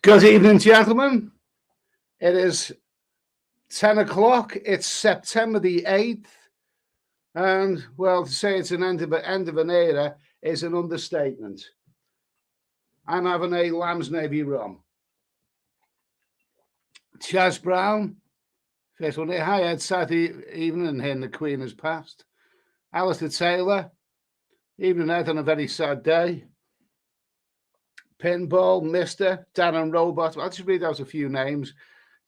Good evening, gentlemen. It is 10 o'clock. It's September the 8th. And, well, to say it's an end of an era is an understatement. I'm having a Lamb's Navy Rum. Chaz Brown, first one here. Hi, Ed. Saturday evening here, and the Queen has passed. Alistair Taylor, evening, Ed, on a very sad day. Pinball, Mr. Darren Robot. I'll just read out a few names.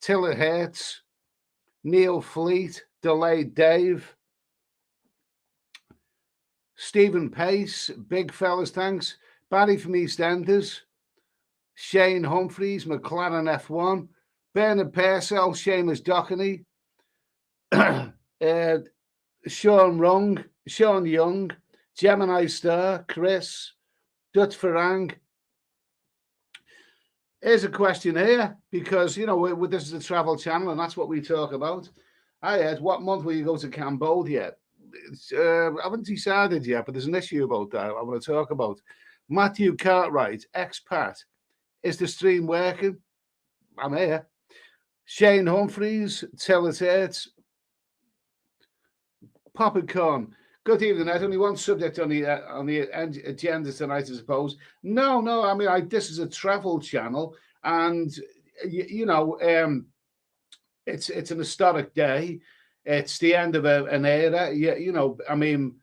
Tiller Hertz, Neil Fleet, Delayed Dave, Stephen Pace, Big Fellas, thanks. Barry from EastEnders, Shane Humphreys, McLaren F1, Bernard Purcell, Seamus Dockeny, Sean Young, Gemini Star, Chris, Dutch Farang. Here's a question here, because, you know, this is a travel channel and that's what we talk about. Hi, Ed, what month will you go to Cambodia? I haven't decided yet, but there's an issue about that I want to talk about. Matthew Cartwright, expat. Is the stream working? I'm here. Shane Humphreys, Tellertert, Popcorn. Good evening, Ed. Only one subject on the agenda tonight, I suppose. No. I mean, this is a travel channel, and you know, it's an historic day. It's the end of an era. You know, I mean,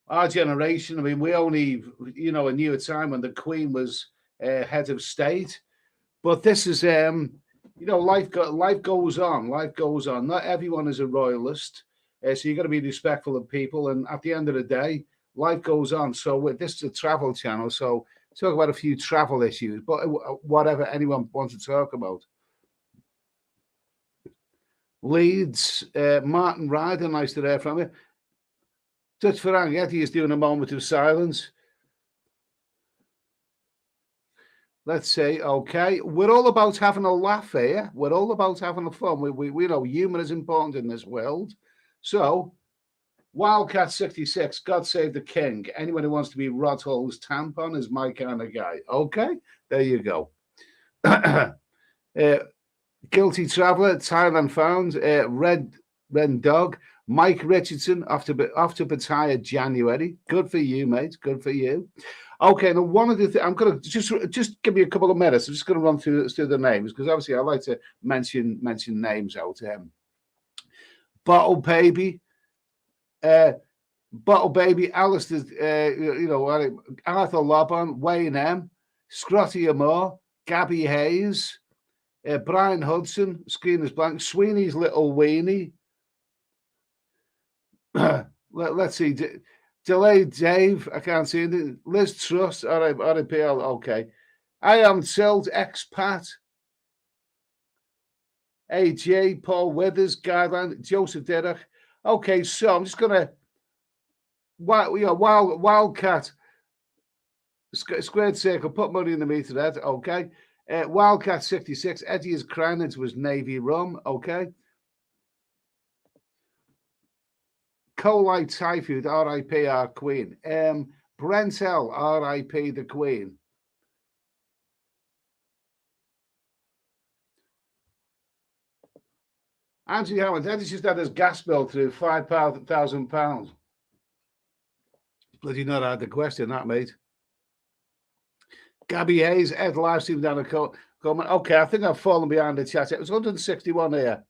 our generation. I mean, we only, you know, knew a time when the Queen was head of state. But this is, you know, life goes on. Life goes on. Not everyone is a royalist. So you've got to be respectful of people. And at the end of the day, life goes on. So this is a travel channel. So talk about a few travel issues, but whatever anyone wants to talk about. Leeds, Martin Ryder, nice to hear from you. Dutch Ferranghetti is doing a moment of silence. Let's say, okay, we're all about having a laugh here. We're all about having a fun. We know humor is important in this world. So, Wildcat 66, God save the king. Anyone who wants to be Rod Hull's tampon is my kind of guy. Okay, there you go. Guilty Traveller, Thailand found, Red Dog, Mike Richardson off to Pattaya January. Good for you, mate. Good for you. Okay, now one of the things, I'm going to just give you a couple of minutes. I'm just going to run through the names, because obviously I like to mention names out. Bottle Baby, Alistair, you know, Arthur Lobon, Wayne M, Scrotty Amore, Gabby Hayes, Brian Hudson, screen is blank, Sweeney's Little Weenie. Let's see, Delayed Dave, I can't see anything. Liz Trust, RIPL, okay. I am Tilt, expat. AJ, Paul Withers, Guideline, Joseph Derrick. Okay, so I'm just gonna Wildcat squared circle, put money in the meter, Ed. Okay. Wildcat 66, Eddie is crying into his Navy Rum, okay. Colite Typhoid, RIP our Queen. Brent L, RIP the Queen. Andrew Hammond, Eddie's just had his gas bill through £5,000. Bloody not had the question, that, mate. Gabby Hayes, Ed live stream down the comment. Okay, I think I've fallen behind the chat. It was 161 here.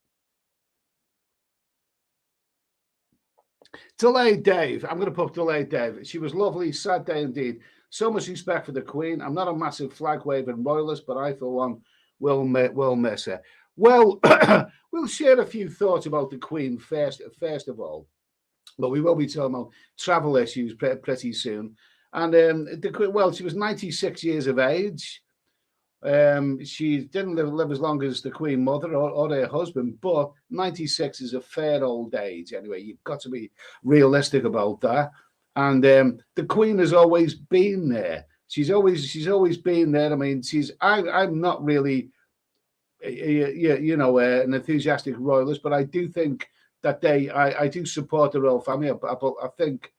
Delayed Dave. I'm going to put Delayed Dave. She was lovely, sad day indeed. So much respect for the Queen. I'm not a massive flag waving royalist, but I, for one, will miss her. Well, we'll share a few thoughts about the Queen first of all. But we will be talking about travel issues pretty soon. And the Queen, well, she was 96 years of age. She didn't live as long as the Queen Mother or her husband, but 96 is a fair old age anyway. You've got to be realistic about that. And the Queen has always been there. She's always been there. I mean, I'm not really, you know, an enthusiastic royalist, but I do think that I do support the royal family. I think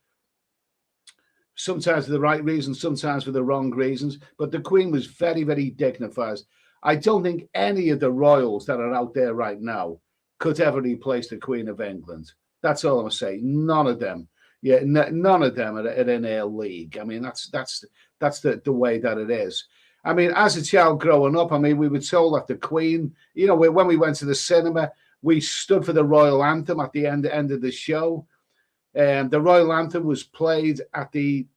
sometimes for the right reasons, sometimes for the wrong reasons. But the Queen was very, very dignified. I don't think any of the royals that are out there right now could ever replace the Queen of England. That's all I'm saying. None of them. Yeah, none of them are in a league. I mean, that's the way that it is. I mean, as a child growing up, I mean, we were told that the Queen, you know, when we went to the cinema, we stood for the royal anthem at the end of the show. The royal anthem was played as the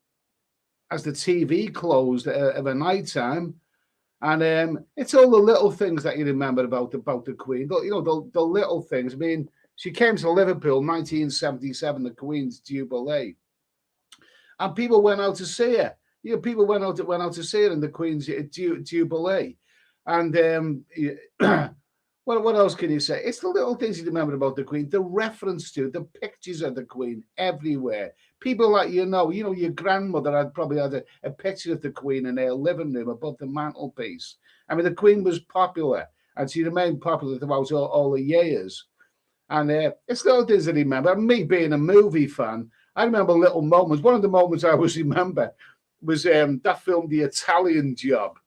TV closed of a night time. And it's all the little things that you remember about the Queen. You know, the little things. I mean, she came to Liverpool 1977, the Queen's Jubilee, and people went out to see her. You know, people went out to see her in the Queen's Jubilee. And what else can you say? It's the little things you remember about the Queen. The reference to the pictures of the Queen everywhere. People like you know, your grandmother had probably had a picture of the Queen in her living room above the mantelpiece. I mean, the Queen was popular, and she remained popular throughout all the years. And it's little things I remember. Me being a movie fan, I remember little moments. One of the moments I always remember was that film, The Italian Job,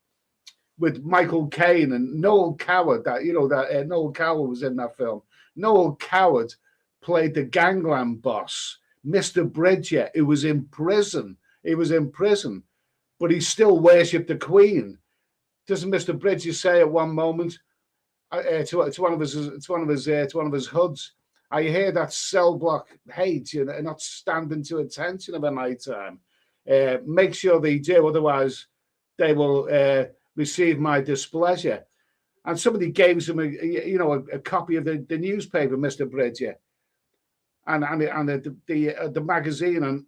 with Michael Caine and Noel Coward. Noel Coward was in that film. Noel Coward played the gangland boss, Mr. Bridger, who was in prison. He was in prison, but he still worshipped the Queen. Doesn't Mr. Bridger say at one moment to one of his hoods, "I hear that cell block hate you and not standing to attention of a night time. Make sure they do, otherwise they will receive my displeasure." And somebody gave him a copy of the newspaper, Mr. Bridger, and the magazine,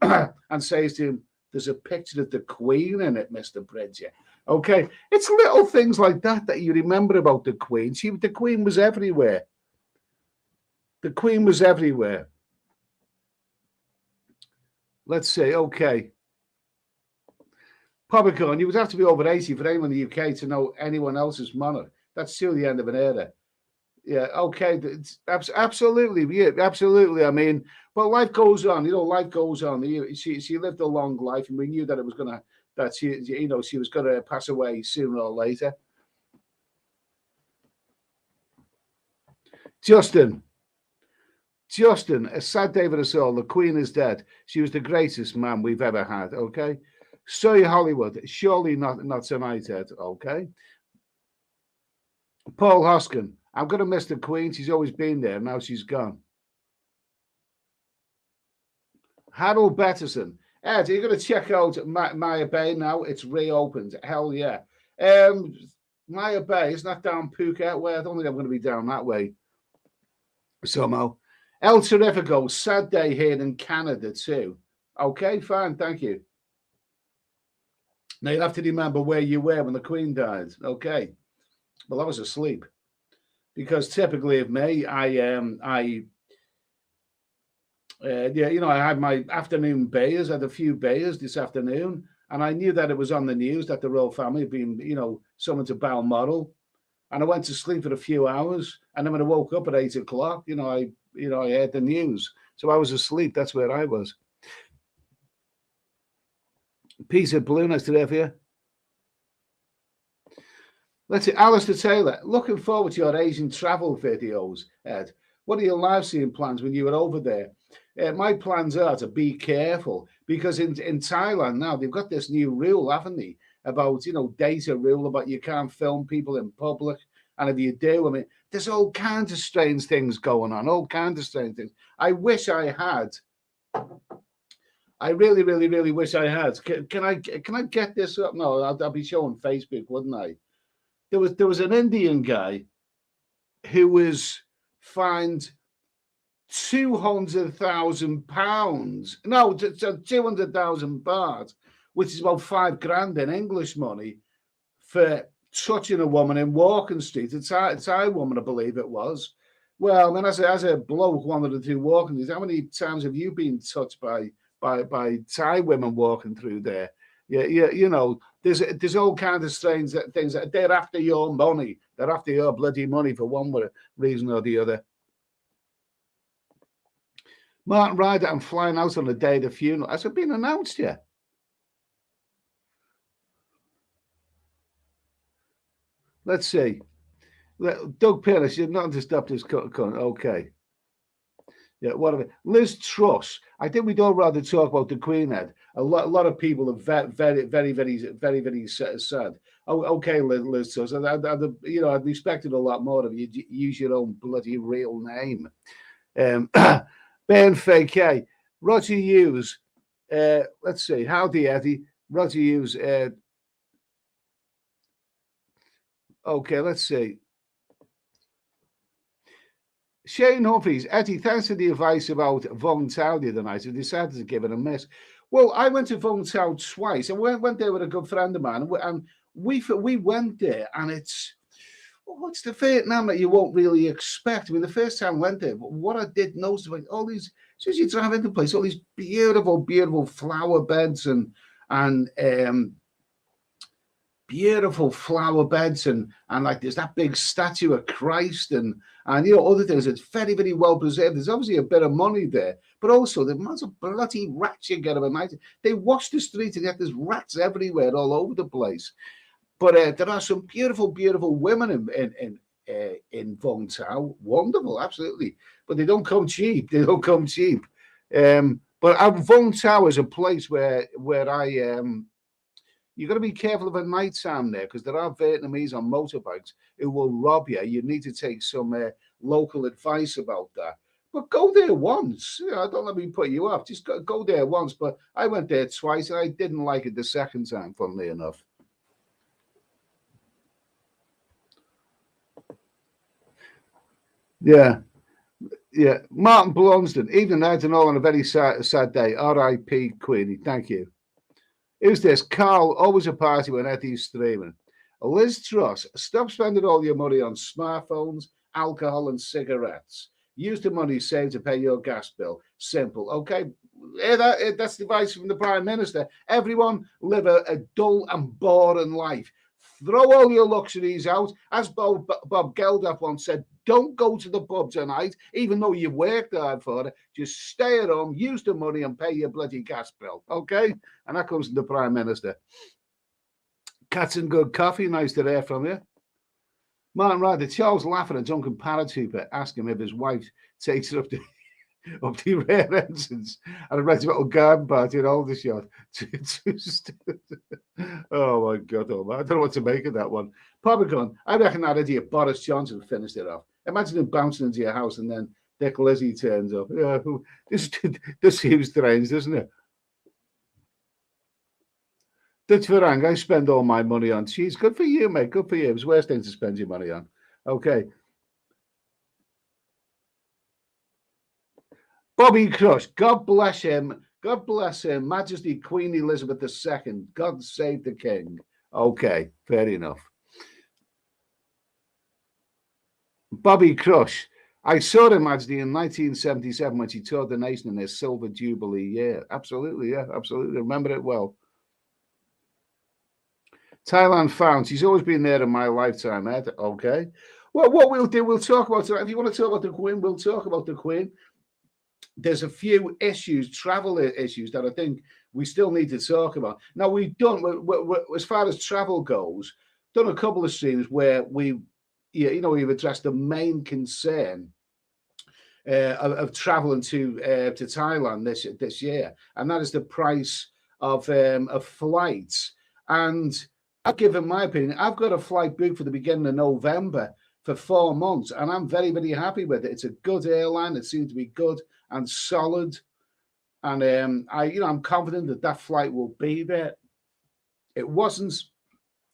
and says to him, "There's a picture of the Queen in it, Mr. Bridger." Okay, it's little things like that you remember about the Queen. The Queen was everywhere. The Queen was everywhere. Let's see. Okay. Popcorn, you would have to be over 80 for anyone in the UK to know anyone else's monarch. That's still the end of an era. Yeah, okay. Absolutely. Yeah, absolutely. I mean, but life goes on. Life goes on. She lived a long life, and we knew that it was she was going to pass away sooner or later. Justin, a sad day for us all. The Queen is dead. She was the greatest man we've ever had. Okay. Sorry, Hollywood. Surely not tonight, Ed. Okay. Paul Hoskin, I'm going to miss the Queen. She's always been there. Now she's gone. Harold Betterson. Ed, are you going to check out Maya Bay now? It's reopened. Hell yeah. Maya Bay, isn't that down Phuket way? I don't think I'm going to be down that way somehow. El Terrifico, sad day here in Canada too. Okay, fine. Thank you. Now, you'll have to remember where you were when the Queen died. Okay. Well, I was asleep. Because typically of me, I had my afternoon beers. I had a few beers this afternoon. And I knew that it was on the news that the royal family had been, summoned to Balmoral. And I went to sleep for a few hours. And then when I woke up at 8 o'clock, I heard the news. So I was asleep. That's where I was. Piece of blue, nice to have you. Let's see, Alistair Taylor, looking forward to your Asian travel videos, Ed. What are your live seeing plans when you were over there? My plans are to be careful because in Thailand now, they've got this new rule, haven't they, about, data rule about you can't film people in public. And if you do, I mean, there's all kinds of strange things going on, all kinds of strange things. I wish I had. I really, really, really wish I had. Can I get this up? No, I'll be showing Facebook, wouldn't I? There was an Indian guy who was fined £200,000. No, 200,000 baht, which is about $5,000 in English money, for touching a woman in Walking Street. A Thai woman, I believe it was. Well, I mean, as a bloke wanted to do Walking Street, how many times have you been touched by Thai women walking through there? Yeah, there's all kinds of strange things. They're after your money. They're after your bloody money for one reason or the other. Martin Ryder, I'm flying out on the day of the funeral. Has it been announced yet? Let's see. Doug Pearless, you're not to stop this cunt. Okay. Yeah, whatever. Liz Truss. I think we'd all rather talk about the Queen, Ed. A lot of people are very sad. Oh, okay, Liz Truss. I'd respect it a lot more if you use your own bloody real name. Ben Fake. Roger Hughes. Let's see. Howdy, Eddie. Roger Hughes. Okay, let's see. Shane Humphreys, Eddie, thanks for the advice about Vung Tau the other night. I decided to give it a miss. Well, I went to Vung Tau twice. I went there with a good friend of mine, and we went there, and it's the Vietnam that you won't really expect. I mean, the first time I went there, what I did notice about all these, as soon as you drive into the place, all these beautiful flower beds and beautiful flower beds and like there's that big statue of Christ and other things. It's very well preserved. There's obviously a bit of money there, but also the amounts of bloody rats you get of a night. They wash the streets and yet there's rats everywhere, all over the place. But there are some beautiful women in Vung Tau. Wonderful, absolutely. But they don't come cheap. But Vung Tau is a place where I you've got to be careful of a night time there because there are Vietnamese on motorbikes who will rob you. You need to take some local advice about that. But go there once. Don't let me put you off. Just go there once. But I went there twice and I didn't like it the second time, funnily enough. Yeah. Martin Blonsden, even I don't know, on a very sad day. R.I.P. Queenie. Thank you. Who's this? Carl, always a party when Eddie's streaming. Liz Truss, stop spending all your money on smartphones, alcohol, and cigarettes. Use the money saved to pay your gas bill. Simple. Okay. That's the advice from the Prime Minister. Everyone live a dull and boring life. Throw all your luxuries out. As Bob Geldof once said, don't go to the pub tonight, even though you worked hard for it. Just stay at home, use the money, and pay your bloody gas bill. Okay? And that comes from the Prime Minister. Cats and good coffee. Nice to hear from you. Martin Ryder, Charles laughing at Duncan Paratrooper, ask him if his wife takes it up the rare entrance at a regimental garden party in Aldershot. Oh my God, I don't know what to make of that one. Popcorn, I reckon that idiot Boris Johnson finished it off. Imagine him bouncing into your house and then Dick Lizzie turns up. Yeah, this seems strange, doesn't it? Dutch Varang, I spend all my money on cheese. Good for you, mate. Good for you. It was the worst thing to spend your money on. Okay. Bobby Crush, God bless him. God bless him. Majesty Queen Elizabeth II. God save the king. Okay, fair enough. Bobby Crush. I saw Her Majesty in 1977 when she toured the nation in her Silver Jubilee year. Absolutely, yeah, absolutely. Remember it well. Thailand found. She's always been there in my lifetime, Ed. Okay. Well, what we'll do, we'll talk about it. If you want to talk about the Queen, we'll talk about the Queen. There's a few issues, travel issues, that I think we still need to talk about. Now, we've done, as far as travel goes, done a couple of streams where we've addressed the main concern of traveling to Thailand this year, and that is the price of flights. And I've given my opinion. I've got a flight booked for the beginning of November for 4 months, and I'm very happy with it. It's a good airline. It seems to be good and solid, and I'm confident that flight will be there. It wasn't.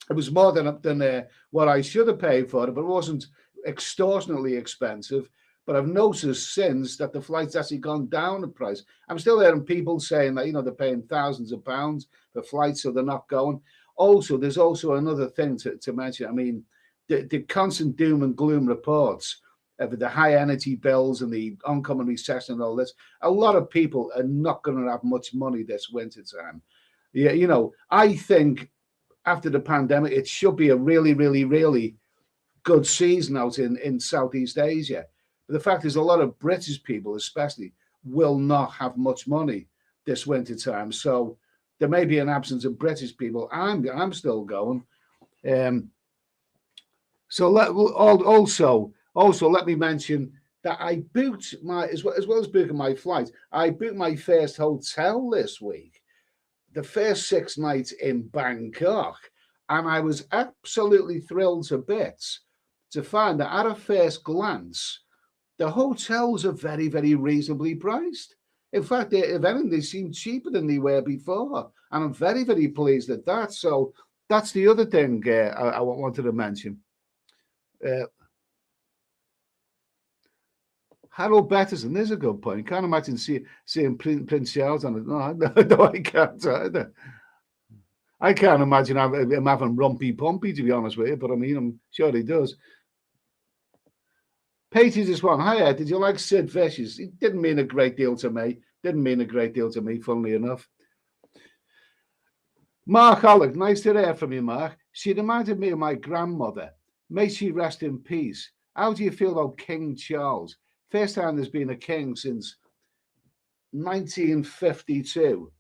It was more than what I should have paid for it, but it wasn't extortionately expensive. But I've noticed since that the flight's actually gone down in price. I'm still hearing people saying that they're paying thousands of pounds for flights, so they're not going. Also, there's also another thing to mention. I mean, the constant doom and gloom reports of the high energy bills and the oncoming recession and all this. A lot of people are not going to have much money this winter time. Yeah, I think after the pandemic, it should be a really good season out in Southeast Asia. But the fact is, a lot of British people, especially, will not have much money this winter time. So there may be an absence of British people. I'm still going. So also let me mention that I booked my as well as booking my flight. I booked my first hotel this week. The first 6 nights in Bangkok, and I was absolutely thrilled to bits to find that at a first glance, the hotels are very, very reasonably priced. In fact, if anything, they seem cheaper than they were before, and I'm very, very pleased at that. So that's the other thing I wanted to mention. Uh, Harold Betterson, there's a good point. Can't imagine seeing Prince Charles on it. No, no, I can't either. I can't imagine him having rumpy pumpy, to be honest with you, but I mean, I'm sure he does. Patey just one. Hi, Ed. Did you like Sid Vicious? It didn't mean a great deal to me. Didn't mean a great deal to me, funnily enough. Mark Alec, nice to hear from you, Mark. She reminded me of my grandmother. May she rest in peace. How do you feel about King Charles? First time there's been a king since 1952.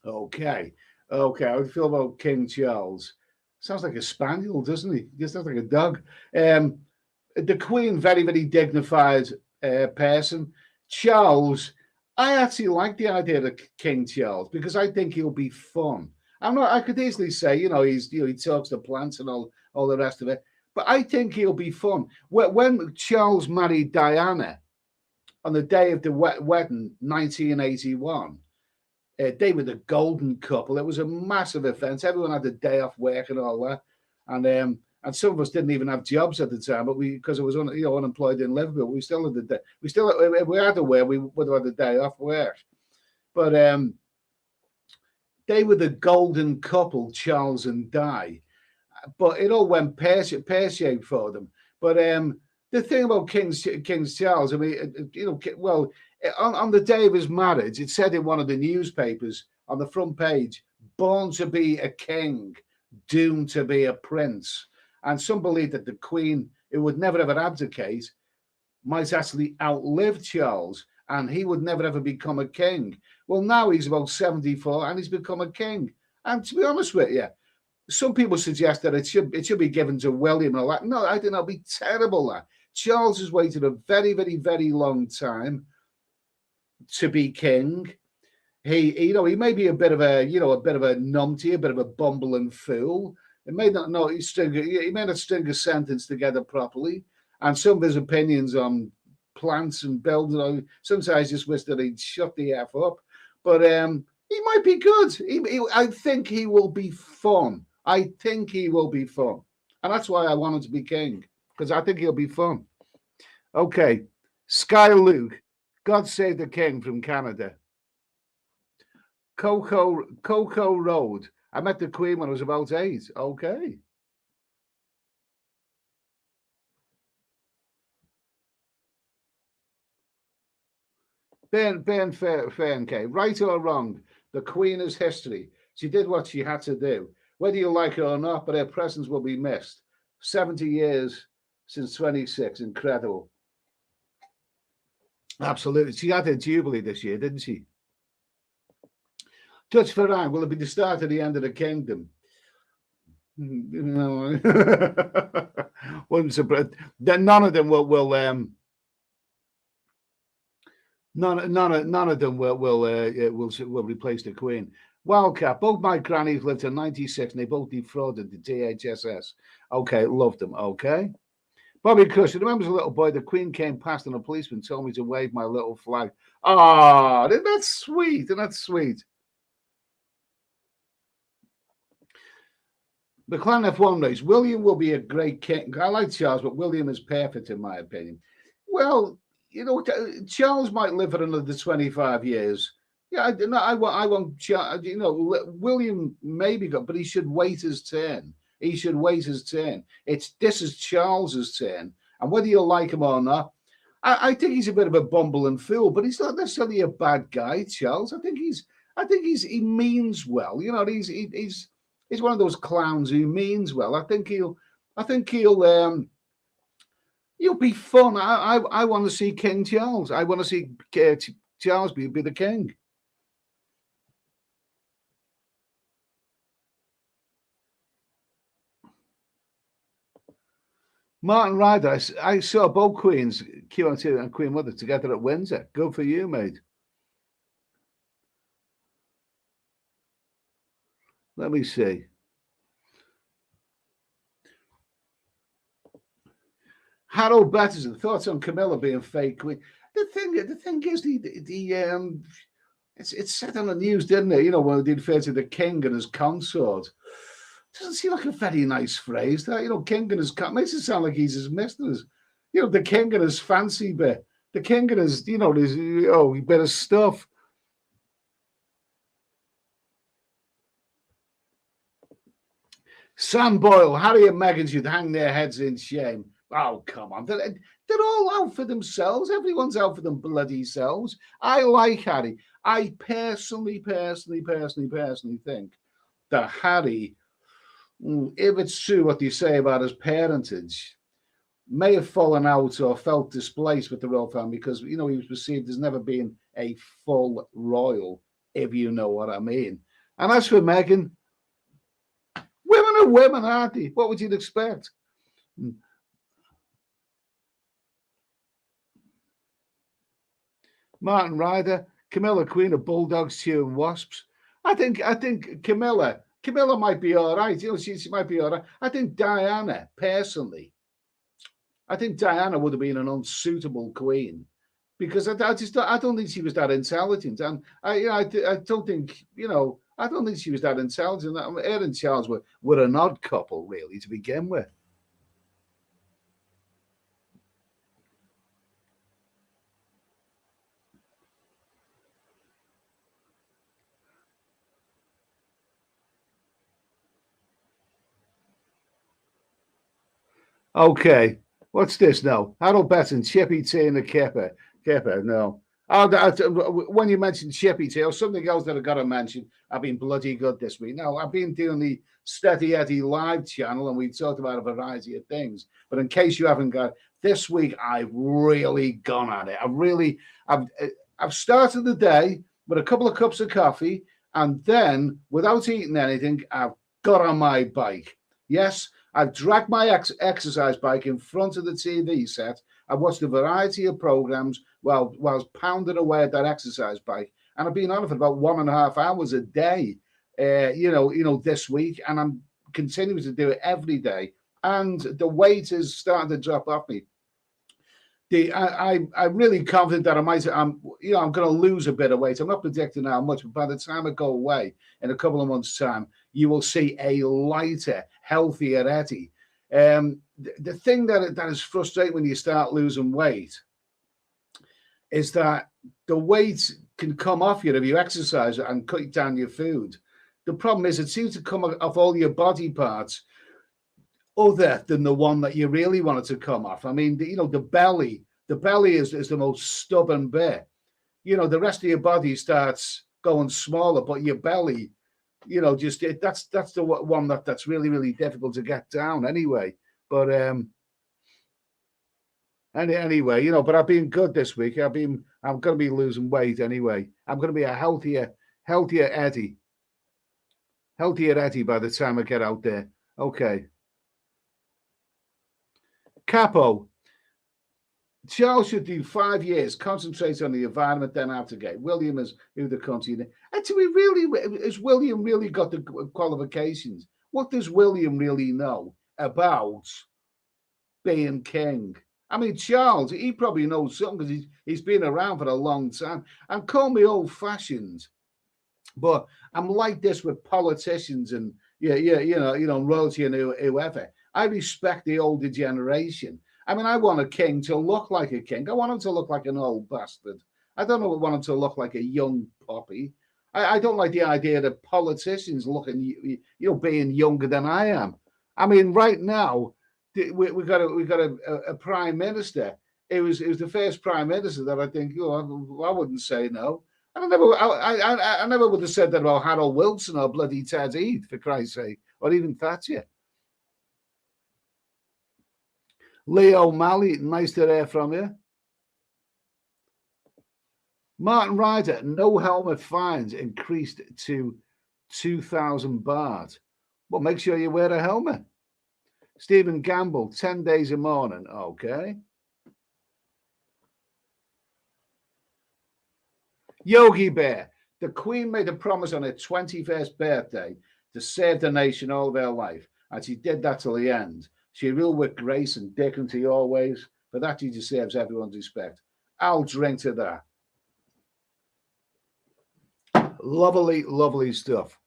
Okay. Okay. How do you feel about King Charles? Sounds like a spaniel, doesn't he? He sounds like a dog. The Queen, very, very dignified person. Charles, I actually like the idea of King Charles because I think he'll be fun. I could easily say, he talks to plants and all the rest of it, but I think he'll be fun. When Charles married Diana on the day of the wedding, 1981, they were the golden couple. It was a massive event. Everyone had a day off work and all that, and some of us didn't even have jobs at the time, but because it was unemployed in Liverpool, we still had the day. If we had to wear, we would have had the day off work. But they were the golden couple, Charles and Di. But it all went pear-shaped for them. But the thing about King Charles, I mean, on the day of his marriage, it said in one of the newspapers on the front page, "Born to be a king, doomed to be a prince." And some believe that the Queen, who would never ever abdicate, might actually outlive Charles, and he would never ever become a king. Well, now he's about 74 and he's become a king. And to be honest with you, some people suggest that it should be given to William and all that. No, I think that'll be terrible. That Charles has waited a very, very, very long time to be king. He may be a bit of a numpty, a bit of a bumble and fool. It may not know he may not string a sentence together properly, and some of his opinions on plants and building, sometimes just wish that he'd shut the F up. But he might be good. I think he will be fun. I think he will be fun. And that's why I want him to be king, because I think he'll be fun. Okay. Sky Luke, God Save the King from Canada. Coco Road. I met the Queen when I was about 8. Okay. Ben Fernk, right or wrong, the Queen is history. She did what she had to do. Whether you like her or not, but her presence will be missed. 70 years since 26. Incredible. Absolutely. She had a jubilee this year, didn't she? Dutch Farang, will it be the start of the end of the kingdom? No. None of them will none of them will replace the Queen. Wildcat, both my grannies lived to 96 and they both defrauded the DHSS. Okay, loved them. Okay. Bobby Cushing, remember as a little boy, the Queen came past and a policeman told me to wave my little flag. Ah, that's sweet. And that's sweet. The Clan F1 race. William will be a great king. I like Charles, but William is perfect in my opinion. Well, Charles might live for another 25 years. Yeah, I want William maybe got, but he should wait his turn. He should wait his turn. This is Charles's turn, and whether you like him or not, I think he's a bit of a bumble and fool, but he's not necessarily a bad guy, Charles. I think he means well. He's one of those clowns who means well. I think he'll be fun. I want to see King Charles. I want to see Charles be the king. Martin Ryder, I saw both Queens, QT and Queen Mother, together at Windsor. Good for you, mate. Let me see. Harold Batterson, thoughts on Camilla being fake queen. The thing is, it's said on the news, didn't it? You know, when they refer to the king and his consort. Doesn't seem like a very nice phrase. That, you know, king and his makes it sound like he's his mistress. You know, the king and his fancy bit. The king and his, you know, his bit of stuff. Sam Boyle, Harry and Meghan should hang their heads in shame. Oh, come on. They're all out for themselves. Everyone's out for them bloody selves. I like Harry. I personally think that Harry, if it's true what they say about his parentage, may have fallen out or felt displaced with the royal family because, you know, he was perceived as never being a full royal, if you know what I mean. And as for Meghan, women are women, aren't they? What would you expect? Martin Ryder, Camilla, Queen of Bulldogs, chewing wasps. I think Camilla might be all right. You know, she might be all right. I think Diana, personally, I think Diana would have been an unsuitable queen because I don't think she was that intelligent, and I don't think, you know, I don't think she was that intelligent. Her and Charles were an odd couple, really, to begin with. Okay, what's this now? Harold Betton, Chippy T and the Kipper. No. When you mentioned Chippy T, or something else that I got to mention, I've been bloody good this week. Now, I've been doing the Steady Eddie live channel, and we talked about a variety of things. But in case you haven't got, this week I've really gone at it. I've started the day with a couple of cups of coffee, and then, without eating anything, I've got on my bike. Yes, I've dragged my exercise bike in front of the TV set. I've watched a variety of programs whilst pounding away at that exercise bike, and I've been on it for about 1.5 hours a day. This week, and I'm continuing to do it every day. And the weight is starting to drop off me. I'm really confident that I'm going to lose a bit of weight. I'm not predicting how much, but by the time I go away in a couple of months' time, you will see a lighter, healthier Eddie. The thing that is frustrating when you start losing weight is that the weight can come off you if you exercise and cut down your food. The problem is it seems to come off all your body parts other than the one that you really wanted to come off. I mean, the belly is the most stubborn bit. You know, the rest of your body starts going smaller, but your belly, that's the one that's really, really difficult to get down anyway. But anyway, but I've been good this week. I'm going to be losing weight anyway. I'm going to be a healthier Eddie. Healthier Eddie by the time I get out there. Okay. Capo. Charles should do 5 years, concentrate on the environment, then Outergate. William is who the country. Has William really got the qualifications? What does William really know about being king? I mean, Charles, he probably knows something because he's been around for a long time. And call me old-fashioned, but I'm like this with politicians and royalty and whoever. I respect the older generation. I mean, I want a king to look like a king. I want him to look like an old bastard. I don't want him to look like a young puppy. I don't like the idea that politicians looking, being younger than I am. I mean, right now we got a prime minister. It was the first prime minister that I think, I wouldn't say no. I never would have said that about Harold Wilson or bloody Ted Heath, for Christ's sake, or even Thatcher. Leo Malley, nice to hear from you. Martin Ryder, no helmet fines increased to 2,000 baht. Well, make sure you wear a helmet. Stephen Gamble, 10 days in mourning. Okay. Yogi Bear, the Queen made a promise on her 21st birthday to save the nation all of her life, and she did that till the end. She ruled with grace and dignity always. For that, she deserves everyone's respect. I'll drink to that. Lovely, lovely stuff.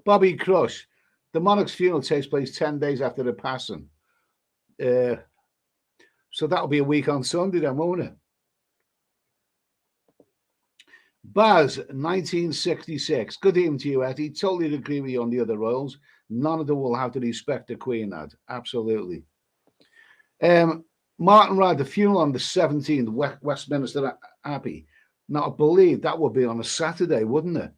Bobby Crush, the monarch's funeral takes place 10 days after the passing. So that'll be a week on Sunday then, won't it? Baz, 1966. Good evening to you, Eddie. Totally agree with you on the other royals. None of them will have the respect the Queen had. Absolutely. Martin Ride, the funeral on the 17th, Westminster Abbey. Now, I believe that would be on a Saturday, wouldn't it?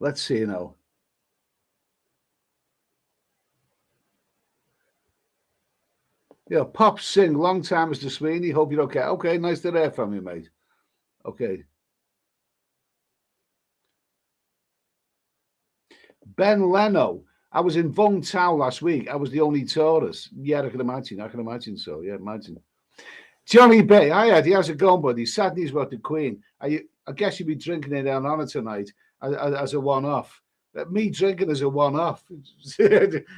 Let's see now. Yeah, Pop Sing, long time, Mr. Sweeney. Hope you're okay. Okay, nice to hear from you, mate. Okay. Ben Leno, I was in Vung Tau last week. I was the only tourist. Yeah, I can imagine. I can imagine so. Yeah, imagine. Johnny Bay, hi Eddie, how's it going, buddy? Sad news about the Queen. I guess you'll be drinking it down on it tonight as a one-off. Me drinking as a one-off.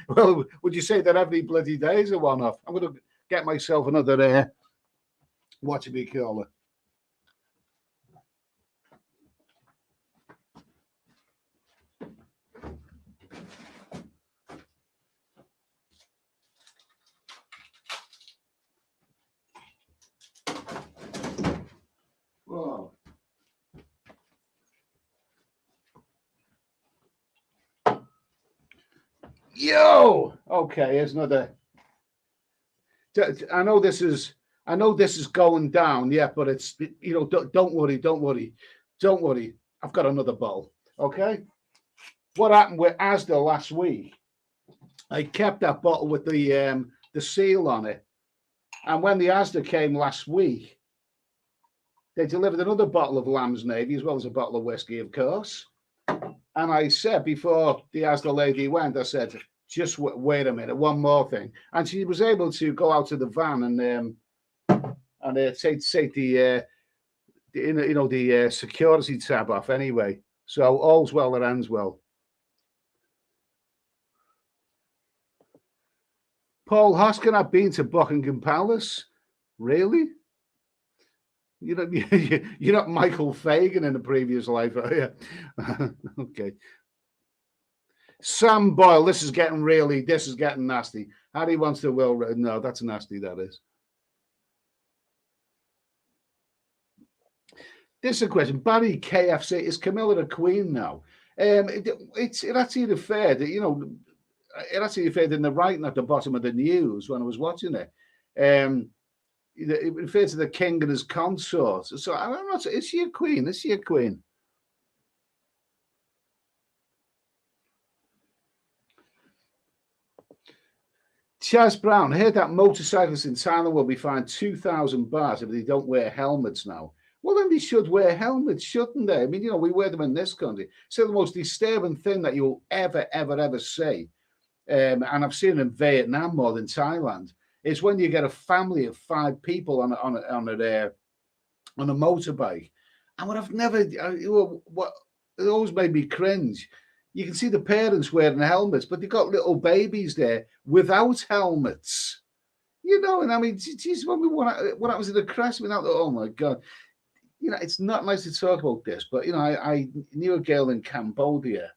Well, would you say that every bloody day is a one-off? I'm going to get myself another, what should we call it? Whoa. Yo, okay, here's another. I know this is going down, yeah, but it's, you know, don't worry. I've got another bottle. Okay. What happened with Asda last week? I kept that bottle with the seal on it, and when the Asda came last week, they delivered another bottle of Lamb's Navy as well as a bottle of whiskey, of course. And I said before the Asda lady went, I said, just wait a minute, one more thing. And she was able to go out to the van and take the security tab off anyway. So all's well that ends well. Paul Hoskin, I've been to Buckingham Palace. Really? You're not Michael Fagan in a previous life, are you? Okay. Sam Boyle, this is getting nasty. Harry wants to will. No, that's nasty, that is. This is a question. Barry KFC, is Camilla the Queen now? It actually referred, it actually referred in the writing at the bottom of the news when I was watching it. It refers to the king and his consort. So I'm not. Is she a queen? Is she a queen? Chaz Brown, I heard that motorcyclists in Thailand will be fined 2,000 baht if they don't wear helmets now. Well, then they should wear helmets, shouldn't they? I mean, we wear them in this country. So the most disturbing thing that you'll ever see, and I've seen it in Vietnam more than Thailand, is when you get a family of 5 people on a motorbike. And what I've never, what it always made me cringe. You can see the parents wearing helmets, but they've got little babies there without helmets. And I mean, geez, what happens in the crash? I mean, oh my God. It's not nice to talk about this, but, I knew a girl in Cambodia,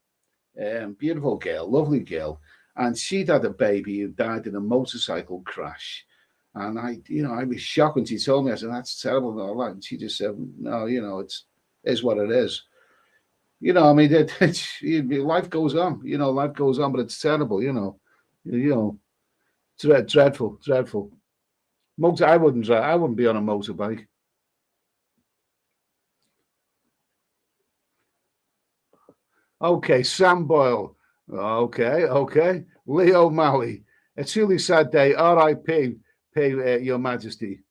beautiful girl, lovely girl. And she'd had a baby who died in a motorcycle crash. And I was shocked when she told me. I said, that's terrible. And she just said, no, it is what it is. I mean, life goes on. Life goes on, but it's terrible, dreadful. I wouldn't be on a motorbike. Okay, Sam Boyle. Okay. Leo Malley. A truly sad day. R.I.P. Your Majesty.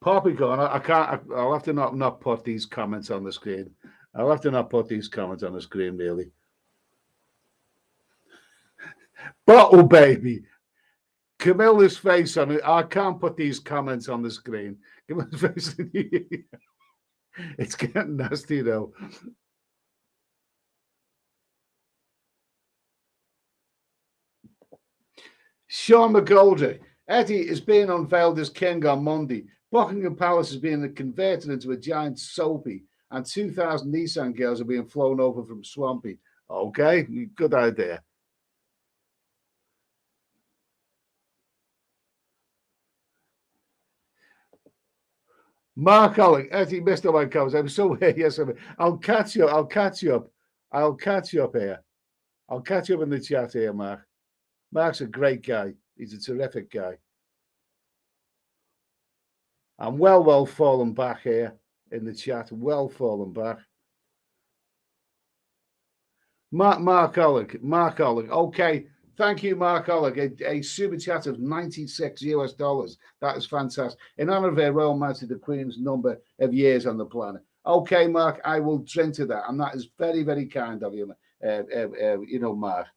Poppycorn, I can't. I'll have to not put these comments on the screen. I'll have to not put these comments on the screen, really. Bottle baby. Camilla's face on it. I can't put these comments on the screen. Camilla's face. It's getting nasty, though. Sean McGoldrick. Eddie is being unveiled as king on Monday. Buckingham Palace is being converted into a giant soapy, and 2,000 Nissan girls are being flown over from Swampy. Okay, good idea. Mark Alec, Eddie missed all my comments. I'm so yes, I'll catch you. I'll catch you up. I'll catch you up here. I'll catch you up in the chat here, Mark. Mark's a great guy. He's a terrific guy. I'm well fallen back here in the chat. Well fallen back. Mark Ollig. Okay. Thank you, Mark Ollig. A super chat of $96. That is fantastic. In honor of Her Royal Majesty the Queen's number of years on the planet. Okay, Mark, I will drink to that. And that is very, very kind of you, Mark.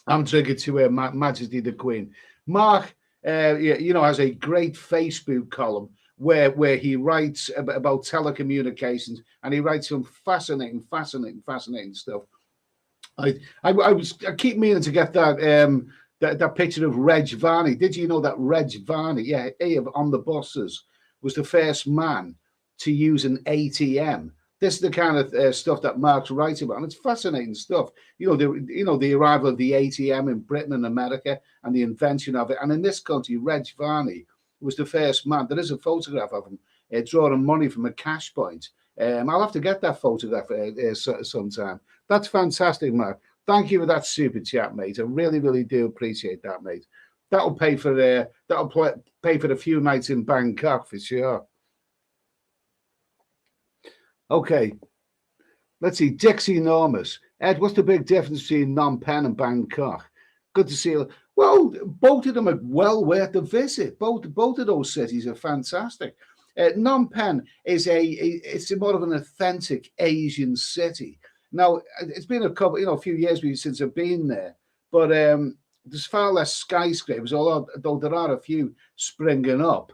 I'm drinking to Her Majesty the Queen. Mark, has a great Facebook column where he writes about telecommunications, and he writes some fascinating stuff. I keep meaning to get that picture of Reg Varney. Did you know that Reg Varney, on the buses, was the first man to use an ATM? This is the kind of stuff that Mark's writing about, and it's fascinating stuff. The arrival of the ATM in Britain and America, and the invention of it. And in this country, Reg Varney was the first man. There is a photograph of him drawing money from a cash point. I'll have to get that photograph sometime. That's fantastic, Mark. Thank you for that super chat, mate. I really, really do appreciate that, mate. That'll pay for the few nights in Bangkok for sure. Okay, let's see. Dixie Enormous. Ed, what's the big difference between Phnom Penh and Bangkok? Good to see you. Well, both of them are well worth the visit. Both of those cities are fantastic. Phnom Penh is it's more of an authentic Asian city. Now, it's been a few years since I've been there, but there's far less skyscrapers, although there are a few springing up.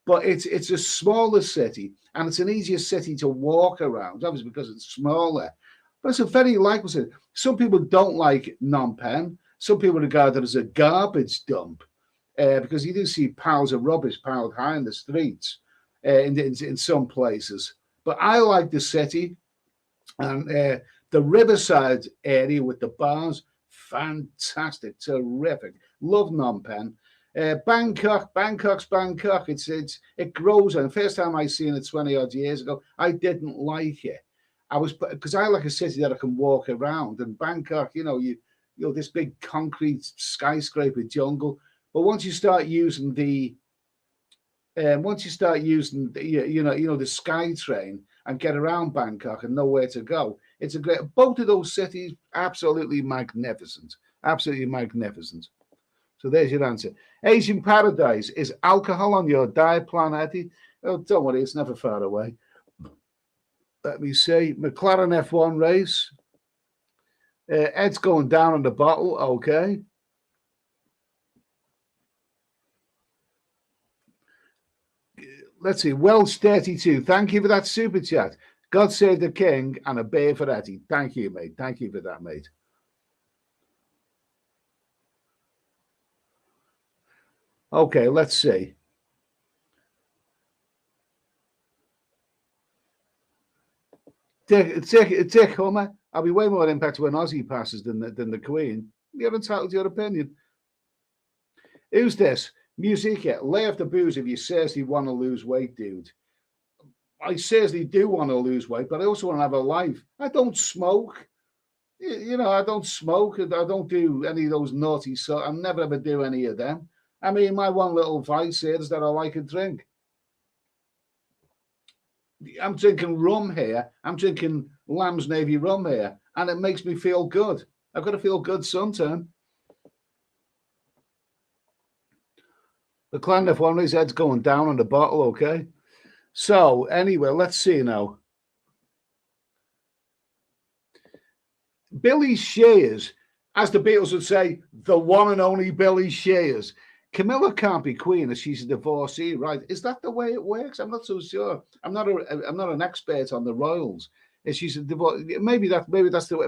But it's a smaller city, and it's an easier city to walk around, obviously because it's smaller. But it's a very likable city. Some people don't like Phnom Penh. Some people regard it as a garbage dump because you do see piles of rubbish piled high in the streets in some places. But I like the city, and the riverside area with the bars, fantastic, terrific. Love Phnom Penh. Bangkok's Bangkok. It grows on. The first time I seen it 20 odd years ago, I didn't like it. Because I like a city that I can walk around. And Bangkok, this big concrete skyscraper jungle. But once you start using the sky train and get around Bangkok and know where to go, it's a great. Both of those cities, absolutely magnificent. Absolutely magnificent. So there's your answer. Asian Paradise. Is alcohol on your diet plan, Eddie? Oh, don't worry, it's never far away. Let me see. McLaren F1 race. Ed's going down on the bottle. Okay. Let's see. Welsh 32. Thank you for that super chat. God save the king and a beer for Eddie. Thank you, mate. Thank you for that, mate. Okay, let's see. Dick Hummer. I'll be way more impacted when Aussie passes than the Queen. You're entitled to your opinion. Who's this? Musica. Lay off the booze if you seriously want to lose weight, dude. I seriously do want to lose weight, but I also want to have a life. I don't smoke. I don't smoke. I don't do any of those naughty stuff. I'll never ever do any of them. I mean, my one little vice here is that I like a drink. I'm drinking rum here. I'm drinking Lamb's Navy Rum here, and it makes me feel good. I've got to feel good sometime. The clan if one of his head's going down on the bottle, okay? So, anyway, let's see now. Billy Shears, as the Beatles would say, the one and only Billy Shears. Camilla can't be queen as she's a divorcee, right? Is that the way it works? I'm not so sure. I'm not an expert on the royals. Is she's a divorce? Maybe that's the way.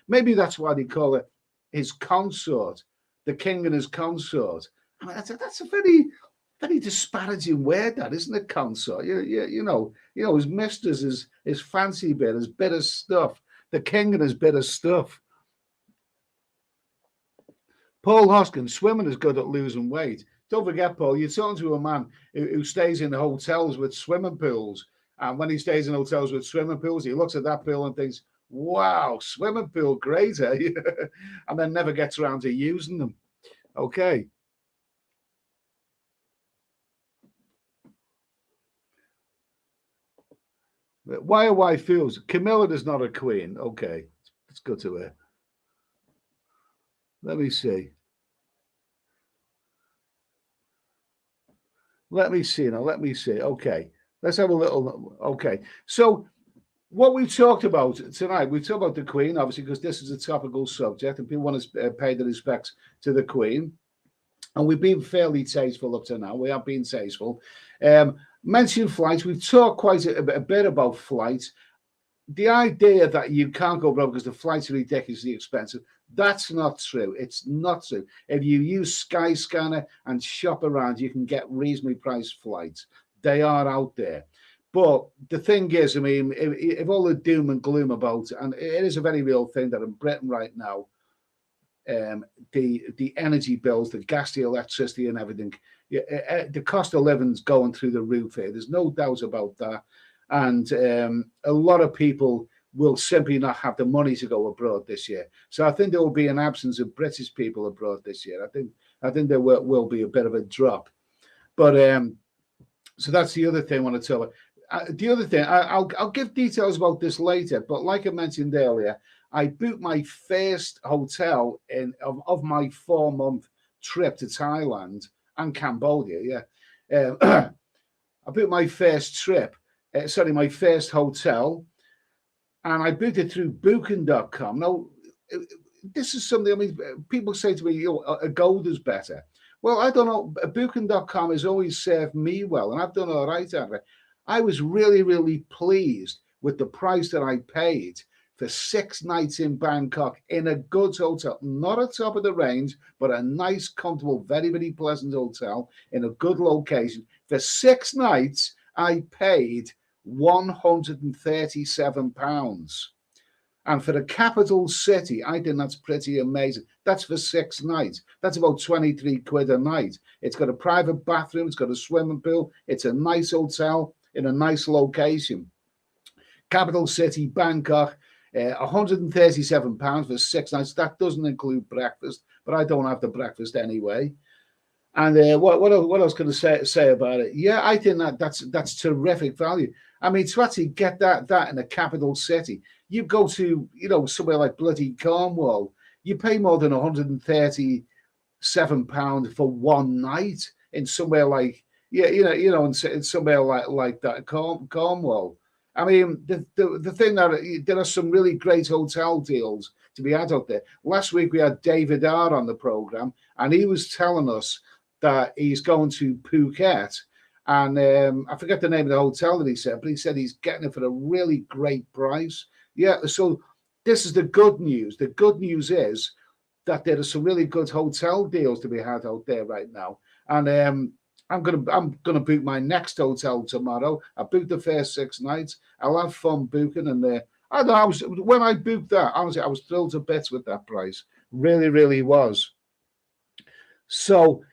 Maybe that's why they call it his consort, the king and his consort. I mean, that's a very disparaging word, that isn't it? Consort. You know, his mistress, his fancy bit, his bit of stuff. The king and his bit of stuff. Paul Hoskins, swimming is good at losing weight. Don't forget, Paul, you're talking to a man who stays in hotels with swimming pools. And when he stays in hotels with swimming pools, he looks at that pool and thinks, wow, swimming pool, great, eh? And then never gets around to using them. Okay. Why are wife fools? Camilla is not a queen. Okay. It's good to hear. Let me see. Let me see now. Let me see. Okay. Let's have a little. Okay. So, what we've talked about tonight, we've talked about the Queen, obviously, because this is a topical subject and people want to pay the respects to the Queen. And we've been fairly tasteful up to now. We have been tasteful. Mentioned flights. We've talked quite a bit about flights. The idea that you can't go abroad because the flights are ridiculously expensive, that's not true. It's not true. If you use Skyscanner and shop around, you can get reasonably priced flights. They are out there. But the thing is, I mean, if all the doom and gloom about, and it is a very real thing that in Britain right now, the energy bills, the gas, the electricity and everything, the cost of living's going through the roof here. There's no doubt about that. And a lot of people will simply not have the money to go abroad this year. So I think there will be an absence of British people abroad this year. I think there will be a bit of a drop. But so that's the other thing I want to tell you. The other thing, I'll give details about this later, but like I mentioned earlier, I booked my first hotel of my 4-month trip to Thailand and Cambodia. Yeah, I booked my first trip. My first hotel, and I booked it through Booking.com. Now, this is something. I mean, people say to me, "A gold is better." Well, I don't know. Booking.com has always served me well, and I've done all right at it. I was really, really pleased with the price that I paid for 6 nights in Bangkok in a good hotel, not at top of the range, but a nice, comfortable, very, very pleasant hotel in a good location. For 6 nights, I paid £137. And for the capital city, I think that's pretty amazing. That's for 6 nights. That's about 23 quid a night. It's got a private bathroom. It's got a swimming pool. It's a nice hotel in a nice location. Capital city, Bangkok, £137 for 6 nights. That doesn't include breakfast, but I don't have the breakfast anyway. And what else can I say about it? Yeah, I think that's terrific value. I mean, to actually get that in a capital city, you go to somewhere like bloody Cornwall, you pay more than £137 for 1 night in somewhere like in somewhere like that Cornwall. I mean, the thing that there are some really great hotel deals to be had out there. Last week we had David R on the program, and he was telling us that he's going to Phuket, and I forget the name of the hotel that he said, but he said he's getting it for a really great price. Yeah, so this is the good news. The good news is that there are some really good hotel deals to be had out there right now, and I'm gonna book my next hotel tomorrow. I booked the first 6 nights. I'll have fun booking, and when I booked that, honestly, I was thrilled to bits with that price. Really, really was. So.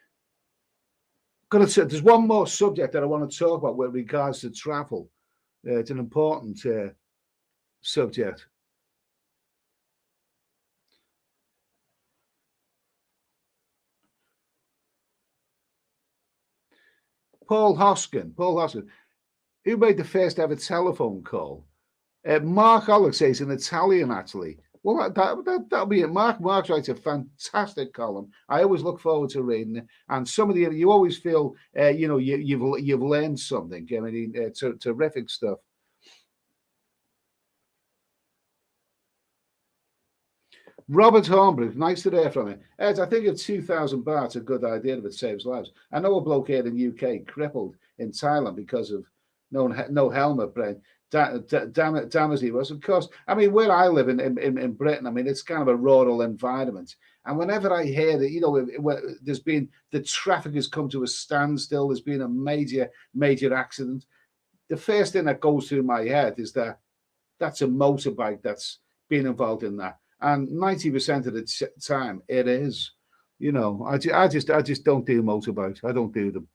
There's one more subject that I want to talk about with regards to travel. It's an important subject. Paul Hoskin, who made the first ever telephone call? Mark Alex says in Italian, actually. Well, that'll be it. Mark writes a fantastic column. I always look forward to reading it, and some of the you always feel you've learned something. I mean, terrific stuff. Robert Hornbrook, nice to hear from you. Ed, I think it's 2,000 baht's a good idea if it saves lives. I know a bloke here in the UK crippled in Thailand because of no helmet, brain. Damn as he was. Of course, I mean, where I live in Britain, I mean, it's kind of a rural environment. And whenever I hear that, there's been the traffic has come to a standstill, there's been a major accident, the first thing that goes through my head is that that's a motorbike that's been involved in that. And 90% of the time, it is. I just don't do motorbikes. I don't do them.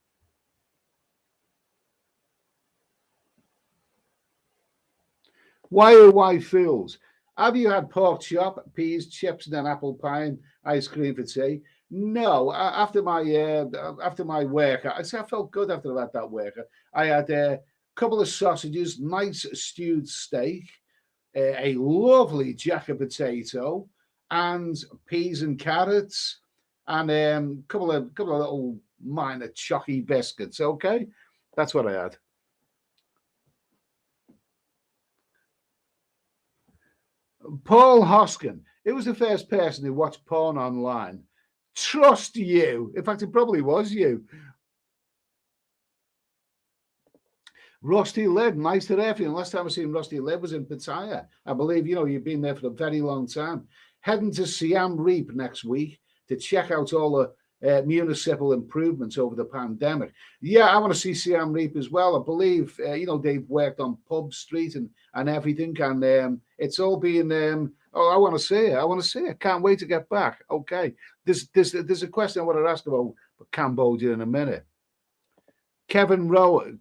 Why fools? Have you had pork chop, peas, chips, and then apple pie and ice cream for tea? No. After my work, I felt good after I had that work. I had a couple of sausages, nice stewed steak, a lovely jack of potato, and peas and carrots, and a couple of little minor chalky biscuits. Okay, that's what I had. Paul Hoskin. It was the first person who watched porn online. Trust you. In fact, it probably was you. Rusty Lib, nice to hear from you. Last time I seen Rusty Lib was in Pattaya. I believe, you've been there for a very long time. Heading to Siam Reap next week to check out all the municipal improvements over the pandemic. Yeah, I want to see Siam Reap as well. I believe, they've worked on Pub Street and everything. And it's all been, I want to see it. I want to see it. Can't wait to get back. Okay. There's a question I want to ask about Cambodia in a minute. Kevin Rowan.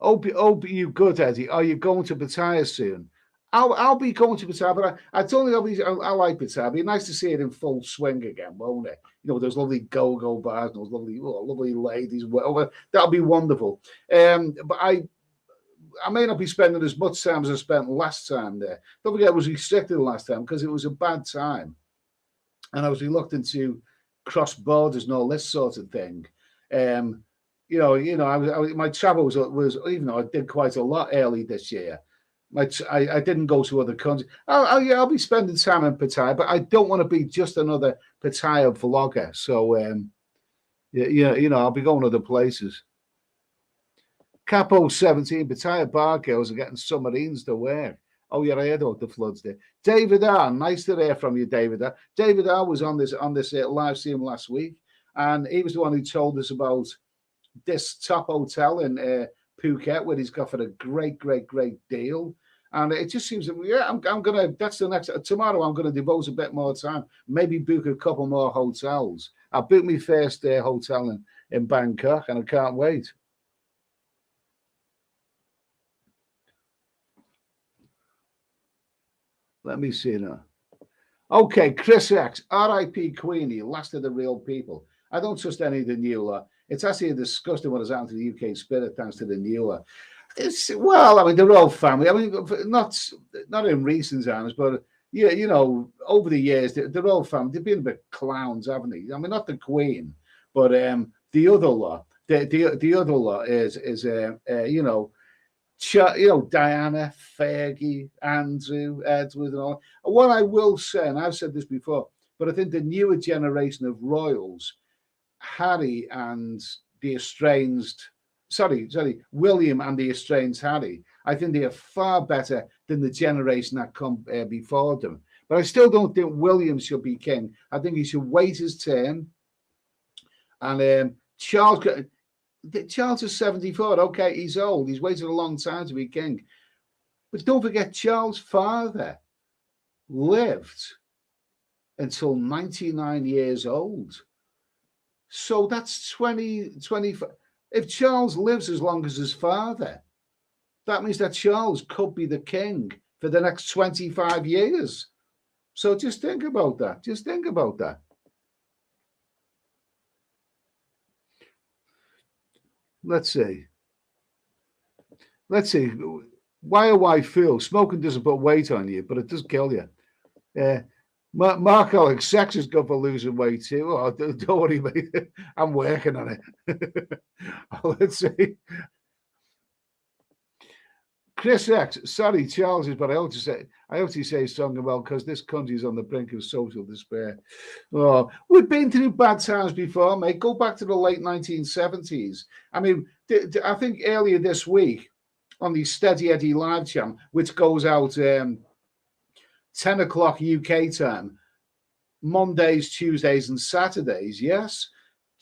Hope you good, Eddie. Are you going to Pattaya soon? I'll be going to Pattaya, but I don't think I like Pattaya. It'd be nice to see it in full swing again, won't it? Those lovely go-go bars, those lovely ladies. Well, that'll be wonderful. But I may not be spending as much time as I spent last time there. Don't forget, it was restricted last time because it was a bad time, and I was reluctant to cross borders and all this sort of thing. My travel was even though I did quite a lot early this year. I didn't go to other countries. I'll be spending time in Pattaya, but I don't want to be just another Pattaya vlogger. So, I'll be going other places. Capo 17, Pattaya bar girls are getting submarines to wear. Oh, yeah, I heard about the floods there. David R, nice to hear from you, David R. David R was on this live stream last week, and he was the one who told us about this top hotel in Phuket, where he's got for a great deal. And it just seems that, I'm gonna. That's the next tomorrow. I'm gonna devote a bit more time. Maybe book a couple more hotels. I booked my first hotel in Bangkok, and I can't wait. Let me see now. Okay, Chris X, R.I.P. Queenie, last of the real people. I don't trust any of the new lot. It's actually disgusting what has happened to the UK spirit thanks to the new lot. They're all family. I mean, not in recent times, but over the years, they're all family. They've been a bit clowns, haven't they? I mean, not the Queen, but the other lot. The other lot is Diana, Fergie, Andrew, Edward, and all. And what I will say, and I've said this before, but I think the newer generation of royals, Harry and the estranged, William and the estranged Harry, I think they are far better than the generation that come before them. But I still don't think William should be king. I think he should wait his turn. And Charles is 74. Okay, he's old. He's waited a long time to be king. But don't forget, Charles' father lived until 99 years old. So that's 20. If Charles lives as long as his father, that means that Charles could be the king for the next 25 years. So just think about that. Just think about that. Let's see. Why fool? Smoking doesn't put weight on you, but it does kill you. Mark Alex, sex is good for losing weight too. Oh, don't worry, mate. I'm working on it. Let's see. Chris X, sorry, Charles is, but I ought to say something well because this country is on the brink of social despair. Oh, we've been through bad times before, mate. Go back to the late 1970s. I mean, I think earlier this week on the Steady Eddie live channel, which goes out 10 o'clock UK time, Mondays, Tuesdays, and Saturdays. Yes.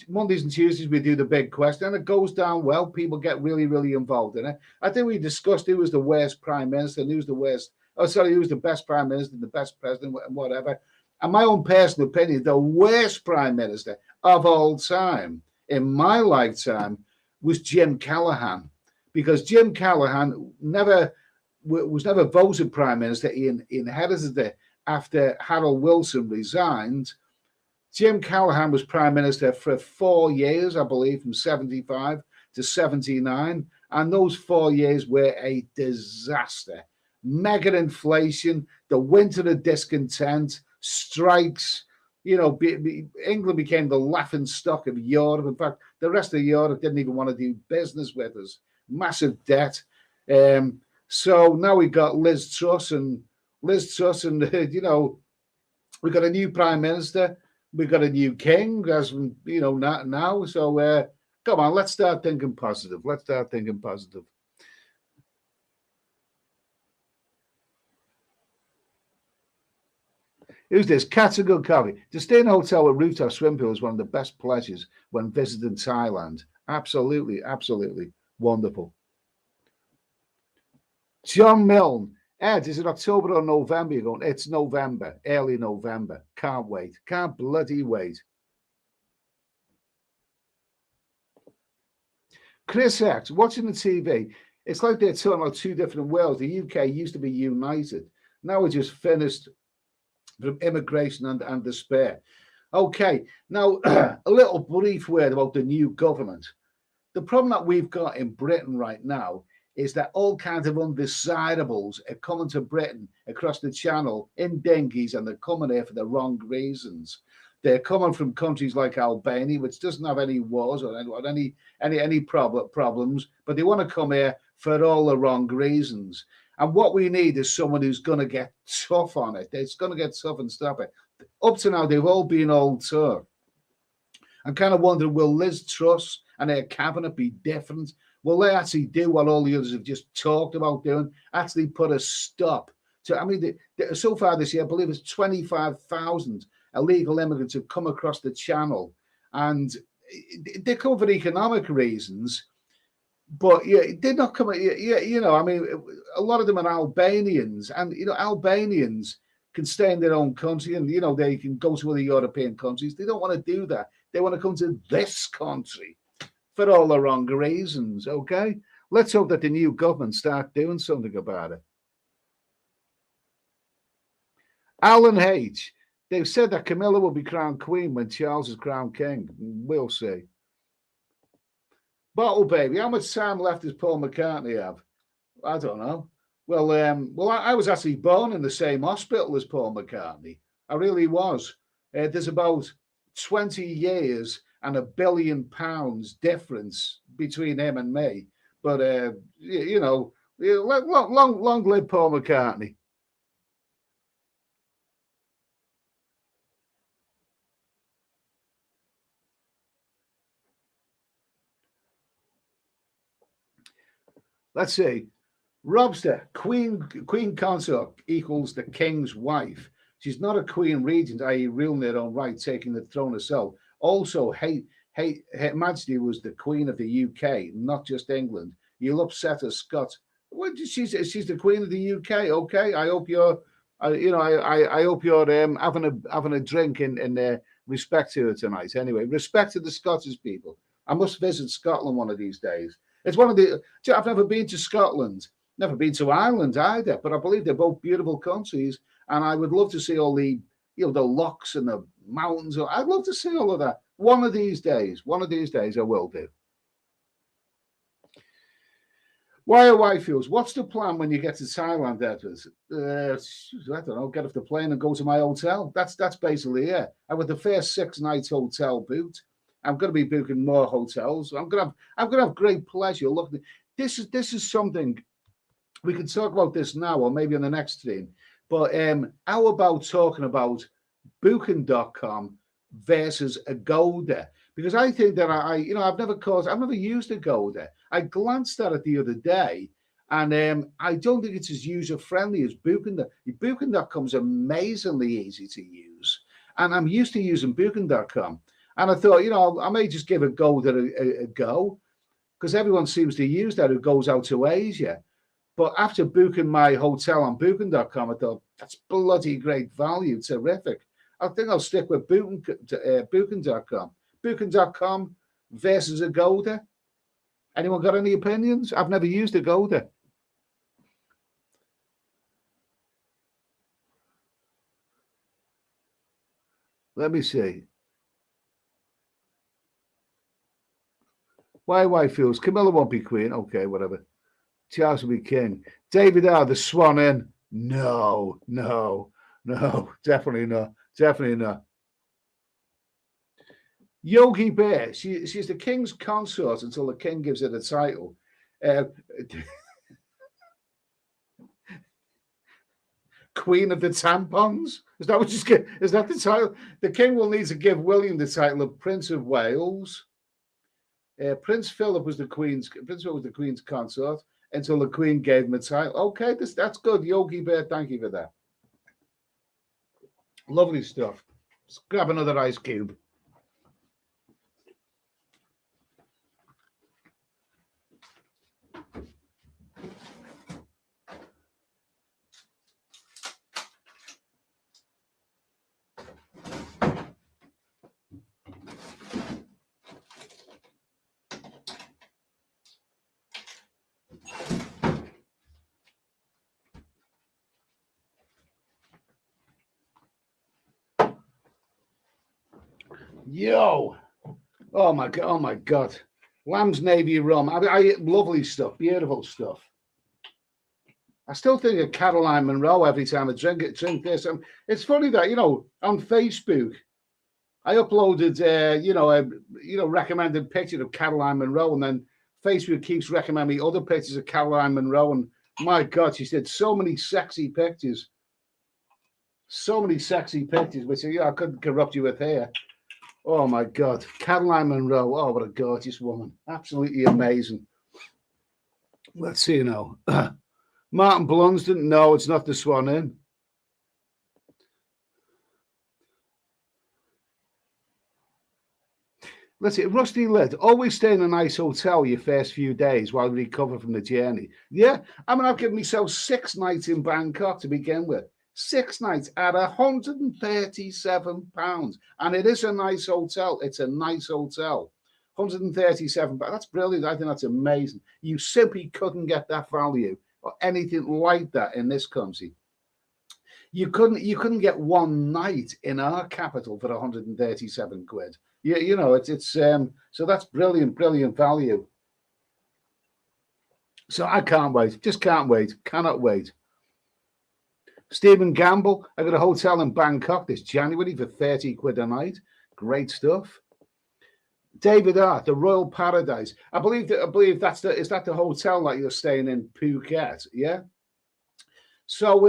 Mondays and Tuesdays, we do the big question, and it goes down well. People get really, really involved in it. I think we discussed who was the worst prime minister and who's the worst. Oh, sorry, who's the best prime minister, the best president, and whatever. And my own personal opinion, the worst prime minister of all time in my lifetime was Jim Callaghan, because Jim Callaghan was never voted prime minister. He inherited it after Harold Wilson resigned. Jim Callaghan was prime minister for 4 years, I believe, from 75 to 79. And those 4 years were a disaster. Mega inflation, the winter of discontent, strikes. You know, England became the laughing stock of Europe. In fact, the rest of Europe didn't even want to do business with us. Massive debt. So now we've got Liz Truss, and you know, we've got a new prime minister. We've got a new king, as you know, now. So come on, let's start thinking positive. Let's start thinking positive. Who's this? Cats are good coffee. To stay in a hotel with rooftop swim pool is one of the best pleasures when visiting Thailand. Absolutely, absolutely wonderful. John Milne. Ed, is it October or November? You're going, it's November, early November. Can't wait. Can't bloody wait. Chris X, watching the TV, it's like they're talking about two different worlds. The UK used to be united. Now we're just finished from immigration and despair. Okay, now a little brief word about the new government. The problem that we've got in Britain right now is that all kinds of undesirables are coming to Britain across the channel in dinghies, and they're coming here for the wrong reasons. They're coming from countries like Albania, which doesn't have any wars or any problems, but they want to come here for all the wrong reasons. And what we need is someone who's going to get tough on it. It's going to get tough and stop it. Up to now, they've all been old talk. I'm kind of wondering, will Liz Truss and her cabinet be different? Will they actually do what all the others have just talked about doing? Actually put a stop to, I mean, so far this year, I believe it's 25,000 illegal immigrants have come across the channel. And they come for economic reasons, but yeah, they're not coming, you know, I mean, a lot of them are Albanians, and, you know, Albanians can stay in their own country and, you know, they can go to other European countries. They don't want to do that. They want to come to this country for all the wrong reasons, okay? Let's hope that the new government start doing something about it. Alan H. They've said that Camilla will be crowned queen when Charles is crowned king. We'll see. Bottle Baby, how much time left does Paul McCartney have? I don't know. Well, I was actually born in the same hospital as Paul McCartney. I really was. There's about 20 years and £1 billion difference between him and me. But, you know, long live Paul McCartney. Let's see. Robster, queen consort equals the king's wife. She's not a queen regent, i.e. ruling her own right, taking the throne herself. Also, Her Majesty was the Queen of the UK, not just England. You'll upset a Scot. Well, she's the Queen of the UK. Okay, I hope you're, I hope you're having a drink in respect to her tonight. Anyway, respect to the Scottish people. I must visit Scotland one of these days. It's one of the. I've never been to Scotland, never been to Ireland either, but I believe they're both beautiful countries, and I would love to see all the, the lochs and the mountains. I'd love to see all of that. One of these days I will do. Why feels? What's the plan when you get to Thailand, Edward? I don't know. Get off the plane and go to my hotel. That's basically it. I got the first 6 nights hotel booked. I'm going to be booking more hotels. I'm going to have great pleasure. Look, this is something we can talk about this now or maybe on the next stream. But how about talking about Booking.com versus Agoda? Because I think that I've never used Agoda. I glanced at it the other day, and I don't think it's as user friendly as Booking. Booking.com is amazingly easy to use, and I'm used to using Booking.com. And I thought, I may just give Agoda a go, because everyone seems to use that who goes out to Asia. But after booking my hotel on Booking.com, I thought, that's bloody great value, terrific. I think I'll stick with Booking.com. Booking.com versus Agoda. Anyone got any opinions? I've never used Agoda. Let me see. Why feels Camilla won't be queen. Okay, whatever. Charles will be king. David R, the swan in. No, definitely not. Yogi Bear, she's the king's consort until the king gives her the title. Queen of the tampons? Is that what she's getting? Is that the title? The king will need to give William the title of Prince of Wales. Prince Philip was the queen's consort until the queen gave him a title. Okay, that's good. Yogi Bear, thank you for that. Lovely stuff. Let's grab another ice cube. Yo, oh my god, Lamb's Navy Rum. I lovely stuff, beautiful stuff. I still think of Caroline Munro every time I drink this. It's funny that on Facebook I uploaded recommended picture of Caroline Munro, and then Facebook keeps recommending me other pictures of Caroline Munro, and my god, she did so many sexy pictures, which I couldn't corrupt you with here. Oh my God, Caroline Munro. Oh, what a gorgeous woman. Absolutely amazing. Let's see now. Martin Blunsden. No, it's not the Swan Inn. Let's see. Rusty Lid. Always stay in a nice hotel your first few days while you recover from the journey. Yeah, I've given myself 6 nights in Bangkok to begin with. 6 nights at £137, and it is a nice hotel. It's a nice hotel. £137. That's brilliant. I think that's amazing. You simply couldn't get that value or anything like that in this country. You couldn't get one night in our capital for 137 quid. It's so that's brilliant value. So I can't wait. Just can't wait. Cannot wait. Stephen Gamble, I got a hotel in Bangkok this January for 30 quid a night. Great stuff. David R, the Royal Paradise. I believe is that the hotel that you're staying in Phuket? Yeah. So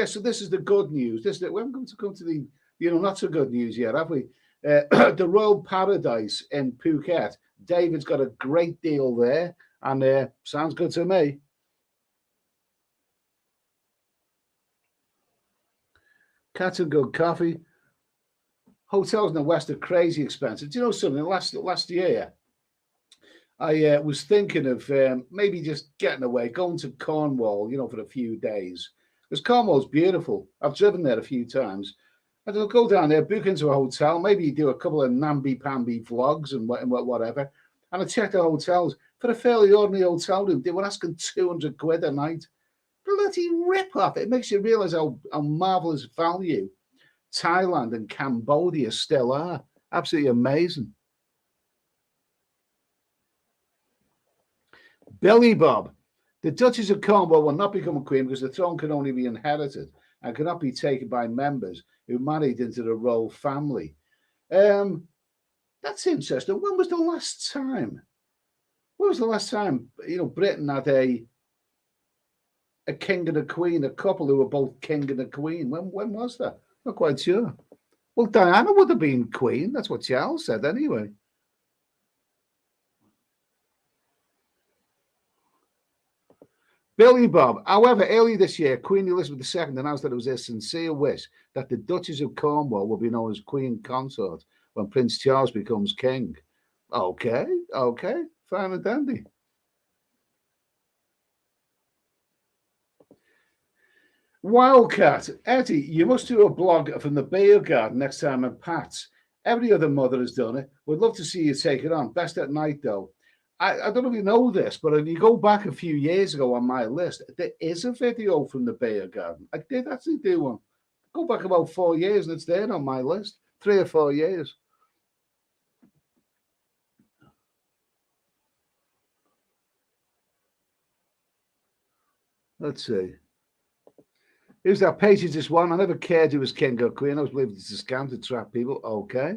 so this is the good news. We're going to come to the not so good news yet, have we? The Royal Paradise in Phuket. David's got a great deal there, and sounds good to me. Cats and good coffee. Hotels in the West are crazy expensive. Do you know something? Last year, I was thinking of maybe just getting away, going to Cornwall, for a few days. Because Cornwall's beautiful. I've driven there a few times. I'll go down there, book into a hotel, maybe do a couple of namby-pamby vlogs and whatever. And I checked the hotels. For a fairly ordinary hotel room, they were asking 200 quid a night. Bloody rip-off. It makes you realise how marvellous value Thailand and Cambodia still are. Absolutely amazing. Billy Bob. The Duchess of Cornwall will not become a queen because the throne can only be inherited and cannot be taken by members who married into the royal family. That's interesting. When was the last time? When was the last time, Britain had a king and a queen, a couple who were both king and a queen? When was that? Not quite sure. Well, Diana would have been queen. That's what Charles said anyway. Billy Bob. However, earlier this year, Queen Elizabeth II announced that it was her sincere wish that the Duchess of Cornwall will be known as Queen Consort when Prince Charles becomes king. Okay, fine and dandy. Wildcat. Eddie, you must do a blog from the beer garden next time at Pat's. Every other mother has done it. Would love to see you take it on. Best at night, though. I don't know if you know this, but if you go back a few years ago on my list, there is a video from the beer garden. I did actually do one. Go back about 4 years and it's there on my list. 3 or 4 years. Let's see. Who's that? Patience is one. I never cared who was king or queen. I was believing it's a scam to trap people. Okay.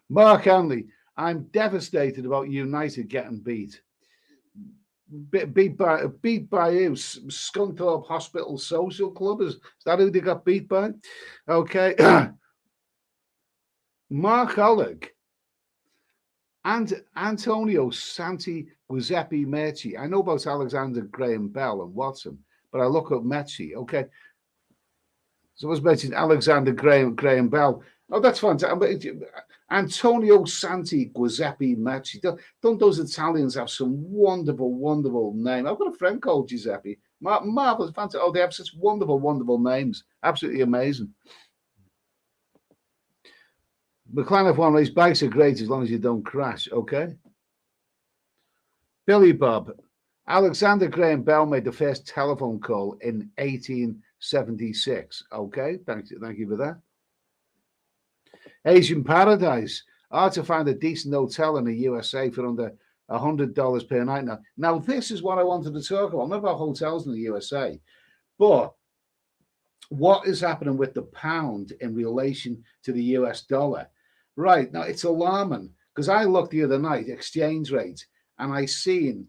Mark Hanley, I'm devastated about United getting beat. Beat by who? Scunthorpe Hospital Social Club? Is that who they got beat by? Okay. Mark Oleg and Antonio Santi Giuseppe Merci. I know about Alexander Graham Bell and Watson, but I look up Merci. Okay. So I was mentioning Alexander Graham Bell. Oh, that's fantastic. Antonio Santi Giuseppe Merci. Don't those Italians have some wonderful, wonderful name? I've got a friend called Giuseppe. Marvelous, fantastic. Oh, they have such wonderful, wonderful names. Absolutely amazing. McLaren F1 race bikes are great as long as you don't crash. Okay. Billy Bob. Alexander Graham Bell made the first telephone call in 1876. Okay. Thank you for that. Asian Paradise. Hard to find a decent hotel in the USA for under $100 per night now. Now, this is what I wanted to talk about. Not about hotels in the USA, but what is happening with the pound in relation to the US dollar. Right, now it's alarming because I looked the other night, exchange rate, and I seen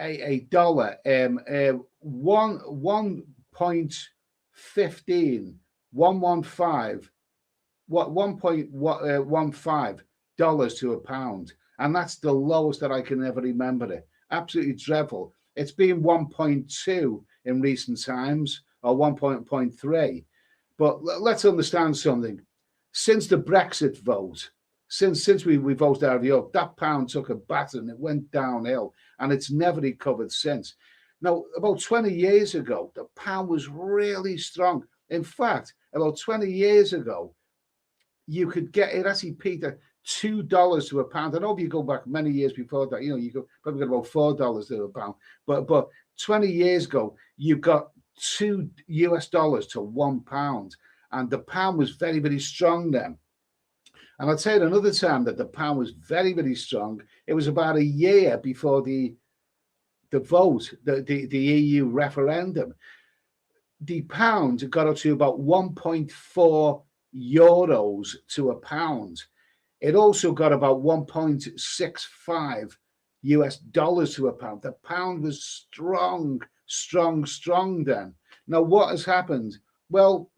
a dollar 1.15 $1.15 to a pound, and that's the lowest that I can ever remember it. Absolutely dreadful. It's been 1.2 in recent times, or 1.3. But let's understand something. Since the Brexit vote, since we voted out of Europe, that pound took a batter and it went downhill, and it's never recovered since. Now, about 20 years ago, the pound was really strong. In fact, about 20 years ago, you could get it actually peaked at $2 to a pound. I know if you go back many years before that, you could probably get about $4 to a pound. But 20 years ago, you got $2 to £1, and the pound was very, very strong then. And I'd say at another time that the pound was very, very strong. It was about a year before the vote, the EU referendum. The pound got up to about 1.4 euros to a pound. It also got about 1.65 US dollars to a pound. The pound was strong then. Now, what has happened? Well,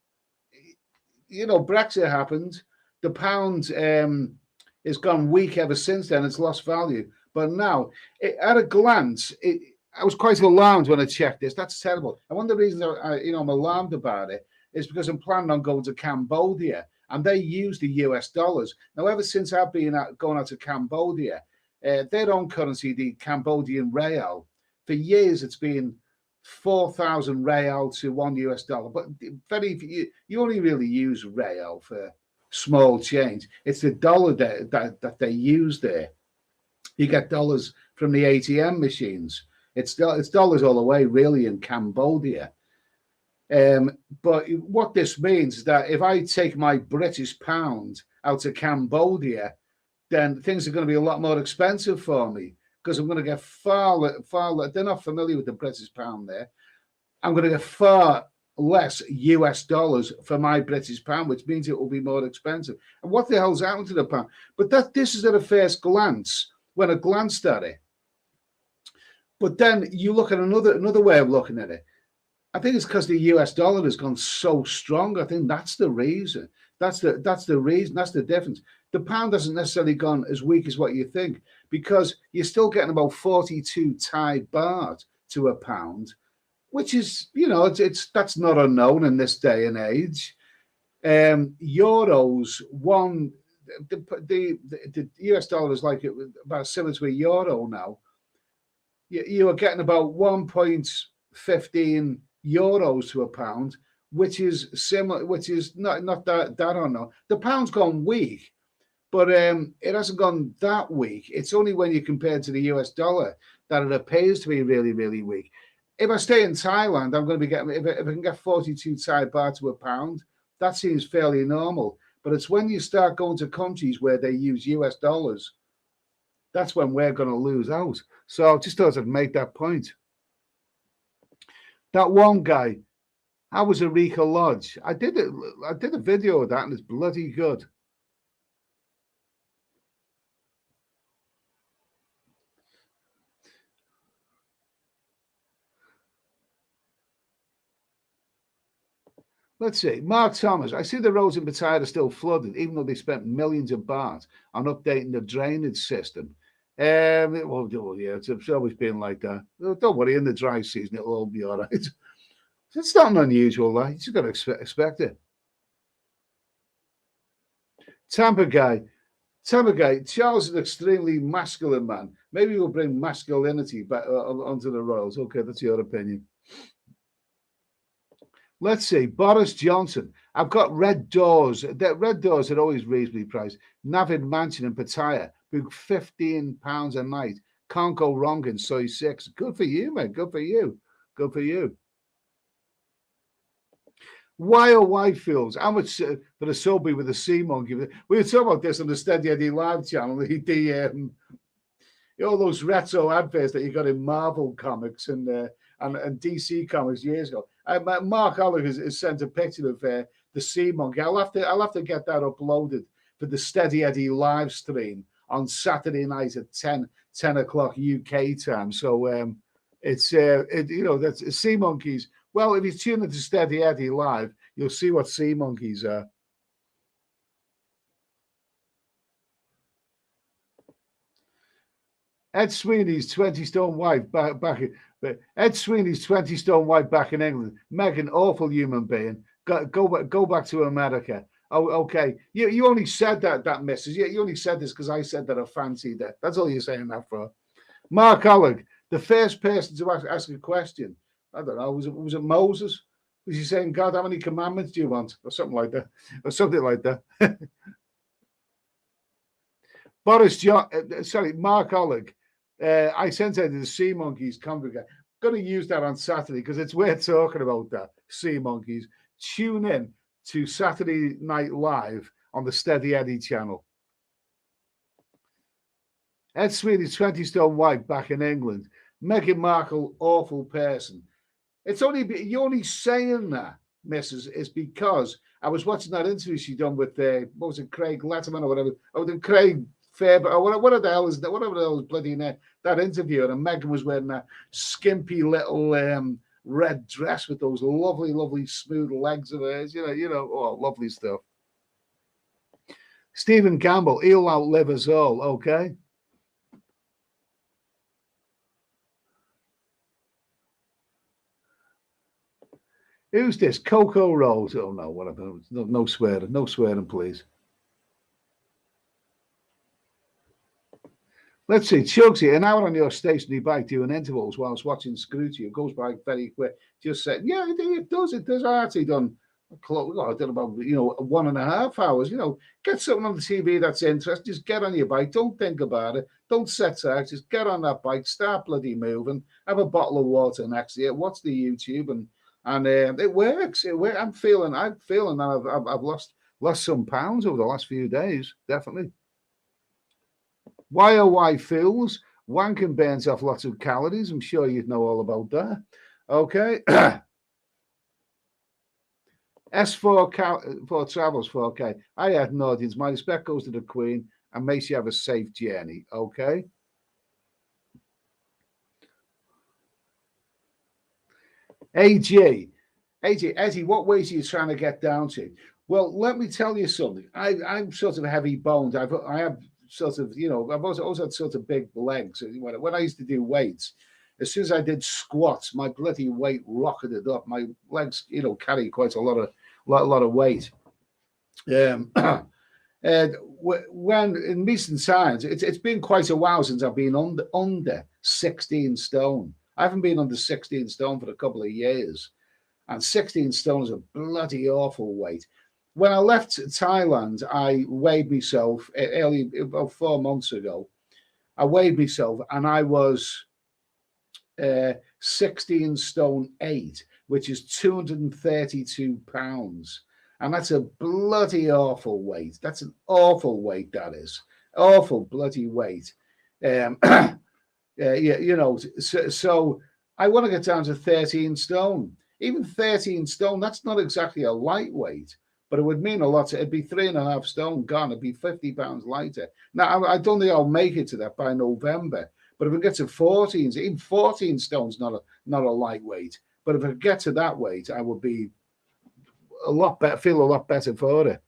Brexit happened. The pound has gone weak ever since then. It's lost value. But now, at a glance, I was quite alarmed when I checked this. That's terrible. And one of the reasons I'm alarmed about it is because I'm planning on going to Cambodia, and they use the US dollars. Now, ever since I've been going out to Cambodia, their own currency, the Cambodian real, for years it's been 4,000 real to $1 US. But you only really use real for small change. It's the dollar that they use there. You get dollars from the ATM machines. It's dollars all the way, really, in Cambodia. But what this means is that if I take my British pound out to Cambodia, then things are going to be a lot more expensive for me because I'm going to get far. They're not familiar with the British pound there. I'm going to get far less US dollars for my British pound, which means it will be more expensive. And what the hell's happened to the pound? But this is at a first glance, when I glanced at it. But then you look at another way of looking at it. I think it's because the US dollar has gone so strong. I think that's the reason. That's the reason. That's the difference. The pound hasn't necessarily gone as weak as what you think, because you're still getting about 42 Thai baht to a pound, which is, that's not unknown in this day and age. Euros, the US dollar is like about similar to a euro now. You are getting about 1.15 euros to a pound, which is similar, which is not that unknown. The pound's gone weak, but it hasn't gone that weak. It's only when you compare to the US dollar that it appears to be really, really weak. If I stay in Thailand, I'm going to be getting, if I can get 42 Thai baht to a pound, that seems fairly normal. But it's when you start going to countries where they use US dollars, that's when we're going to lose out. So I just thought I'd make that point. That one guy, how was Eureka Lodge? I did a video of that, and it's bloody good. Let's see. Mark Thomas, I see the roads in Pattaya are still flooded, even though they spent millions of baht on updating the drainage system. Yeah, it's always been like that. Don't worry, in the dry season, it'll all be all right. It's not unusual, though. You just got to expect it. Tampa guy, Charles is an extremely masculine man. Maybe we'll bring masculinity back onto the Royals. Okay, that's your opinion. Let's see. Boris Johnson. I've got red doors. Red doors are always reasonably priced. Navid Mansion in Pattaya. Book £15 a night. Can't go wrong in Soy 6. Good for you, man. Good for you. Good for you. Why or why feels? How much for a subway with a sea monkey? We were talking about this on the Steady Eddie Live channel. All those retro adverts that you got in Marvel comics and DC comics years ago. Mark Oliver has sent a picture of the sea monkey. I'll have to get that uploaded for the Steady Eddie live stream on Saturday night at 10 o'clock UK time. So that's sea monkeys. Well, if you tune into Steady Eddie live, you'll see what sea monkeys are. Ed Sweeney's 20-stone wife back Ed Sweeney's 20-stone wife back in England. Meghan, awful human being. Go back to America. Oh, okay. You only said that, Mrs. You only said this because I said that I fancied that. That's all you're saying that for. Mark Alleg, the first person to ask a question. I don't know. Was it Moses? Was he saying, God, how many commandments do you want? Or something like that. Mark Alleg. I sent out to the Sea Monkeys congregation. Going to use that on Saturday because it's worth talking about that. Sea Monkeys. Tune in to Saturday Night Live on the Steady Eddie channel. Ed Sweeney's 20-stone wife back in England. Meghan Markle, awful person. You're only saying that, Mrs., is because I was watching that interview she done with what was it, Craig Letterman or whatever. Oh, then Craig Fairbairn, or whatever the hell is that? Whatever the hell is bloody that interview, and Meghan was wearing that skimpy little red dress with those lovely, lovely smooth legs of hers. Lovely stuff. Stephen Campbell, he'll outlive us all. Okay. Who's this? Coco Rose. Oh, no, whatever. No swearing. No swearing, please. Let's see. Chugsy, an hour on your stationary bike doing intervals whilst watching Scrooge. It goes by very quick. Just said, yeah, it does. It does. I actually done about 1.5 hours. Get something on the TV that's interesting. Just get on your bike. Don't think about it. Don't set out. Just get on that bike. Start bloody moving. Have a bottle of water next to you. Watch the YouTube and it works. It works. I'm feeling that I've lost some pounds over the last few days. Definitely. Why oh why fools? Wanking burns off lots of calories. I'm sure you'd know all about that. Okay. S4 for travels 4K. I had an audience. My respect goes to the Queen and makes you have a safe journey. Okay. AG, Eddie, what ways are you trying to get down to? Well, let me tell you something. I'm sort of heavy boned. I have sort of, I've always had sort of big legs. When I used to do weights, as soon as I did squats, my bloody weight rocketed up. My legs, carry quite a lot of weight. And when in recent times, it's been quite a while since I've been under 16 stone. I haven't been under 16 stone for a couple of years. And 16 stone is a bloody awful weight. When I left Thailand, I weighed myself about 4 months ago. I weighed myself and I was 16 stone 8, which is 232 pounds. And that's a bloody awful weight. That's an awful weight, that is. Awful bloody weight. So I want to get down to 13 stone. Even 13 stone, that's not exactly a lightweight, but it would mean a lot. It'd be 3.5 stone gone. It'd be 50 pounds lighter. Now, I don't think I'll make it to that by November, but if we get to 14, even 14 stone's not a lightweight. But if I get to that weight, I would be a lot better, feel a lot better for it.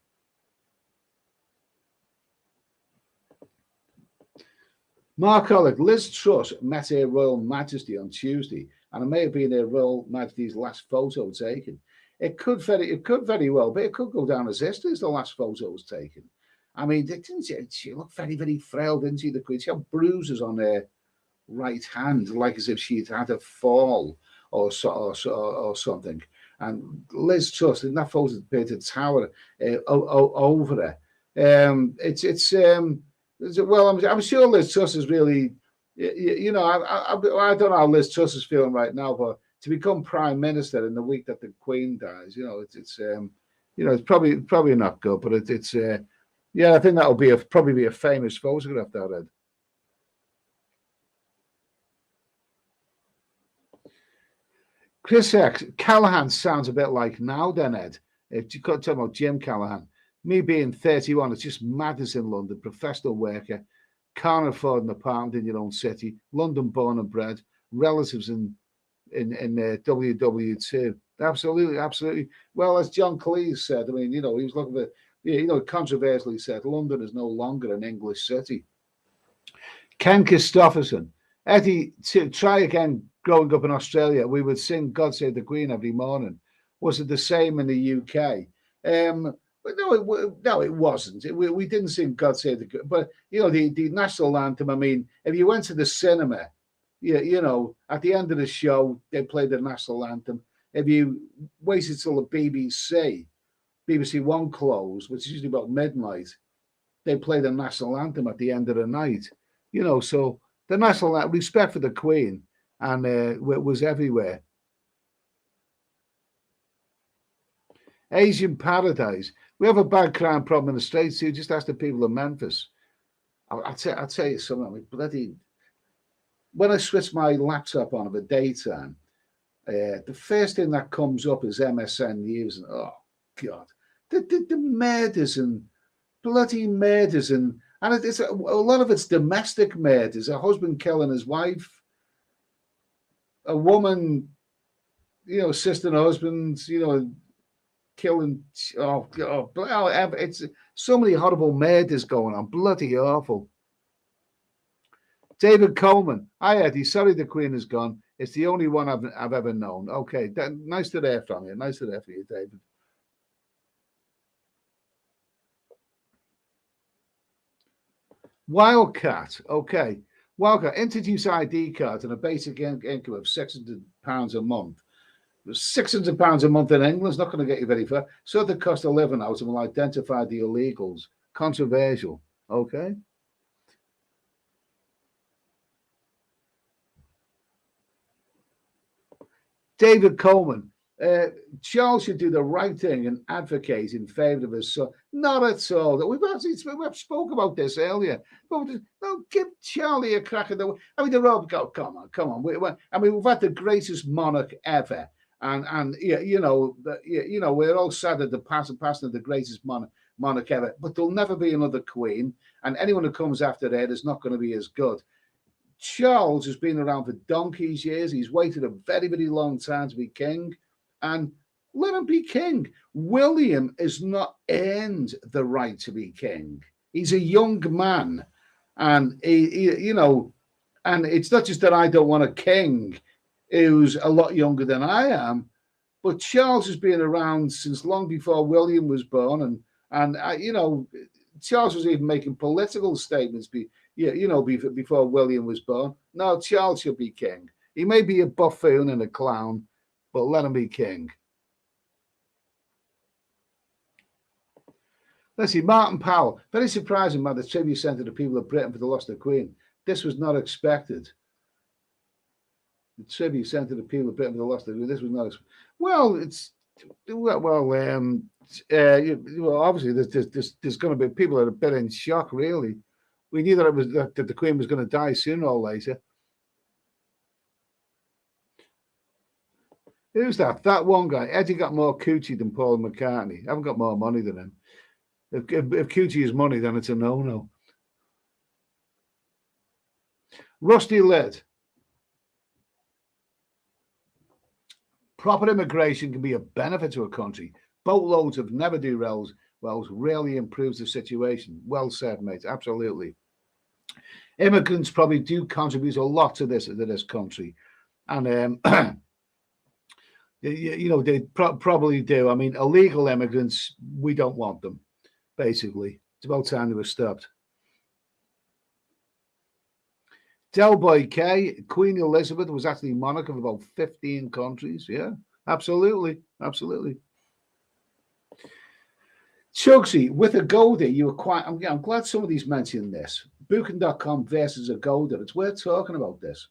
Mark Ollick, Liz Truss met her Royal Majesty on Tuesday, and it may have been her Royal Majesty's last photo taken. It could very well be. It could go down as history as the last photo was taken. I mean, didn't she looked very, very frail, didn't she, the Queen? She had bruises on her right hand, like as if she'd had a fall or something. And Liz Truss, in that photo, appeared to tower over her. I'm sure Liz Truss is really, I don't know how Liz Truss is feeling right now, but to become prime minister in the week that the Queen dies, it's probably not good, but I think that'll probably be a famous photograph, that Ed. Chris X, Callahan sounds a bit like now then, Ed. If you could talk about Jim Callahan. Me being 31, it's just madness in London. Professional worker, can't afford an apartment in your own city. London born and bred, relatives in WW2. Absolutely. Well, as John Cleese said, I mean, he was looking for, controversially said, London is no longer an English city. Ken Christopherson, Eddie, to try again. Growing up in Australia, we would sing "God Save the Queen" every morning. Was it the same in the UK? But no, it wasn't. We didn't sing "God Save the Queen," but the national anthem. I mean, if you went to the cinema, at the end of the show they played the national anthem. If you waited till the BBC One closed, which is usually about midnight, they play the national anthem at the end of the night. So the national respect for the Queen. And it was everywhere. Asian Paradise. We have a bad crime problem in the States too. Just ask the people of Memphis. I'll tell you something. When I switch my laptop on at the daytime, the first thing that comes up is MSN News. And oh, God. The murders and bloody murders. And it's a lot of it's domestic murders. A husband killing his wife. A woman, assisting husbands, killing. Oh, God. It's so many horrible murders going on. Bloody awful. David Coleman. Hi, Eddie. Sorry the Queen is gone. It's the only one I've ever known. Okay. Nice to hear from you. Nice to hear from you, David. Wildcat. Okay. Wildcat, introduce ID cards and a basic income of £600 a month. £600 a month in England is not going to get you very far. So the cost of living out and will identify the illegals. Controversial. Okay. David Coleman. Charles should do the right thing and advocate in favour of his son. Not at all. We've spoke about this earlier. But no, give Charlie a crack at the. I mean, the Rob. Go, come on. We've had the greatest monarch ever, and yeah, we're all sad at the passing of the greatest monarch ever. But there'll never be another queen, and anyone who comes after her is not going to be as good. Charles has been around for donkey's years. He's waited a very, very long time to be king. And let him be king. William has not earned the right to be king. He's a young man, and and it's not just that I don't want a king who's a lot younger than I am, but Charles has been around since long before William was born, and Charles was even making political statements before William was born. No, Charles should be king. He may be a buffoon and a clown, but let him be king. Let's see, Martin Powell. Very surprising about the tribute sent to the people of Britain for the loss of the Queen. This was not expected. The tribute sent to the people of Britain for the loss of the Queen. This was not expected. Obviously, there's going to be people that are a bit in shock, really. We knew that the Queen was going to die sooner or later. Who's that? That one guy. Eddie got more coochie than Paul McCartney. I haven't got more money than him. If coochie is money, then it's a no-no. Rusty Lid. Proper immigration can be a benefit to a country. Boatloads of never-do-wells really improves the situation. Well said, mate. Absolutely. Immigrants probably do contribute a lot to this country. And they probably do. I mean, illegal immigrants, we don't want them, basically. It's about time they were stopped. Delboy K, Queen Elizabeth was actually monarch of about 15 countries. Yeah, absolutely. Chugsy, with Agoda, you were quite. I'm glad somebody's mentioned this. Booking.com versus Agoda. It's worth talking about this.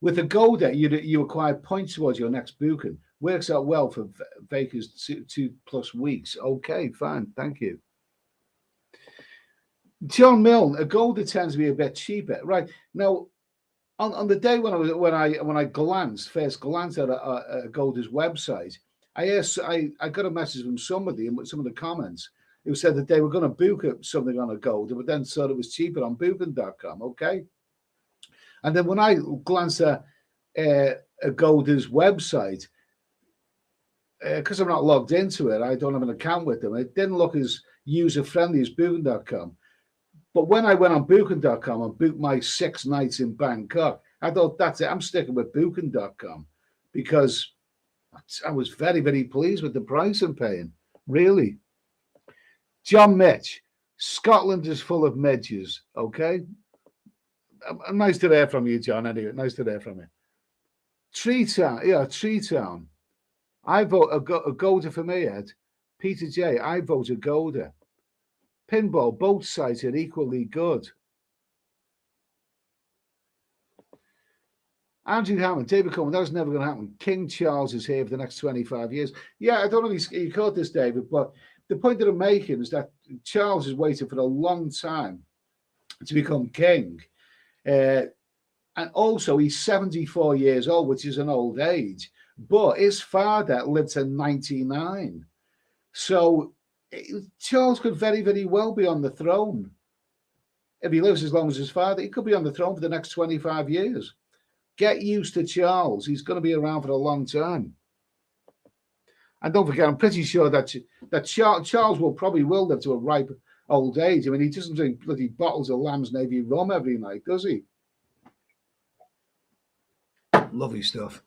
With Agoda, you acquire points towards your next booking. Works out well for vacants 2+ weeks. Okay, fine. Thank you. John Milne, Agoda tends to be a bit cheaper. Right. Now, on the day when I first glanced at Agoda's website, I got a message from somebody in some of the comments who said that they were going to book something on Agoda, but then thought it was cheaper on Booking.com. Okay. And then when I glanced at Agoda's website, because I'm not logged into it, I don't have an account with them. It didn't look as user-friendly as Booking.com. But when I went on Booking.com and booked my 6 nights in Bangkok, I thought, that's it. I'm sticking with Booking.com because I was very, very pleased with the price I'm paying. Really. John Mitch, Scotland is full of midges, okay? Nice to hear from you, John. Anyway, nice to hear from you. Tree Town. I vote Agoda for me, Ed. Peter J. I vote Agoda. Pinball. Both sides are equally good. Andrew Hammond, David Coleman. That was never going to happen. King Charles is here for the next 25 years. Yeah, I don't know if you caught this, David, but the point that I'm making is that Charles has waited for a long time to become king. And also, he's 74 years old, which is an old age. But his father lived to 99. So Charles could very, very well be on the throne. If he lives as long as his father, he could be on the throne for the next 25 years. Get used to Charles. He's going to be around for a long time. And don't forget, I'm pretty sure that Charles will live to a ripe old age. I mean, he doesn't drink bloody bottles of Lamb's Navy rum every night, does he? Lovely stuff.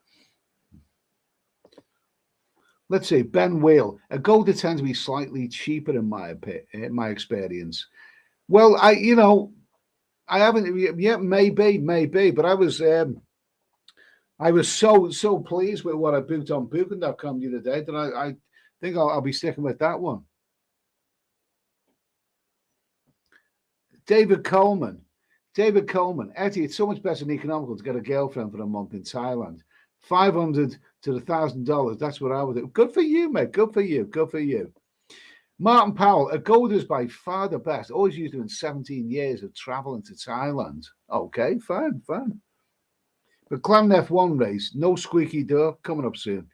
Let's see, Ben Whale. Agoda tends to be slightly cheaper in my experience. Well, I haven't yet. Maybe, but I was so pleased with what I booked on Booking.com the other day that I think I'll be sticking with that one. David Coleman, Eddie, it's so much better than economical to get a girlfriend for a month in Thailand $500 to $1,000. That's what I would do. Good for you, mate. Good for you. Good for you. Martin Powell, a gold is by far the best. Always used them in 17 years of traveling to Thailand. Okay, fine, fine. But Clan F1 race, no squeaky door, coming up soon.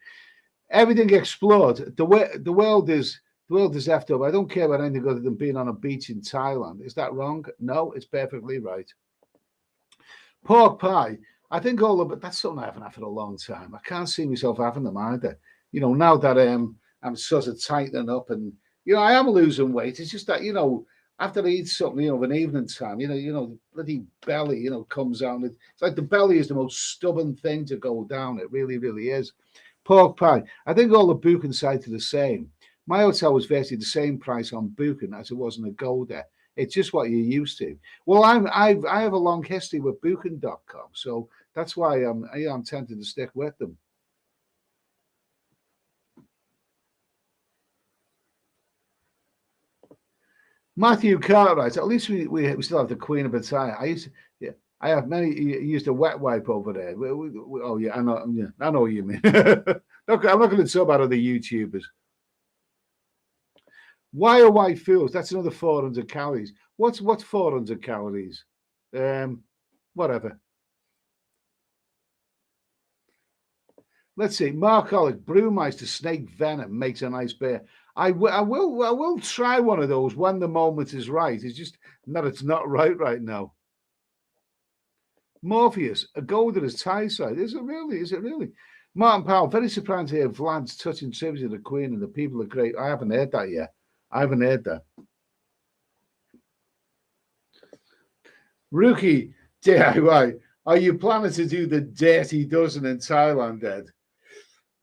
Everything explored. The world is effed up. I don't care about anything other than being on a beach in Thailand. Is that wrong? No, it's perfectly right. Pork pie. I think all of it. That's something I haven't had for a long time. I can't see myself having them either. You know, now that I'm sort of tightening up and I am losing weight. It's just that after I eat something, of an evening time, the bloody belly, comes down. It's like the belly is the most stubborn thing to go down. It really, really is. Pork pie. I think all the Booking sites are the same. My hotel was virtually the same price on Booking as it was on Agoda. It's just what you're used to. Well, I have a long history with Booking.com, so that's why I'm tempted to stick with them. Matthew Cartwright. At least we still have the Queen of Pattaya. I have many. Used a wet wipe over there. Oh yeah, I know. Yeah, I know what you mean. I'm not going to talk about other YouTubers. Why are white fools? That's another 400 calories. What's 400 calories? Whatever. Let's see. Mark Olick, Brewmeister snake venom makes a nice beer. I will try one of those when the moment is right. It's just that it's not right now. Morpheus, a golden as Thai side. Is it really? Is it really? Martin Powell, very surprised to hear Vlad's touching tribute to the Queen and the people are great. I haven't heard that yet. I haven't heard that. Rookie DIY, are you planning to do the dirty dozen in Thailand, Ed?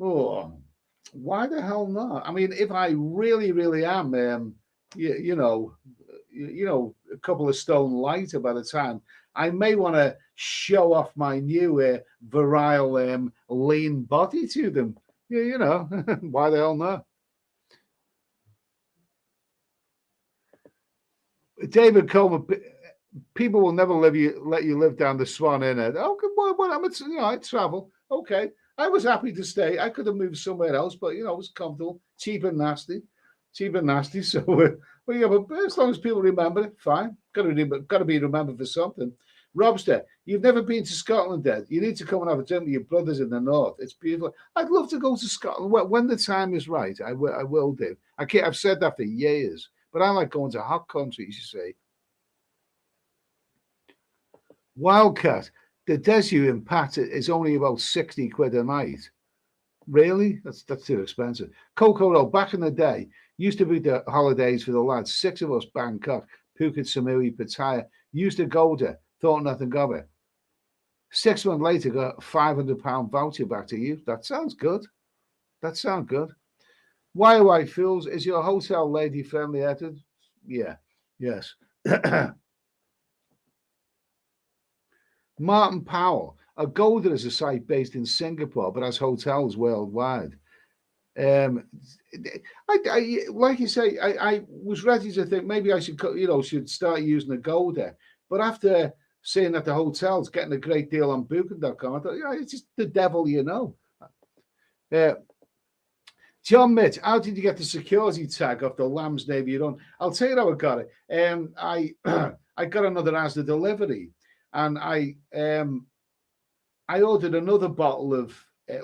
Oh, why the hell not? I mean, if I really, really am, a couple of stone lighter by the time, I may want to show off my new virile, lean body to them. Yeah, why the hell not? David Coleman, people will never let you live down the Swan Inlet. Oh, I travel. Okay. I was happy to stay. I could have moved somewhere else, but it was comfortable, cheap and nasty. So, but as long as people remember it, fine. Got to be remembered for something. Robster, you've never been to Scotland, Ed. You need to come and have a drink with your brothers in the north. It's beautiful. I'd love to go to Scotland when the time is right. I will do. I've said that for years, but I like going to hot countries. You see, Wildcat. The Desu in Pattaya is only about 60 quid a night. Really? That's too expensive. Coco Road, back in the day, used to be the holidays for the lads. 6 of us, Bangkok, Phuket, Samui, Pattaya, used to go there, thought nothing of it. 6 months later, got a £500 voucher back to you. That sounds good. Why are white fools? Is your hotel lady friendly, Edward? Yeah. Yes. Martin Powell, a Golden is a site based in Singapore, but has hotels worldwide. Like you say, I was ready to think maybe I should start using a Golden, but after seeing that the hotel's getting a great deal on Booking.com, I thought, it's just the devil, John Mitch, how did you get the security tag off the Lamb's Navy Rum? I'll tell you how I got it. I got another as the delivery. And I ordered another bottle of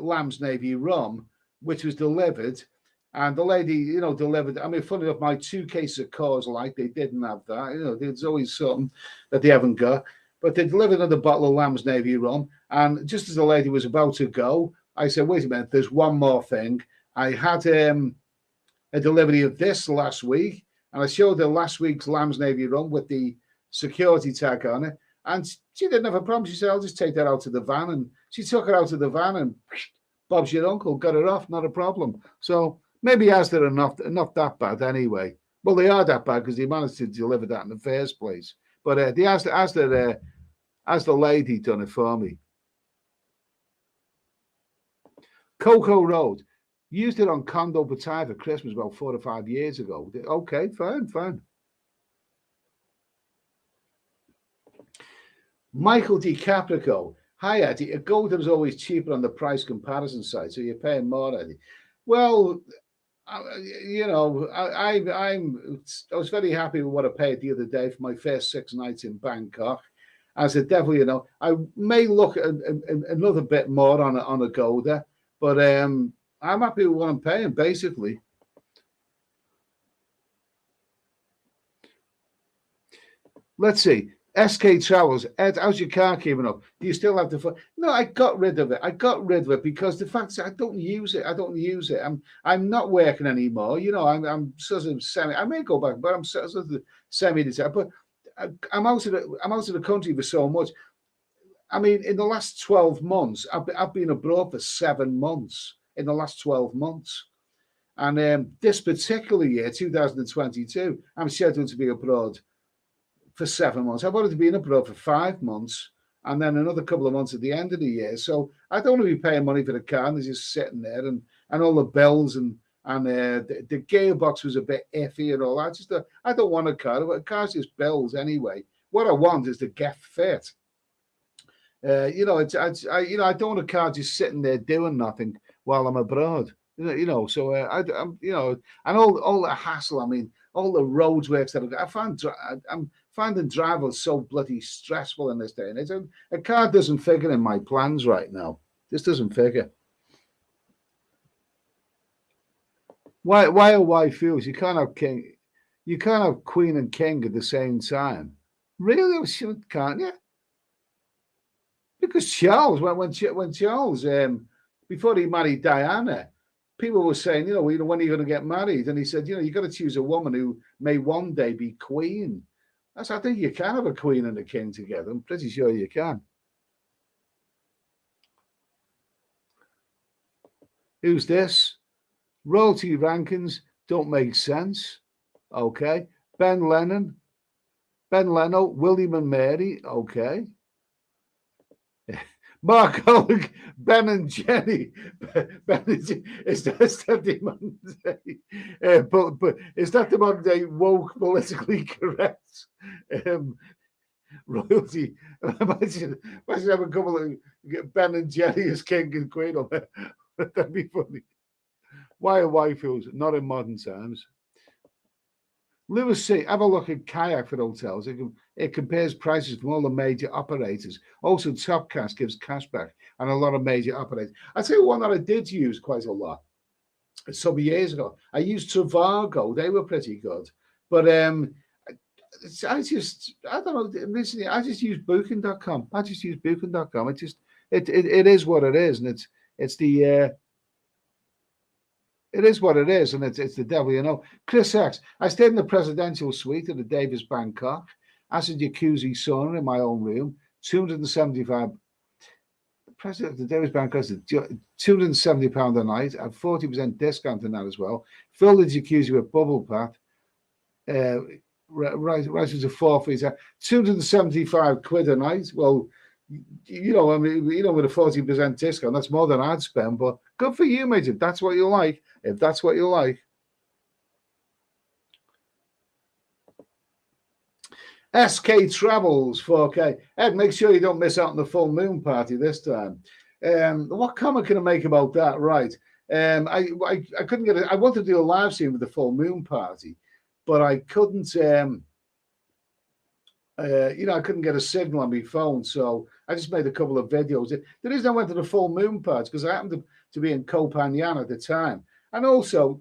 Lamb's Navy Rum, which was delivered. And the lady, delivered. I mean, funny enough, my 2 cases of Coors Light, they didn't have that. There's always something that they haven't got. But they delivered another bottle of Lamb's Navy Rum. And just as the lady was about to go, I said, wait a minute, there's one more thing. I had a delivery of this last week. And I showed her last week's Lamb's Navy Rum with the security tag on it. And she didn't have a problem. She said, I'll just take that out to the van. And she took it out to the van and Bob's your uncle, got it off, not a problem. So maybe Asda are not that bad anyway. Well, they are that bad because they managed to deliver that in the first place. But the Asda lady done it for me. Coco Road. Used it on Condo Pattaya for Christmas about 4 or 5 years ago. Okay, fine. Michael D. Caprico, Hi, Eddie. A Golden is always cheaper on the price comparison side, so you're paying more, Eddie. Well, you know, I was very happy with what I paid the other day for my first 6 nights in Bangkok. As a definitely, you know, I may look at another bit more on a Golden, but I'm happy with what I'm paying, basically. Let's see. SK Travels. Ed, how's your car keeping up? Do you still have the? No, I got rid of it. I got rid of it because the fact is I don't use it. I don't use it. I'm not working anymore. You know, I'm sort of semi. I may go back, but I'm sort of semi-retired. But I'm out of the country for so much. I mean, in the last 12 months, I've been abroad for 7 months. In the last 12 months, and this particular year, 2022, I'm scheduled to be abroad for 7 months. I've already been abroad for 5 months and then another couple of months at the end of the year. So I don't want to be paying money for the car and they're just sitting there and all the bells and the gearbox was a bit iffy and all that. I don't want a car. A car's just bells anyway. What I want is to get fit. You know, I don't want a car just sitting there doing nothing while I'm abroad. You know, so I'm, you know, and all the hassle. I mean, all the roadworks that I'm finding travel so bloody stressful in this day and age. A car doesn't figure in my plans right now. This doesn't figure. Why are why fools? You can't have king. You can't have queen and king at the same time. Really? Can't you? Because Charles, when Charles, before he married Diana, people were saying, you know, when are you going to get married? And he said, you know, you got to choose a woman who may one day be queen. I think you can have a queen and a king together. I'm pretty sure you can. Who's this? Royalty rankings don't make sense. Okay. Ben Leno, William and Mary. Okay. Mark Oleg, Ben and Jenny. Is that the modern day? But is that the modern day woke, politically correct royalty? Imagine have a couple of Ben and Jenny as king and queen on there. That'd be funny. Why are wife's not in modern times? Lewis C. Have a look at Kayak for hotels. It compares prices from all the major operators. Also, Topcast gives cashback and a lot of major operators. I tell you one that I did use quite a lot some years ago. I used Trivago. They were pretty good. But I don't know. Recently, I just use Booking.com. It is what it is, and it's the it is what it is, and it's the devil, you know. Chris X. I stayed in the presidential suite at the Davis Bangkok. Acid jacuzzi sauna in my own room. 275. The president of the Davis Bangkok is £270 a night. At 40% discount on that as well. Fill the jacuzzi with bubble bath. Rises to 4 feet. 275 quid a night. Well, you know, I mean, you know, with a 40% discount, that's more than I'd spend. But good for you, mate. If that's what you like. If that's what you like. SK Travels 4K. Ed, make sure you don't miss out on the full moon party this time. What comment can I make about that? Right. I couldn't get it. I wanted to do a live stream with the full moon party, but I couldn't. You know, I couldn't get a signal on my phone, so I just made a couple of videos. The reason I went to the full moon party because I happened to be in Koh Phangan at the time, and also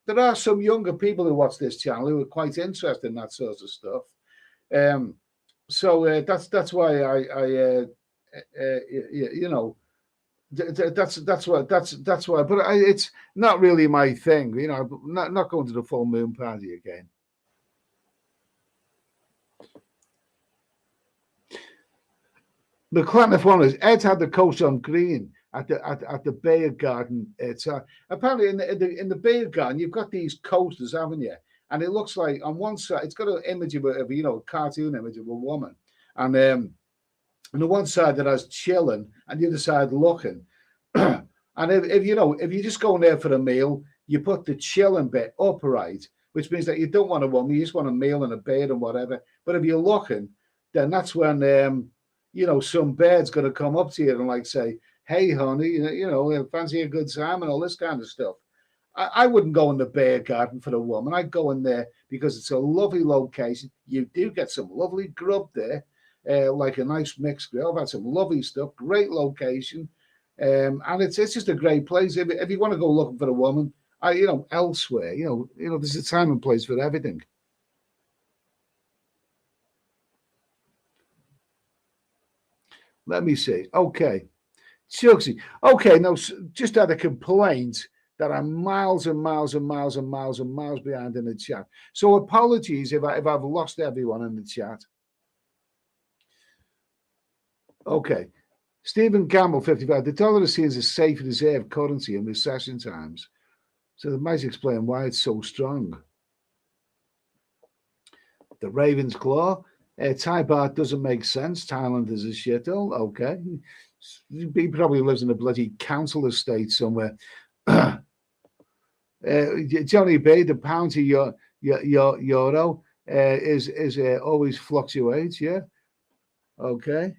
there are some younger people who watch this channel who are quite interested in that sort of stuff. So that's why I you know, that's why. But it's not really my thing. You know, not going to the full moon party again. The Clanniff one is Ed had the coach on green at the beer garden. It's apparently in the beer garden you've got these coasters, haven't you? And it looks like on one side it's got an image of a you know, a cartoon image of a woman, and on the one side that has chilling and the other side looking. And if you know, if you just go in there for a meal, you put the chilling bit upright, which means that you don't want a woman, you just want a meal and a beer and whatever. But if you're looking, then that's when some bird's going to come up to you and like say, "Hey, honey, fancy a good time," and all this kind of stuff. I wouldn't go in the bear garden for a woman. I'd go in there because it's a lovely location. You do get some lovely grub there, like a nice mixed grill. I've had some lovely stuff. Great location, and it's just a great place. If you want to go looking for a woman, elsewhere, there's a time and place for everything. Let me see. Okay, Chugsy. Okay, now just had a complaint that I'm miles and miles and miles and miles and miles behind in the chat. So apologies if I've lost everyone in the chat. Okay. Stephen Campbell, 55. The dollar is seen as a safe reserve currency in recession times. So that might explain why it's so strong. The Raven's Claw. Thai baht doesn't make sense. Thailand is a shithole. Okay. He probably lives in a bloody council estate somewhere. Johnny B, the pound to euro is always fluctuates. Yeah. Okay.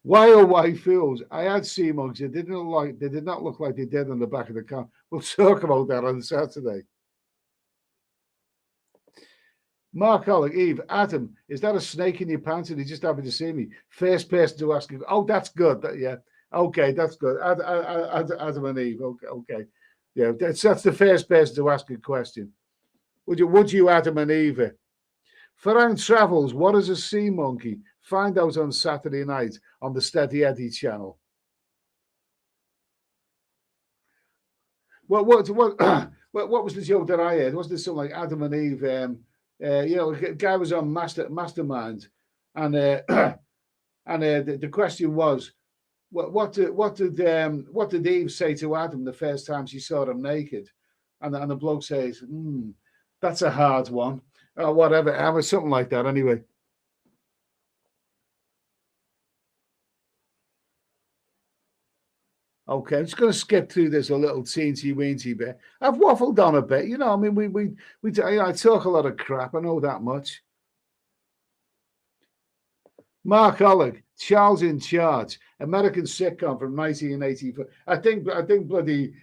Why oh why fools? I had sea monks. They did not look like they did on the back of the car. We'll talk about that on Saturday. Mark Hollick, Eve, Adam, is that a snake in your pants? And he just happened to see me. First person to ask. Oh, that's good. Yeah. Okay, that's good. Adam and Eve. Okay. Yeah, that's the first person to ask a question. Would you Adam and Eve? Ferran Travels, what is a sea monkey? Find out on Saturday night on the Steady Eddie channel. What was the joke that I heard? Wasn't there something like Adam and Eve? A guy was on Mastermind, and the question was, what did Eve say to Adam the first time she saw him naked? And the bloke says, that's a hard one. Or whatever. It was something like that anyway. Okay, I'm just going to skip through this a little teensy-weensy bit. I've waffled on a bit. I mean, I talk a lot of crap. I know that much. Mark Hollick, Charles in Charge, American sitcom from 1984. I think bloody.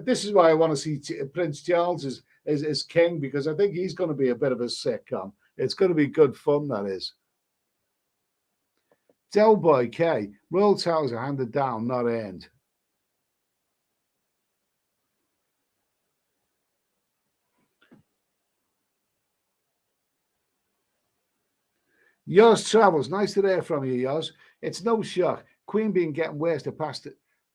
This is why I want to see Prince Charles as king, because I think he's going to be a bit of a sitcom. It's going to be good fun, that is. Del Boy K, Royal Towers are handed down, not earned. Yours Travels, nice to hear from you, Yours. It's no shock. Queen been getting worse the past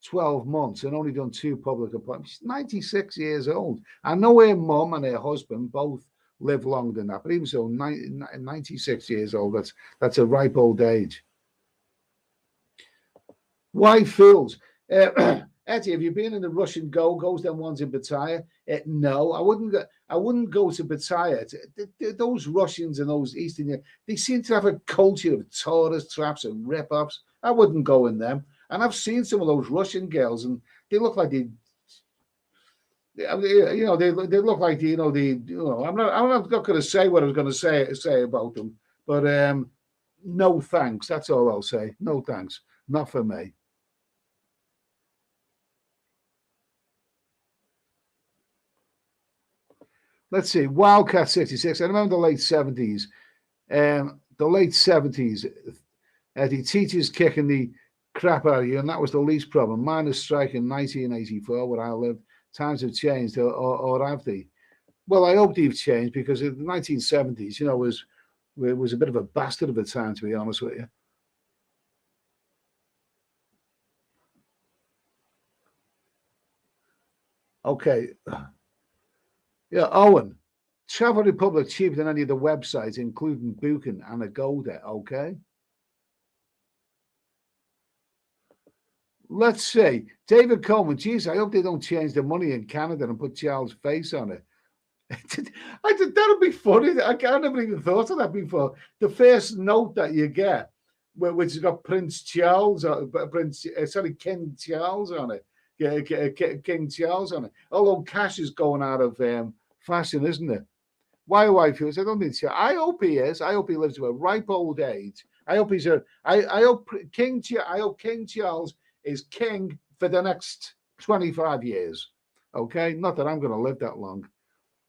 12 months and only done 2 public appointments. She's 96 years old. I know her mum and her husband both live longer than that, but even so, 96 years old, that's a ripe old age. Why fools? Eddie, have you been in the Russian go-go's, them ones in Pattaya? No, I wouldn't go to Pattaya. Those Russians and those Eastern, they seem to have a culture of tourist traps and rip-offs. I wouldn't go in them. And I've seen some of those Russian girls, and they look like they look like I'm not going to say what I was going to say about them, but no thanks. That's all I'll say. No thanks. Not for me. Let's see, Wildcat 66. I remember the late 70s. The teachers kicking the crap out of you, and that was the least problem. Miners strike in 1984, where I lived. Times have changed, or have they? Well, I hope they've changed, because the 1970s, was a bit of a bastard of a time, to be honest with you. Okay. Yeah, Owen, Travel Republic cheaper than any of the websites, including Booking and Agoda. Okay. Let's see. David Coleman, geez, I hope they don't change the money in Canada and put Charles' face on it. That'll be funny. I never even thought of that before. The first note that you get, which has got Prince Charles, King Charles on it. King Charles on it. Although cash is going out of fashion, isn't it? Why wife is? I don't think so. I hope he is. I hope he lives to a ripe old age. I hope he's a. I hope I hope King Charles is king for the next 25 years. Okay, not that I'm going to live that long.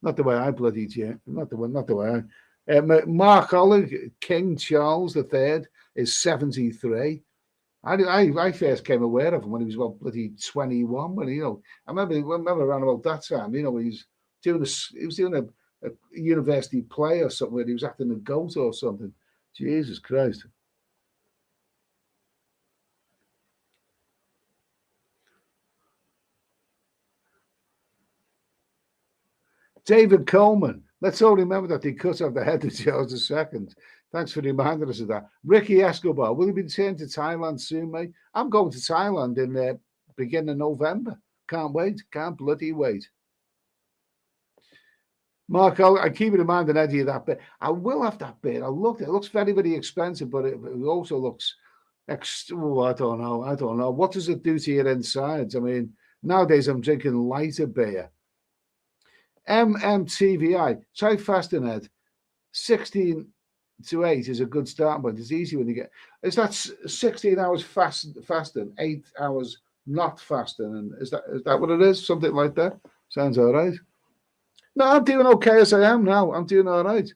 Not the way I bloody do. Not the way. Not the way. Mark Ollie, King Charles III, is 73. I first came aware of him when he was about bloody 21. When I remember around about that time. When he was doing a university play or something where he was acting a goat or something. Jesus Christ. David Coleman. Let's all remember that they cut off the head of Charles II. Thanks for reminding us of that. Ricky Escobar. Will you be returned to Thailand soon, mate? I'm going to Thailand in the beginning of November. Can't wait. Can't bloody wait. Mark, I keep reminding Eddie of that bit. I will have that bit. I looked. It looks very, very expensive, but it also looks. I don't know. I don't know. What does it do to your insides? I mean, nowadays I'm drinking lighter beer. MMTVI. Try fasting, Ed. 16 to 8 is a good start point. It's easy when you get. Is that 16 hours fasting, 8 hours not fasting? And is that what it is? Something like that? Sounds all right. No, I'm doing okay as I am now. I'm doing all right.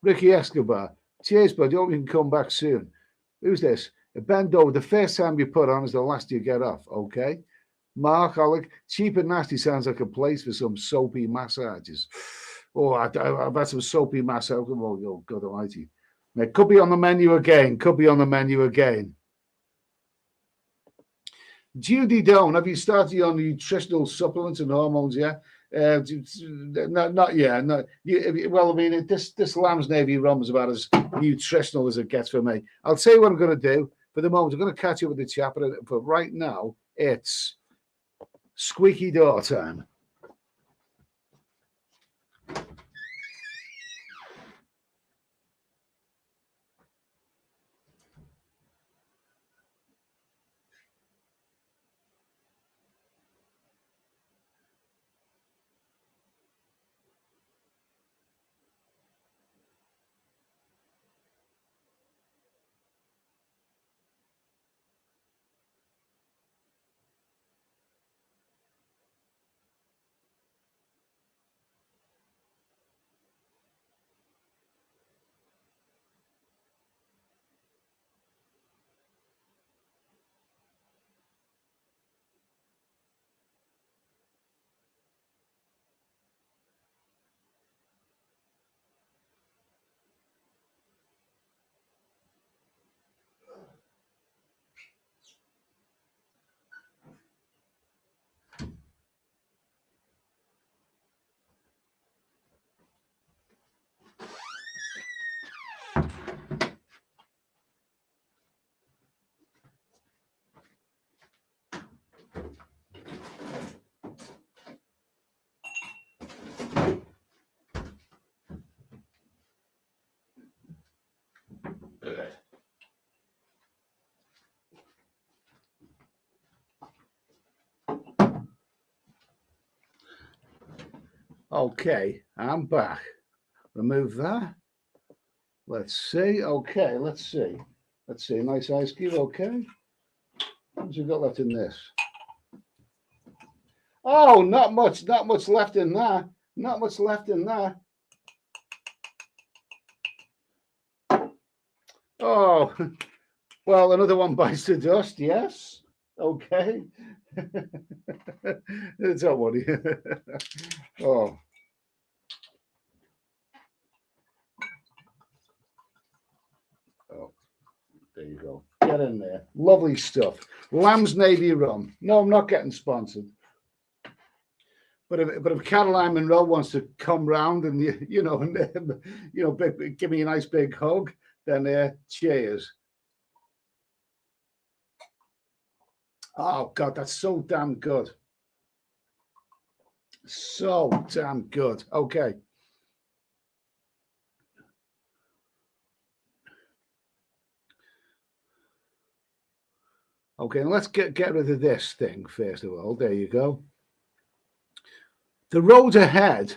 Ricky Escobar. Cheers, bud. Hope you can come back soon. Who's this? Bendo, the first time you put on is the last you get off. Okay. Mark Alec, Cheap and Nasty sounds like a place for some soapy massages. Oh, I've had some soapy massages. Oh, God almighty. It could be on the menu again. Could be on the menu again. Judy Doan, have you started your nutritional supplements and hormones? Yeah. Not yet. Not, well, I mean, this Lamb's Navy Rum is about as nutritional as it gets for me. I'll tell you what I'm going to do. For the moment, I'm going to catch up with the chap, but right now, it's squeaky door time. Okay, I'm back. Remove that. Let's see. Okay, let's see. Let's see. Nice ice cube. Okay. What's we got left in this? Oh, not much. Not much left in that. Not much left in that. Oh, well, another one bites the dust. Yes. Okay. Don't worry. Oh. Oh, there you go. Get in there. Lovely stuff. Lamb's Navy Rum. No, I'm not getting sponsored. But if Caroline Monroe wants to come round and give me a nice big hug, then cheers. Oh God, that's so damn good. So damn good. Okay. Okay, and let's get rid of this thing first of all. There you go. The road ahead.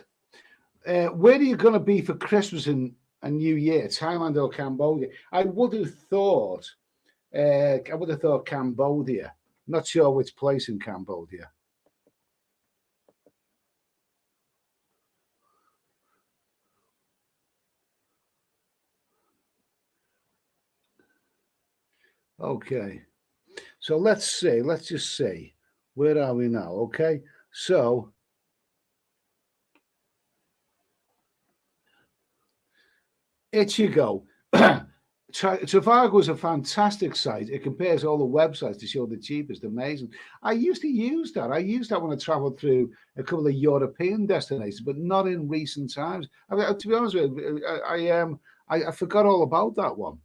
Where are you going to be for Christmas and New Year? Thailand or Cambodia? I would have thought Cambodia. Not sure which place in Cambodia. Okay. So let's see. Let's just see. Where are we now? Okay. So it you go. Trivago is a fantastic site. It compares all the websites to show the cheapest. Amazing. I used to use that. I used that when I traveled through a couple of European destinations, but not in recent times. I mean, to be honest with you, I forgot all about that one.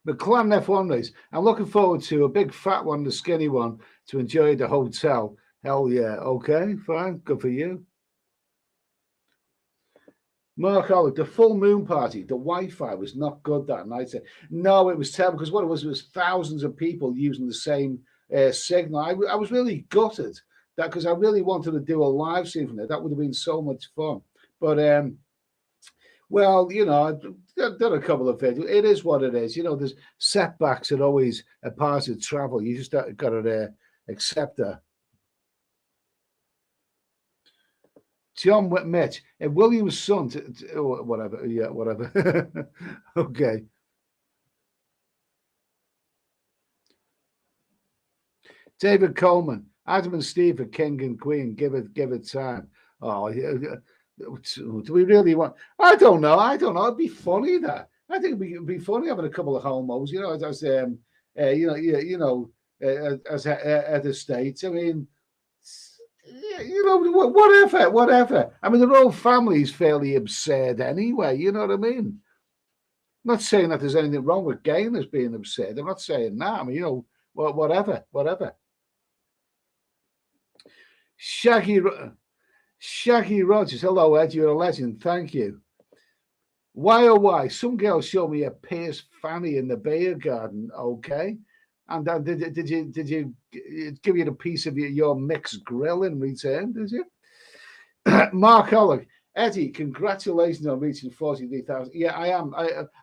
The Clan F1 race. I'm looking forward to a big fat one, the skinny one, to enjoy at the hotel. Hell yeah. Okay, fine. Good for you. Mark Alec, the full moon party, the Wi-Fi was not good that night. No, it was terrible because what it was thousands of people using the same signal. I was really gutted that because I really wanted to do a live stream from it. That would have been so much fun. But well, you know, I've done a couple of videos. It is what it is. You know, there's setbacks are always a part of travel. You just got to accept that. John Mitch, William's son, whatever. Yeah, whatever. Okay. David Coleman, Adam and Steve are king and queen. Give it time. Oh, do we really want? I don't know. It'd be funny that. I think it'd be funny having a couple of homos. You know, as as at estates. I mean, you know, whatever. I mean, the royal family is fairly absurd anyway. You know what I mean? I'm not saying that there's anything wrong with gayness being absurd. I'm not saying that. I mean, you know, whatever. Shaggy Rogers. Hello, Ed. You're a legend. Thank you. Why oh why? Some girl showed me a pierced fanny in the beer garden. Okay. And did you give you a piece of your mixed grill in return? Did you? Mark Hollick, Eddie, congratulations on reaching 43,000. Yeah, I am.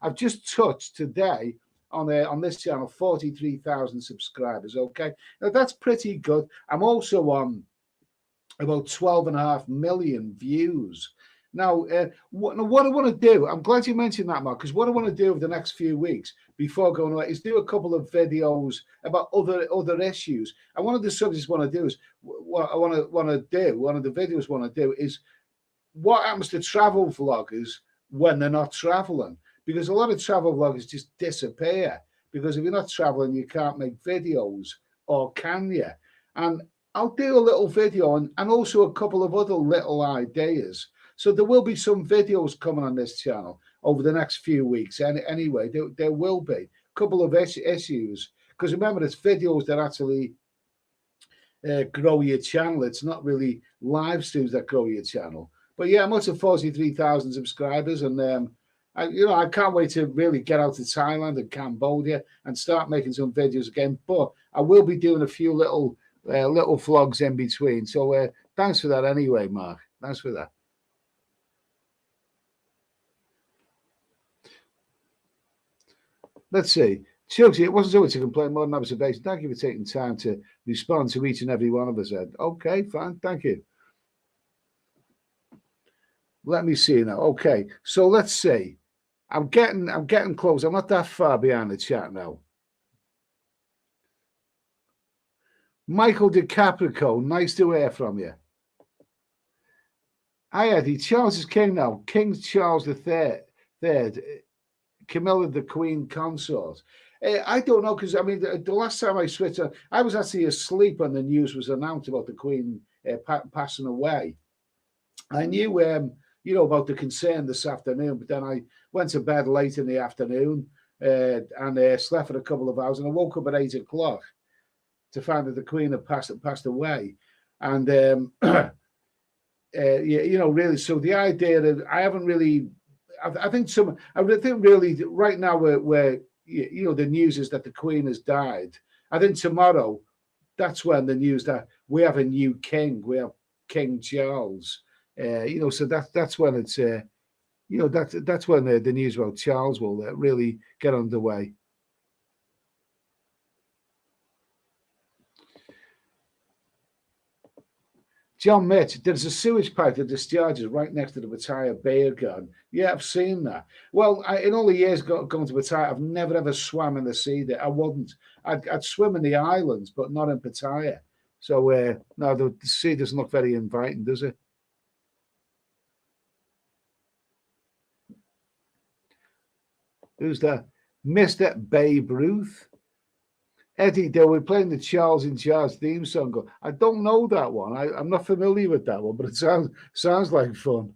I've just touched today on this channel 43,000 subscribers. Okay, now that's pretty good. I'm also on about 12.5 million views. Now, what I want to do, I'm glad you mentioned that, Mark, because what I want to do over the next few weeks before going away is do a couple of videos about other issues. And one of the subjects I want to do is what I want to do. One of the videos I want to do is what happens to travel vloggers when they're not traveling, because a lot of travel vloggers just disappear because if you're not traveling, you can't make videos, or can you? And I'll do a little video and also a couple of other little ideas. So there will be some videos coming on this channel over the next few weeks. And anyway, there will be a couple of issues. Because remember, it's videos that actually grow your channel. It's not really live streams that grow your channel. But yeah, I'm up to 43,000 subscribers. And, I can't wait to really get out to Thailand and Cambodia and start making some videos again. But I will be doing a few little vlogs in between. So thanks for that anyway, Mark. Thanks for that. Let's see. Chelsea, it wasn't so much a complaint, more than observation. Thank you for taking time to respond to each and every one of us, Ed. Okay, fine. Thank you. Let me see now. Okay, so let's see. I'm getting close. I'm not that far behind the chat now. Michael DiCaprico, nice to hear from you. Hi, Eddie. Charles is king now. King Charles III. Camilla, the Queen Consort. I don't know, because I mean, the last time I switched on, I was actually asleep when the news was announced about the Queen passing away. I knew, about the concern this afternoon, but then I went to bed late in the afternoon and slept for a couple of hours, and I woke up at 8 o'clock to find that the Queen had passed away. And really. So the idea that I haven't really, I think really right now where the news is that the Queen has died. I think tomorrow, that's when the news that we have a new king, we have King Charles. So that's when it's that's when the news about Charles will really get underway. John Mitch, there's a sewage pipe that discharges right next to the Pattaya beer garden. Yeah, I've seen that. Well, in all the years going to Pattaya, I've never ever swam in the sea there. I wouldn't. I'd swim in the islands, but not in Pattaya. So, no, the sea doesn't look very inviting, does it? Who's that? Mr. Babe Ruth. Eddie, they were playing the Charles in Charge theme song. I don't know that one. I'm not familiar with that one, but it sounds like fun.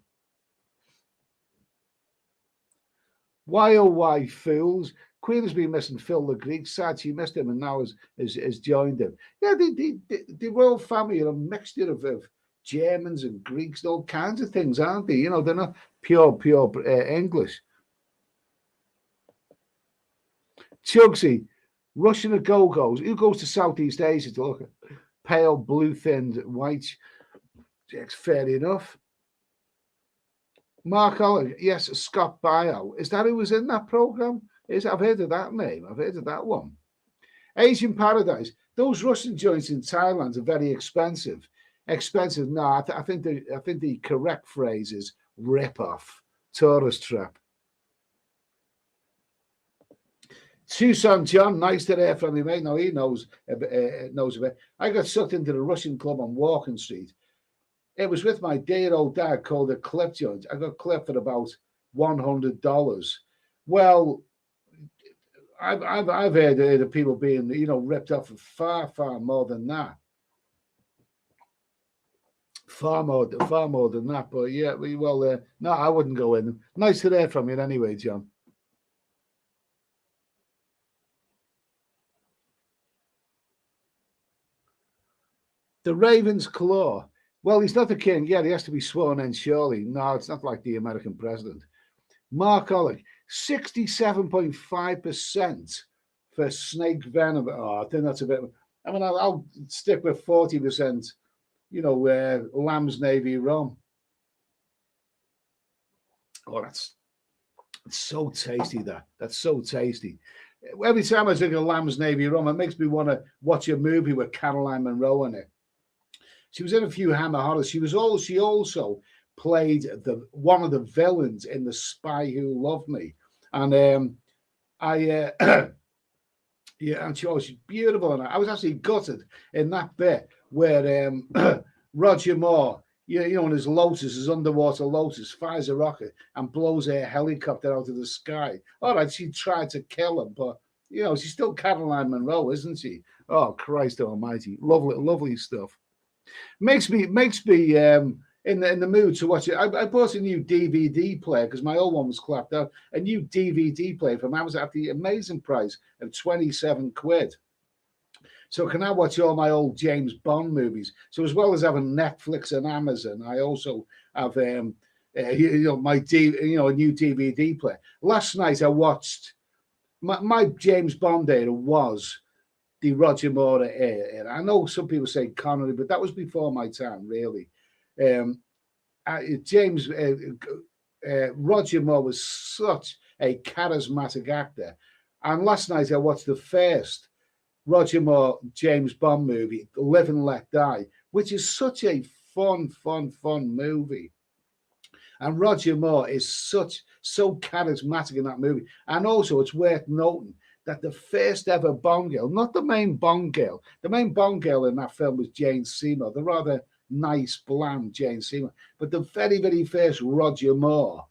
Why oh why fools? Queen has been missing Phil the Greek. Sad she missed him and now has joined him. Yeah, the royal family are a mixture of Germans and Greeks and all kinds of things, aren't they? They're not pure English. Chugsy, Russian go-goes. Who goes to Southeast Asia to look at pale, blue-thinned whites? It's fair enough. Mark Allen, yes, Scott Bio. Is that who was in that program? I've heard of that name. I've heard of that one. Asian Paradise. Those Russian joints in Thailand are very expensive. Expensive? No, I think the correct phrase is rip-off, tourist trap. Tucson John, nice to hear from you, mate. No, he knows a bit. I got sucked into the Russian club on Walking Street. It was with my dear old dad called a clip joint. I got clipped for about $100. Well, I've heard of people being ripped off for far more than that. Far more than that. But yeah, no, I wouldn't go in. Nice to hear from you anyway, John. The Raven's Claw. Well, he's not the king. Yeah, he has to be sworn in, surely. No, it's not like the American president. Mark Ollick, 67.5% for snake venom. Oh, I think that's a bit. I mean, I'll stick with 40%, Lamb's Navy Rum. Oh, it's so tasty, That's so tasty. Every time I drink a Lamb's Navy Rum, it makes me want to watch a movie with Caroline Munro in it. She was in a few Hammer Horrors. She also played one of the villains in The Spy Who Loved Me, and and she was beautiful. And I was actually gutted in that bit where Roger Moore, in his Lotus, his underwater Lotus, fires a rocket and blows a helicopter out of the sky. All right, she tried to kill him, but she's still Caroline Munro, isn't she? Oh, Christ Almighty, lovely stuff. Makes me in the mood to watch it. I bought a new DVD player because my old one was clapped out. A new DVD player from Amazon at the amazing price of £27. So I can now watch all my old James Bond movies. So as well as having Netflix and Amazon, I also have my a new DVD player. Last night I watched my James Bond era was the Roger Moore era. I know some people say Connery, but that was before my time, really. Roger Moore was such a charismatic actor. And last night I watched the first Roger Moore James Bond movie, Live and Let Die, which is such a fun movie. And Roger Moore is so charismatic in that movie. And also it's worth noting that the first ever Bond girl, not the main Bond girl, the main Bond girl in that film was Jane Seymour, the rather nice, bland Jane Seymour. But the very, very first Roger Moore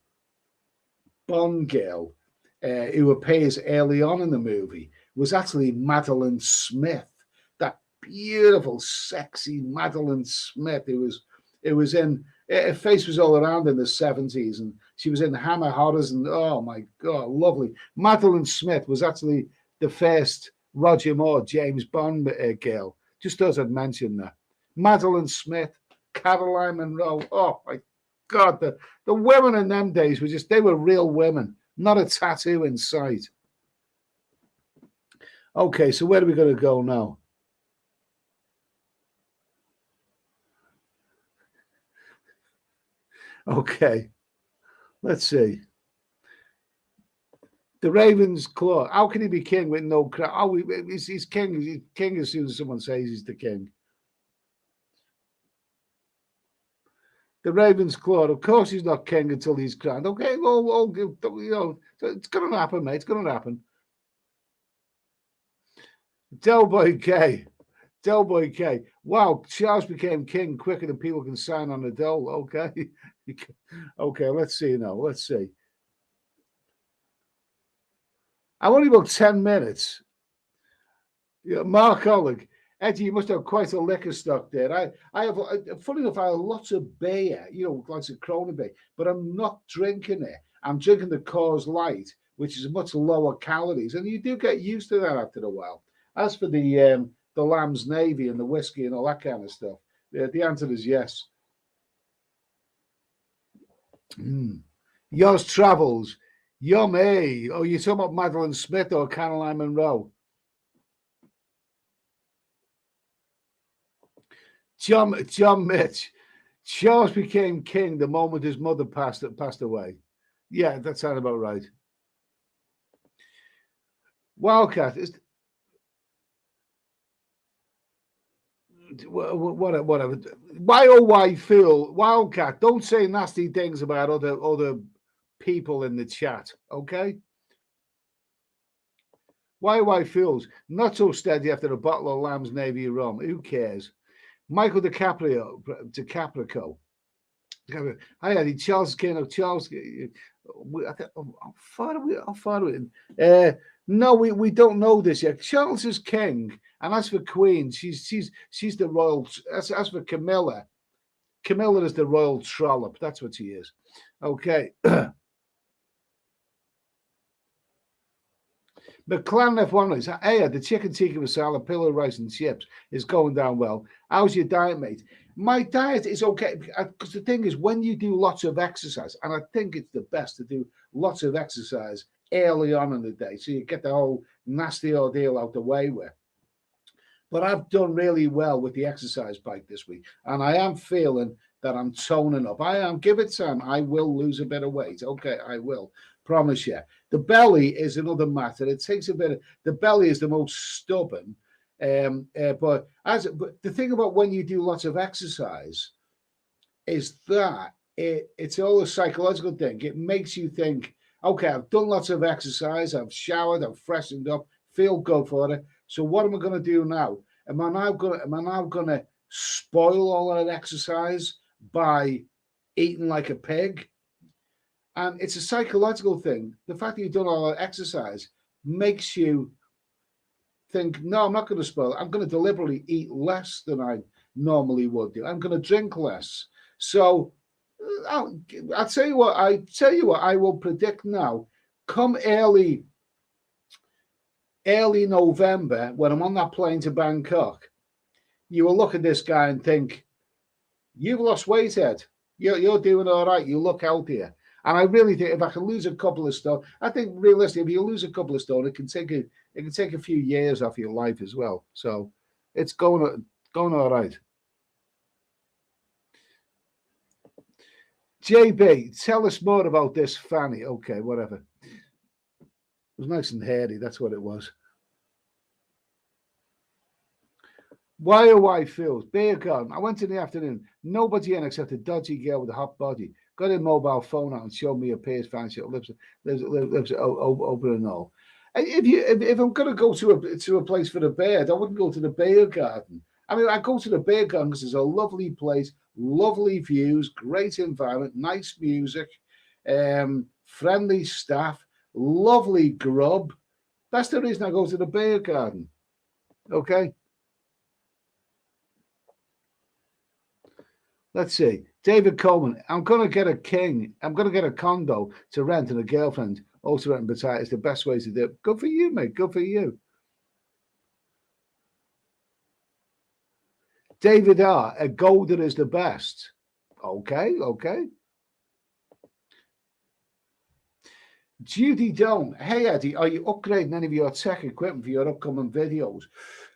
Bond girl who appears early on in the movie was actually Madeline Smith, that beautiful, sexy Madeline Smith. It was in, her face was all around in the 70s, and she was in Hammer Horrors, and oh my God, lovely. Madeline Smith was actually the first Roger Moore James Bond girl. Just as I'd mentioned that. Madeline Smith, Caroline Monroe. Oh my God, the women in them days were they were real women, not a tattoo in sight. Okay, so where are we going to go now? Okay, let's see. The Raven's Claw. How can he be king with no crown? Oh, he's king. He's king as soon as someone says he's the king. The Raven's Claw. Of course, he's not king until he's crowned. Okay, well, you know, it's going to happen, mate. It's going to happen. Delboy K. Delboy K. Wow, Charles became king quicker than people can sign on the dole. Okay. Okay, let's see now. Let's see. I'm only about 10 minutes. Yeah, Mark Oleg. Eddie, you must have quite a liquor stock there. I have, funny enough, I have lots of beer, you know, lots of Corona beer, but I'm not drinking it. I'm drinking the Coors Light, which is much lower calories, and you do get used to that after a while. As for the Lamb's Navy and the whiskey and all that kind of stuff, the answer is yes. Yours travels. Yummy. Oh, you're talking about Madeline Smith or Caroline Monroe? John Mitch. Charles became king the moment his mother passed away. Yeah, that sounds about right. Wildcat is whatever. Why Phil Wildcat? Don't say nasty things about other people in the chat, okay? Why Phil's not so steady after a bottle of Lamb's Navy Rum. Who cares? Michael DiCaprio. Hi, Eddie. Charles King of Charles. How far are we? No, we don't know this yet. Charles is king, and as for Queen, she's the royal. As for Camilla is the royal trollop. That's what she is. Okay. McLaren F1 is, hey, the chicken tikka masala, pillow rice and chips is going down well. How's your diet, mate? My diet is okay because the thing is, when you do lots of exercise, and I think it's the best to do lots of exercise early on in the day, so you get the whole nasty ordeal out the way with. But I've done really well with the exercise bike this week, and I am feeling that I'm toning up. I am. Give it time. I will lose a bit of weight. Okay, I will. Promise you. The belly is another matter. It takes a bit of, the belly is the most stubborn. But the thing about when you do lots of exercise is that it's all a psychological thing. It makes you think, okay, I've done lots of exercise, I've showered, I've freshened up, feel good for it. So what am I going to do now? Am I now going to spoil all that exercise by eating like a pig? And it's a psychological thing. The fact that you've done all that exercise makes you think, no, I'm not going to spoil it. I'm going to deliberately eat less than I normally would do. I'm going to drink less. So I'll tell you what. I will predict now. Come early November, when I'm on that plane to Bangkok, you will look at this guy and think, you've lost weight, Ed. You're doing all right. You look healthier. And I really think if I can lose a couple of stone, I think realistically, if you lose a couple of stone, it can take a few years off your life as well. So it's going all right. JB, tell us more about this Fanny. Okay, whatever. It was nice and hairy. That's what it was. Why Phil's beer garden. I went in the afternoon. Nobody in except a dodgy girl with a hot body. Got a mobile phone out and showed me a Pierce fancy. Lives open and all. If I'm going to go to a place for the bear, I wouldn't go to the beer garden. I mean, I go to the beer garden because it's a lovely place, lovely views, great environment, nice music, friendly staff, lovely grub. That's the reason I go to the beer garden. Okay. Let's see. David Coleman, I'm going to get a condo to rent and a girlfriend also rent in Pattaya. It's the best way to do it. Good for you, mate. Good for you. David R. A golden is the best. Okay, okay. Judy Dome. Hey, Eddie, are you upgrading any of your tech equipment for your upcoming videos?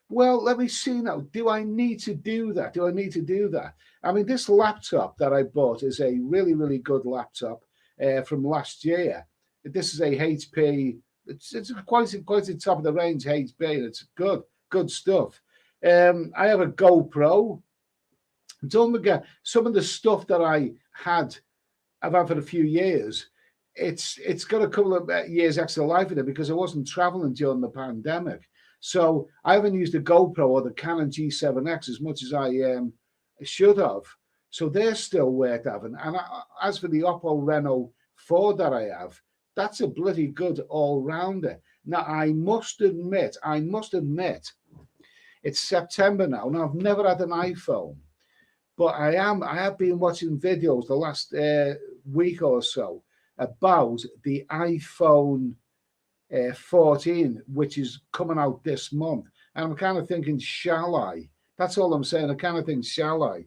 Well, let me see now. Do I need to do that? Do I need to do that? I mean, this laptop that I bought is a really, really good laptop from last year. This is a HP. It's quite a top of the range HP, and it's good stuff. I have a GoPro. Don't forget some of the stuff that I've had for a few years. It's got a couple of years extra life in it because I wasn't traveling during the pandemic. So I haven't used the GoPro or the Canon G7X as much as I should have. So they're still worth having. And as for the Oppo Reno 4 that I have, that's a bloody good all-rounder. Now, I must admit, it's September now, and I've never had an iPhone. But I have been watching videos the last week or so about the iPhone 14, which is coming out this month. And I'm kind of thinking, shall I? That's all I'm saying. I kind of think, shall I?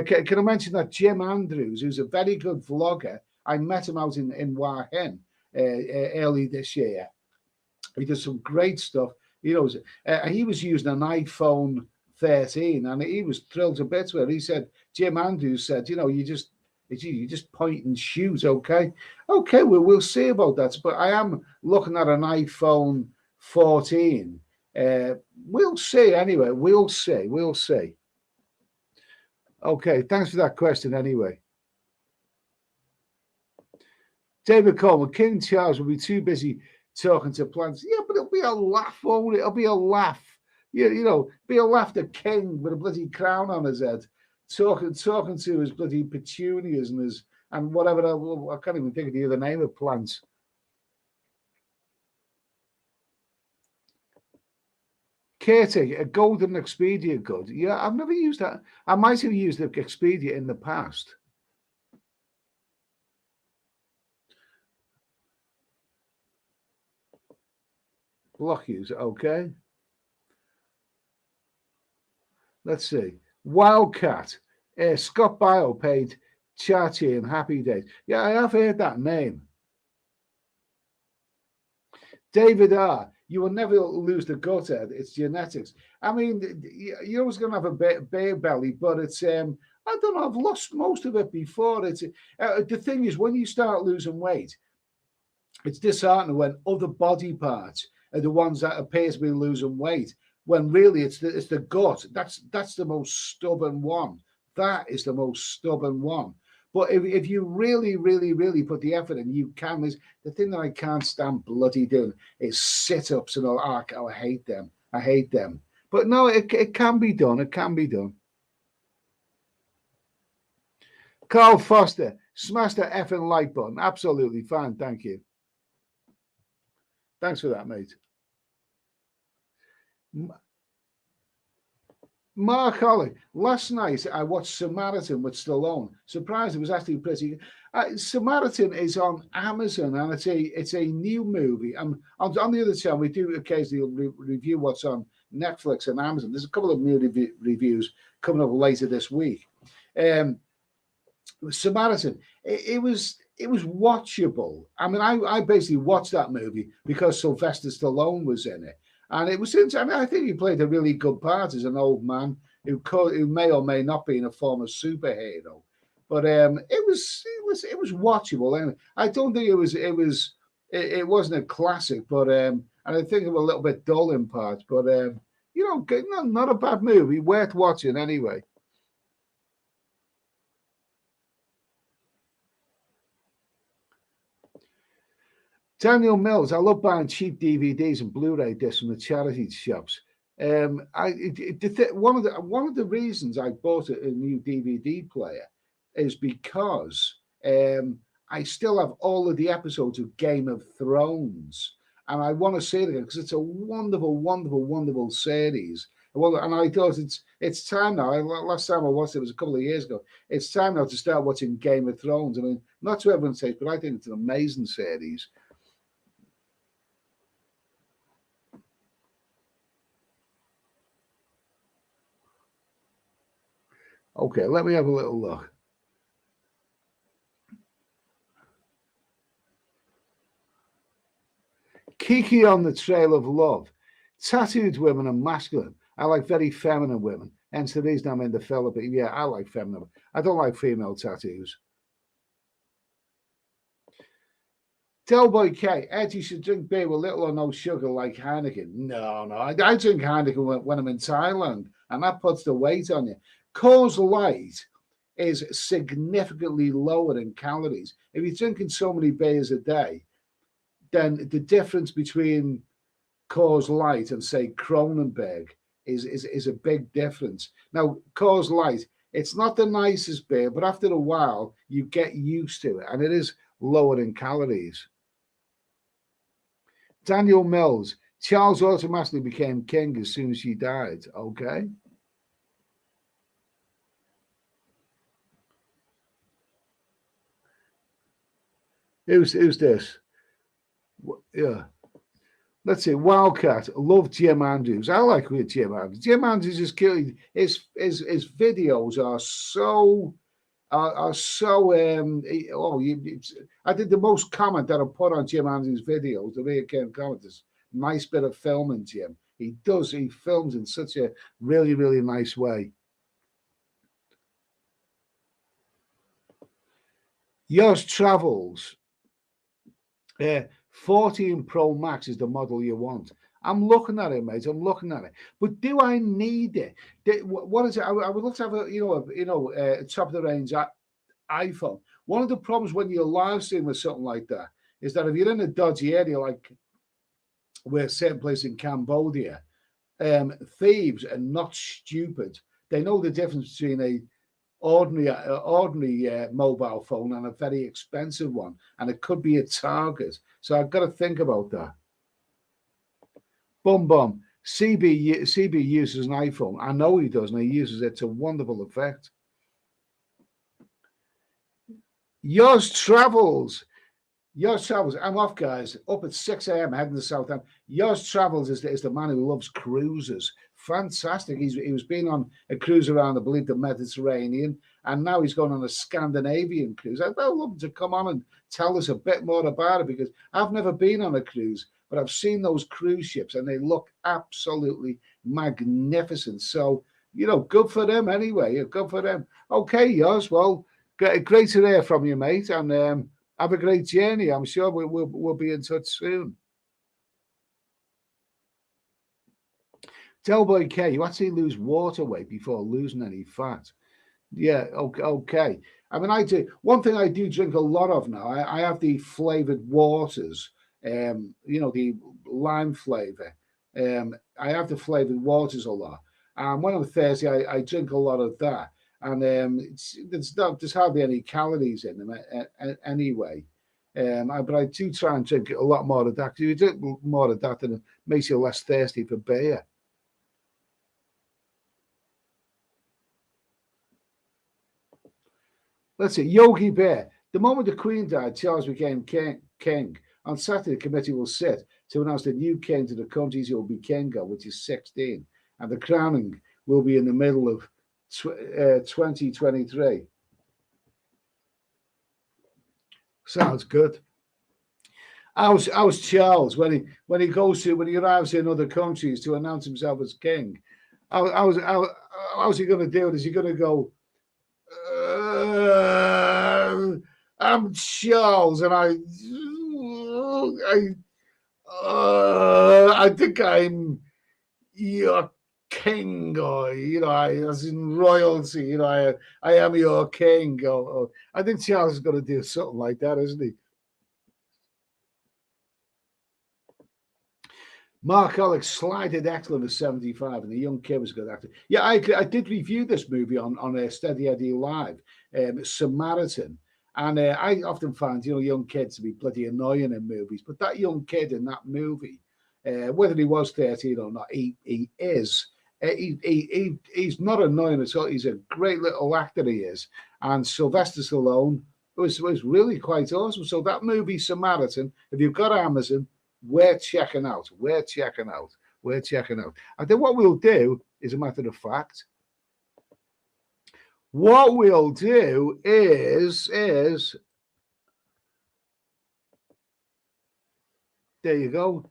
Can I mention that Jim Andrews, who's a very good vlogger, I met him out in Hua Hin early this year. He does some great stuff. He was using an iPhone 13 and he was thrilled to bits with it. He said, Jim Andrews said, you just point and shoot. Okay, we'll see about that. But I am looking at an iPhone 14. We'll see anyway. We'll see. Okay, thanks for that question anyway. David Coleman, King Charles will be too busy talking to plants. Yeah, but it'll be a laugh, won't it? It'll be a laugh. Be a laugh, the king with a bloody crown on his head, talking to his bloody petunias and whatever. I can't even think of the other name of plants. Katie, a golden Expedia good. Yeah, I've never used that. I might have used the Expedia in the past. Block user, okay. Let's see. Wildcat. Scott Bio paid Chachi and Happy Days. Yeah, I have heard that name. David R. You will never lose the gut, Ed. It's genetics. I mean, you're always going to have a bear belly, but it's, I don't know, I've lost most of it before. It's the thing is, when you start losing weight, it's disheartening when other body parts are the ones that appear to be losing weight, when really it's the gut. That's the most stubborn one. That is the most stubborn one. But if you really, really, really put the effort in, you can. The thing that I can't stand bloody doing is sit-ups and all. I hate them. I hate them. But no, it can be done. It can be done. Carl Foster, smash that effing like button. Absolutely fine. Thank you. Thanks for that, mate. Mark Holly, last night I watched Samaritan with Stallone. Surprised, it was actually pretty. Samaritan is on Amazon and it's a new movie. On the other channel, we do occasionally review what's on Netflix and Amazon. There's a couple of new reviews coming up later this week. Samaritan, it was watchable. I mean, I basically watched that movie because Sylvester Stallone was in it. And it was, I mean, I think he played a really good part as an old man who may or may not be a former superhero, but it was watchable. And I don't think it wasn't a classic, but and I think it was a little bit dull in parts, but not a bad movie, worth watching anyway. Daniel Mills, I love buying cheap DVDs and Blu-ray discs from the charity shops. One of the reasons I bought a new DVD player is because I still have all of the episodes of Game of Thrones, and I want to see it again because it's a wonderful, wonderful, wonderful series. And I thought it's time now. Last time I watched it was a couple of years ago. It's time now to start watching Game of Thrones. I mean, not to everyone's taste, but I think it's an amazing series. Okay, let me have a little look. Kiki on the Trail of Love. Tattooed women are masculine. I like very feminine women. Hence the reason I'm in the Philippines. Yeah, I like feminine. I don't like female tattoos. Delboy K, Ed, you should drink beer with little or no sugar like Heineken. No. I drink Heineken when I'm in Thailand, and that puts the weight on you. Coors Light is significantly lower in calories. If you're drinking so many beers a day, then the difference between Coors Light and say Kronenberg is a big difference. Now, Coors Light, it's not the nicest beer, but after a while you get used to it, and it is lower in calories. Daniel Mills, Charles automatically became king as soon as she died. Okay. Who's this? Yeah. Let's see. Wildcat. Love Jim Andrews. I like Jim Andrews. Jim Andrews is killing. His videos are so I did the most comment that I put on Jim Andrews' videos. The way it came comment is nice bit of filming, Jim. He films in such a really, really nice way. Yours Travels. 14 Pro Max is the model you want. I'm looking at it, mate. I'm looking at it. But do I need it? What is it? I would love to have a top of the range iPhone. One of the problems when you're live streaming with something like that is that if you're in a dodgy area, like we're certain place in Cambodia, thieves are not stupid. They know the difference between a ordinary mobile phone and a very expensive one, and it could be a target. So I've got to think about that. Bum. CB uses an iPhone. I know he does, and he uses it to wonderful effect. Yours Travels. I'm off, guys. Up at 6 a.m. heading to Southampton. Yours Travels is the man who loves cruises. Fantastic. He was being on a cruise around, I believe, the Mediterranean, and now he's going on a Scandinavian cruise. I'd love him to come on and tell us a bit more about it, because I've never been on a cruise, but I've seen those cruise ships and they look absolutely magnificent. So, good for them anyway. Good for them. Okay, Yours. Well, great to hear from you, mate, and have a great journey. I'm sure we'll be in touch soon. Delboy K, you actually lose water weight before losing any fat. Yeah, okay. I mean, I do. One thing I do drink a lot of now, I have the flavored waters, the lime flavor. I have the flavored waters a lot. And when I'm thirsty, I drink a lot of that. And there's hardly any calories in them anyway. But I do try and drink a lot more of that. Because if you drink more of that, then it makes you less thirsty for beer. Let's see, Yogi Bear. The moment the Queen died, Charles became king. On Saturday, the committee will sit to announce the new king to the countries he will be king of, which is 16. And the crowning will be in the middle of 2023. Sounds good. How's Charles when he arrives in other countries to announce himself as king? How's he going to do it? Is he going to go, I'm Charles, and I think I'm your king, or as in royalty, I am your king. Or I think Charles is going to do something like that, isn't he? Mark Alex slided excellent at 75, and the young kid was a good actor. Yeah, I did review this movie on a Steady Eddie Live, Samaritan. And I often find, young kids to be bloody annoying in movies. But that young kid in that movie, whether he was 13 or not, he is. He's not annoying at all. He's a great little actor, he is. And Sylvester Stallone was really quite awesome. So that movie, Samaritan, if you've got Amazon, we're checking out. And then what we'll do, is a matter of fact, What we'll do is there you go.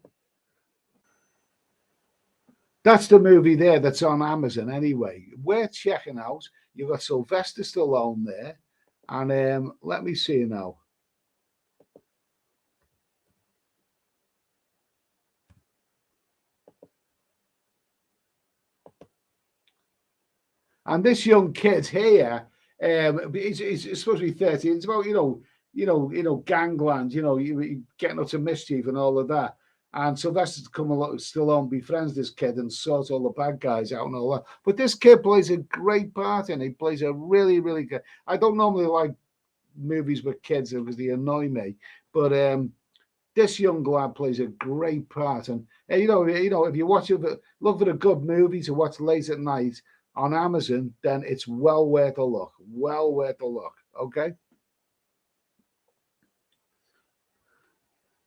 That's the movie there that's on Amazon anyway. We're checking out. You've got Sylvester Stallone there. And let me see now. And this young kid here, he's supposed to be 13. It's about, gangland, you getting up to mischief and all of that. And Sylvester's come along, still on, befriends this kid and sorts all the bad guys out and all that. But this kid plays a great part in it. He plays a really, really good. I don't normally like movies with kids because they annoy me, but this young lad plays a great part. And if you look for a good movie to watch late at night on Amazon, then it's well worth a look. Well worth a look. Okay.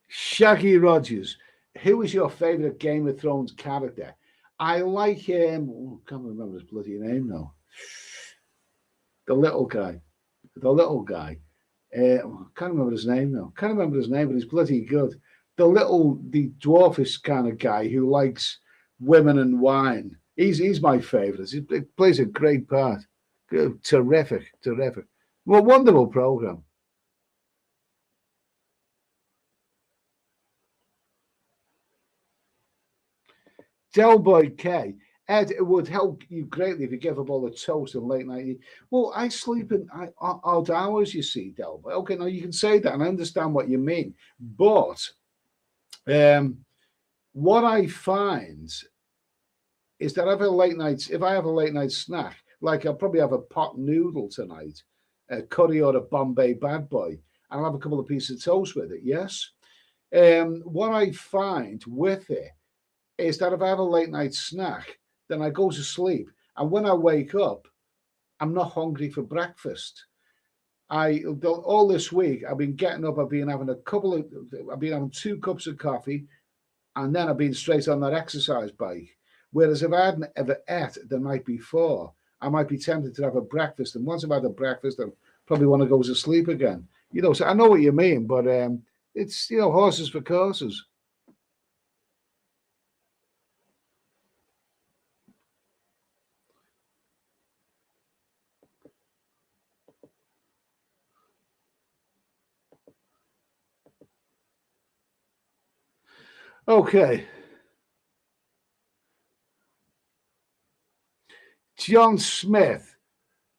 Shaggy Rogers. Who is your favorite Game of Thrones character? I like him. I can't remember his bloody name now. The little guy. Can't remember his name now. Can't remember his name, but he's bloody good. The dwarfish kind of guy who likes women and wine. He's my favourite. He plays a great part. Good, terrific. Well, wonderful program. Delboy K. Ed, it would help you greatly if you gave up all the toast and late night. Well, I sleep in odd hours, you see, Delboy. Okay, now you can say that, and I understand what you mean. But what I find is that if I have a late night snack, like I'll probably have a pot noodle tonight, a curry or a Bombay Bad Boy, and I'll have a couple of pieces of toast with it, yes? What I find with it is that if I have a late night snack, then I go to sleep. And when I wake up, I'm not hungry for breakfast. All this week, I've been getting up, I've been having 2 cups of coffee, and then I've been straight on that exercise bike. Whereas if I hadn't ever ate the night before, I might be tempted to have a breakfast. And once I've had a breakfast, I probably want to go to sleep again. So I know what you mean, but it's, horses for courses. Okay. John Smith.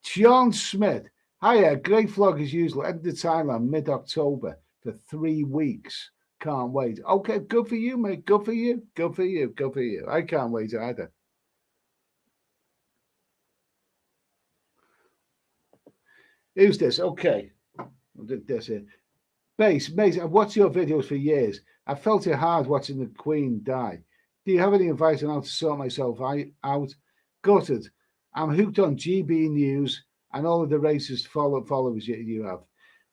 Hiya, great vlog as usual. Headed to Thailand mid-October for 3 weeks. Can't wait. Okay, good for you, mate. Good for you. I can't wait either. Who's this? Okay. This here. Base, mate, I've watched your videos for years. I felt it hard watching the Queen die. Do you have any advice on how to sort myself out? Gutted. I'm hooked on GB News and all of the racist followers you have.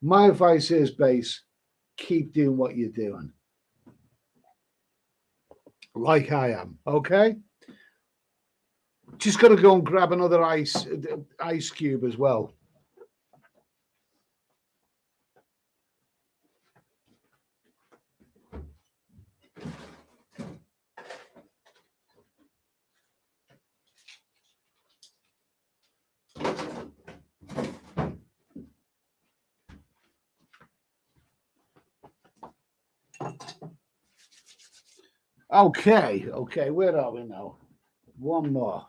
My advice is, Base, keep doing what you're doing. Like I am, okay? Just got to go and grab another ice cube as well. Okay, where are we now? One more.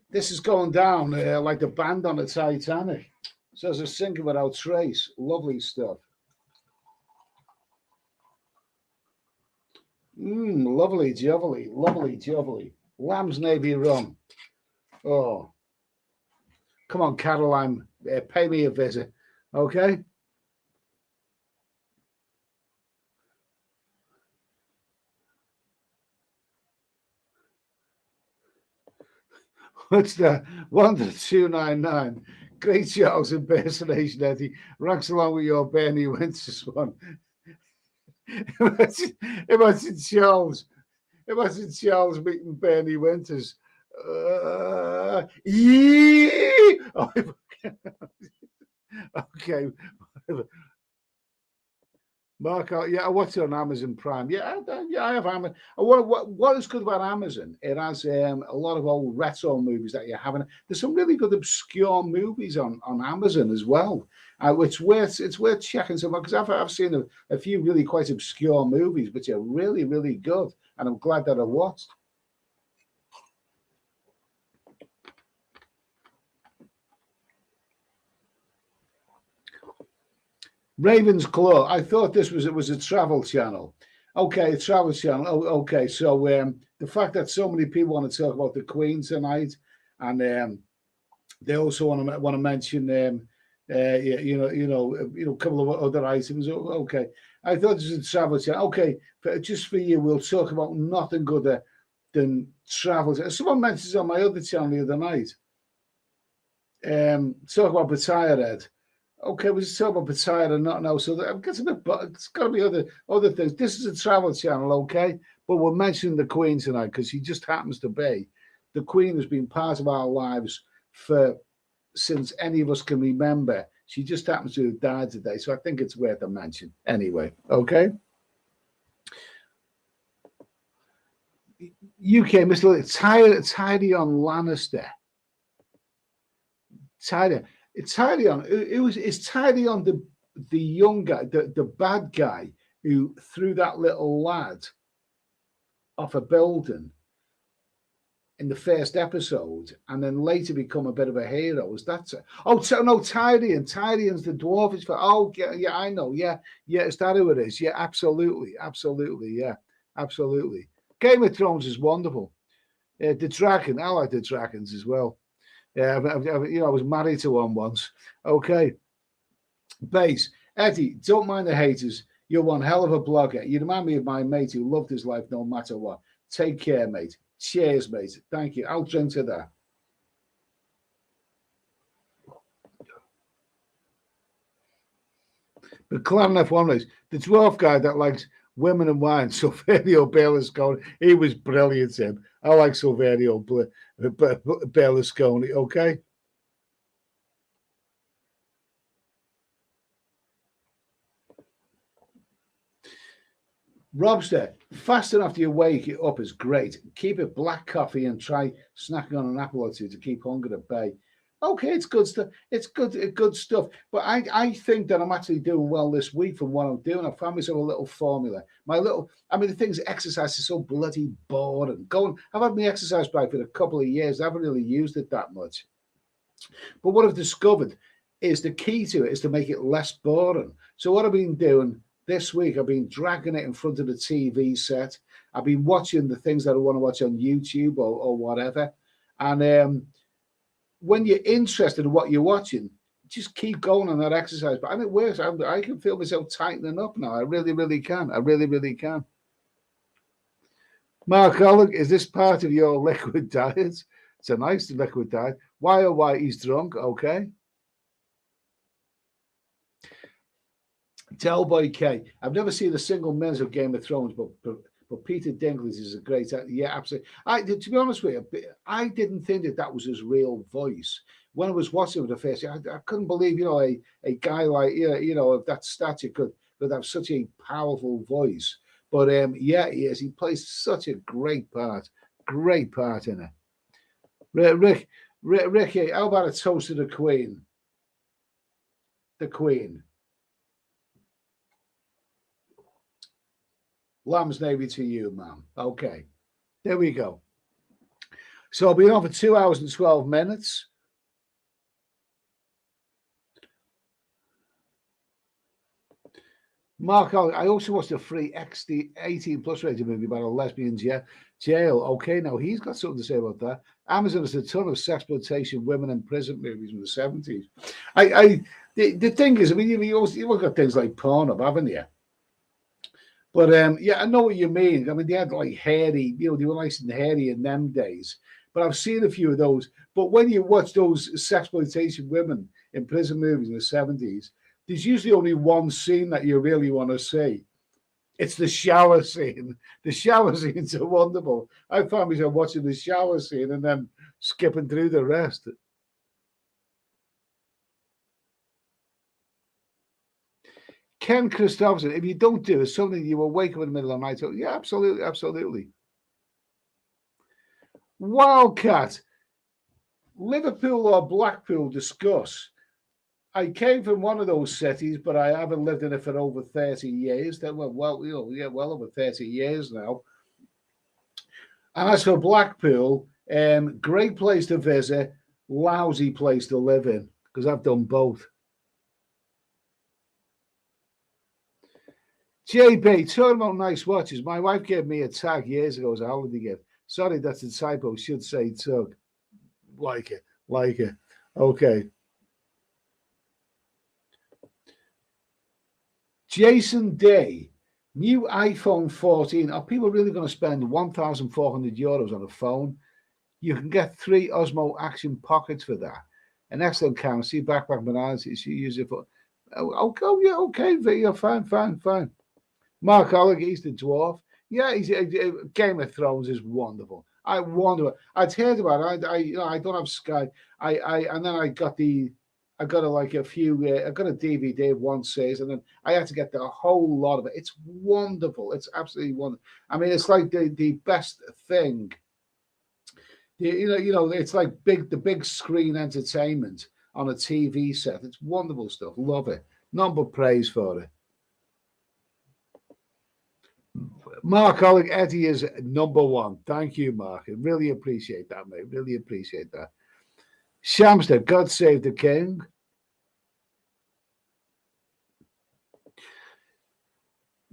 This is going down like the band on the Titanic. Says a sinking without trace. Lovely stuff. Lovely jubbly. Lamb's Navy Rum. Oh, come on, Caroline, pay me a visit, okay? What's that? 1-299. Great Charles impersonation, Eddie. Ranks along with your Bernie Winters one. imagine Charles. Imagine Charles meeting Bernie Winters. Oh, Okay. Mark, yeah, I watch it on Amazon Prime. Yeah, I have Amazon. What is good about Amazon? It has a lot of old retro movies that you haven't. There's some really good obscure movies on Amazon as well, which it's worth checking some because I've seen a few really quite obscure movies, which are really really good, and I'm glad that I watched. Raven's Claw. I thought this was a travel channel. Okay, a travel channel. Oh, okay. So the fact that so many people want to talk about the Queen tonight, and they also want to mention a couple of other items. Okay, I thought this was a travel channel. Okay, just for you, we'll talk about nothing good than travel. Someone mentioned on my other channel the other night. Talk about Pattaya, Ed. Okay, we just talk about Pattaya and nothing else. So it's got to be other things. This is a travel channel, okay? But we're mentioning the Queen tonight because she just happens to be. The Queen has been part of our lives since any of us can remember. She just happens to have died today, so I think it's worth a mention. Anyway, okay? UK, Mr. Tyrion Lannister. It's Tyrion. Is Tyrion the young guy, the bad guy who threw that little lad off a building in the first episode and then later become a bit of a hero? Is that no, Tyrion. Tyrion's the dwarf. Oh yeah, I know. Yeah, is that who it is? Yeah, absolutely, yeah, absolutely. Game of Thrones is wonderful. The dragon, I like the dragons as well. Yeah, I was married to one once. Okay. Base. Eddie, don't mind the haters. You're one hell of a blogger. You remind me of my mate who loved his life no matter what. Take care, mate. Cheers, mate. Thank you. I'll drink to that. The Clan F1 race. The dwarf guy that likes women and wine, Silverio Berlusconi. He was brilliant, him. I like Silverio Berlusconi, okay? Robster, fasting after you wake it up is great. Keep it black coffee and try snacking on an apple or two to keep hunger at bay. Okay, it's good stuff. It's good stuff. But I think that I'm actually doing well this week from what I'm doing. I found myself a little formula. The thing is, exercise is so bloody boring. I've had my exercise bike for a couple of years. I haven't really used it that much. But what I've discovered is the key to it is to make it less boring. So what I've been doing this week, I've been dragging it in front of the TV set. I've been watching the things that I want to watch on YouTube or whatever. And when you're interested in what you're watching, just keep going on that exercise. But it works. I can feel myself tightening up now. I really, really can. I really, really can. Mark Ollig, is this part of your liquid diet? It's a nice liquid diet. Why he's drunk? Okay. Delboy K. I've never seen a single minute of Game of Thrones, but Peter Dinklage is a great actor. Yeah, absolutely. To be honest with you, I didn't think that was his real voice. When I was watching it the first, I couldn't believe, a guy like, of that stature could have such a powerful voice. But yeah, he is. He plays such a great part in it. Ricky, how about a toast to the Queen? The Queen. Lamb's Navy to you, ma'am. Okay. There we go. So I'll be on for 2 hours and 12 minutes. Mark, I also watched a free XD 18 plus rated movie about a lesbian jail. Okay, now he's got something to say about that. Amazon has a ton of sexploitation, women in prison movies from the 70s. The thing is, you've got things like Pornhub, haven't you? But yeah, I know what you mean. They had like hairy, they were nice and hairy in them days. But I've seen a few of those. But when you watch those sexploitation women in prison movies in the 70s, there's usually only one scene that you really want to see. It's the shower scene. The shower scenes are wonderful. I found myself watching the shower scene and then skipping through the rest. Ken Christopherson, if you don't do it, something you will wake up in the middle of the night. So, yeah, absolutely, absolutely. Wildcat, Liverpool or Blackpool, discuss. I came from one of those cities, but I haven't lived in it for over 30 years. Well, over 30 years now. And as for Blackpool, great place to visit, lousy place to live in, because I've done both. JB, talking about nice watches. My wife gave me a tag years ago as a holiday gift. Sorry, that's a typo. Should say tug. Like it. Okay. Jason Day, new iPhone 14. Are people really going to spend 1,400 euros on a phone? You can get 3 Osmo Action pockets for that. An excellent camera. See backpack bananas. You use it for. Okay, yeah, fine. Mark Ollig, he's the dwarf. Yeah, Game of Thrones is wonderful. I'd heard about it. I don't have Sky. And then I got a DVD of one season, and I had to get the whole lot of it. It's wonderful. It's absolutely wonderful. I mean, it's like the best thing. It's like the big screen entertainment on a TV set. It's wonderful stuff. Love it. None but praise for it. Mark Ollig, Eddie is number one. Thank you, Mark. I really appreciate that, mate. Really appreciate that. Shamster, God save the king.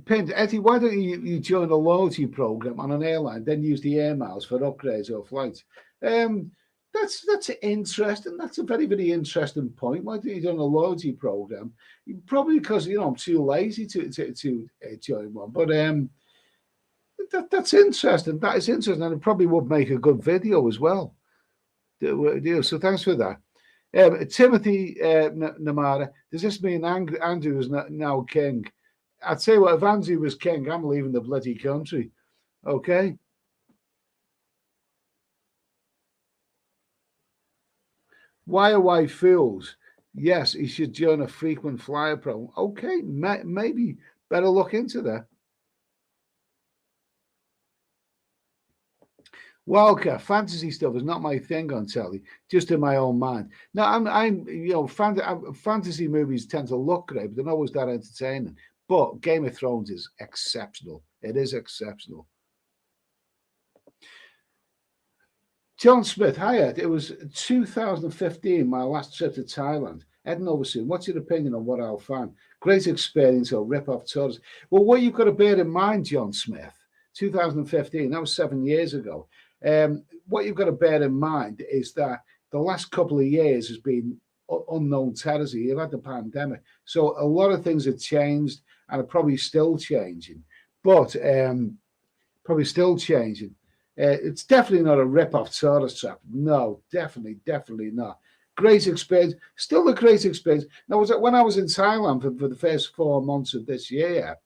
Pint, Eddie, why don't you join a loyalty program on an airline, then use the air miles for upgrades or flights? That's interesting. That's a very, very interesting point. Why don't you join a loyalty program? Probably because I'm too lazy to join one. But that's interesting. That is interesting, and it probably would make a good video as well. So thanks for that. Timothy Namara, does this mean Andrew is now king? I'd say, if Andrew was king, I'm leaving the bloody country. Okay. Why are white fools? Yes, he should join a frequent flyer program. Okay, maybe better look into that. Wildcat, fantasy stuff is not my thing on telly, just in my own mind. Now, fantasy movies tend to look great, but they're not always that entertaining. But Game of Thrones is exceptional. It is exceptional. John Smith, hi Ed. It was 2015, my last trip to Thailand. Heading over soon. What's your opinion on what I'll find? Great experience or rip-off tours? Well, what you've got to bear in mind, John Smith, 2015, that was 7 years ago. What you've got to bear in mind is that the last couple of years has been unknown territory. You've had the pandemic. So a lot of things have changed and are probably still changing. But probably still changing. It's definitely not a rip-off tourist trap. No, definitely not. Great experience. Still a great experience. Now, when I was in Thailand for the first 4 months of this year,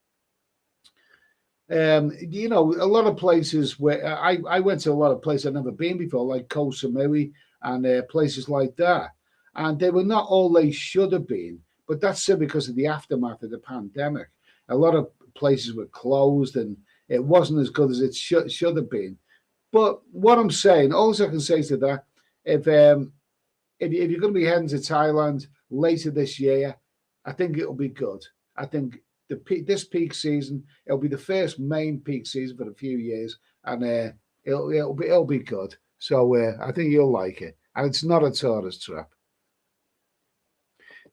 a lot of places where I went to a lot of places I've never been before, like Koh Samui and places like that. And they were not all they should have been, but that's simply because of the aftermath of the pandemic. A lot of places were closed and it wasn't as good as it should have been. But what I'm saying, all I can say to that, if you're going to be heading to Thailand later this year, I think it'll be good. I think this peak season, it'll be the first main peak season for a few years, and it'll be good. So I think you'll like it, and it's not a tourist trap.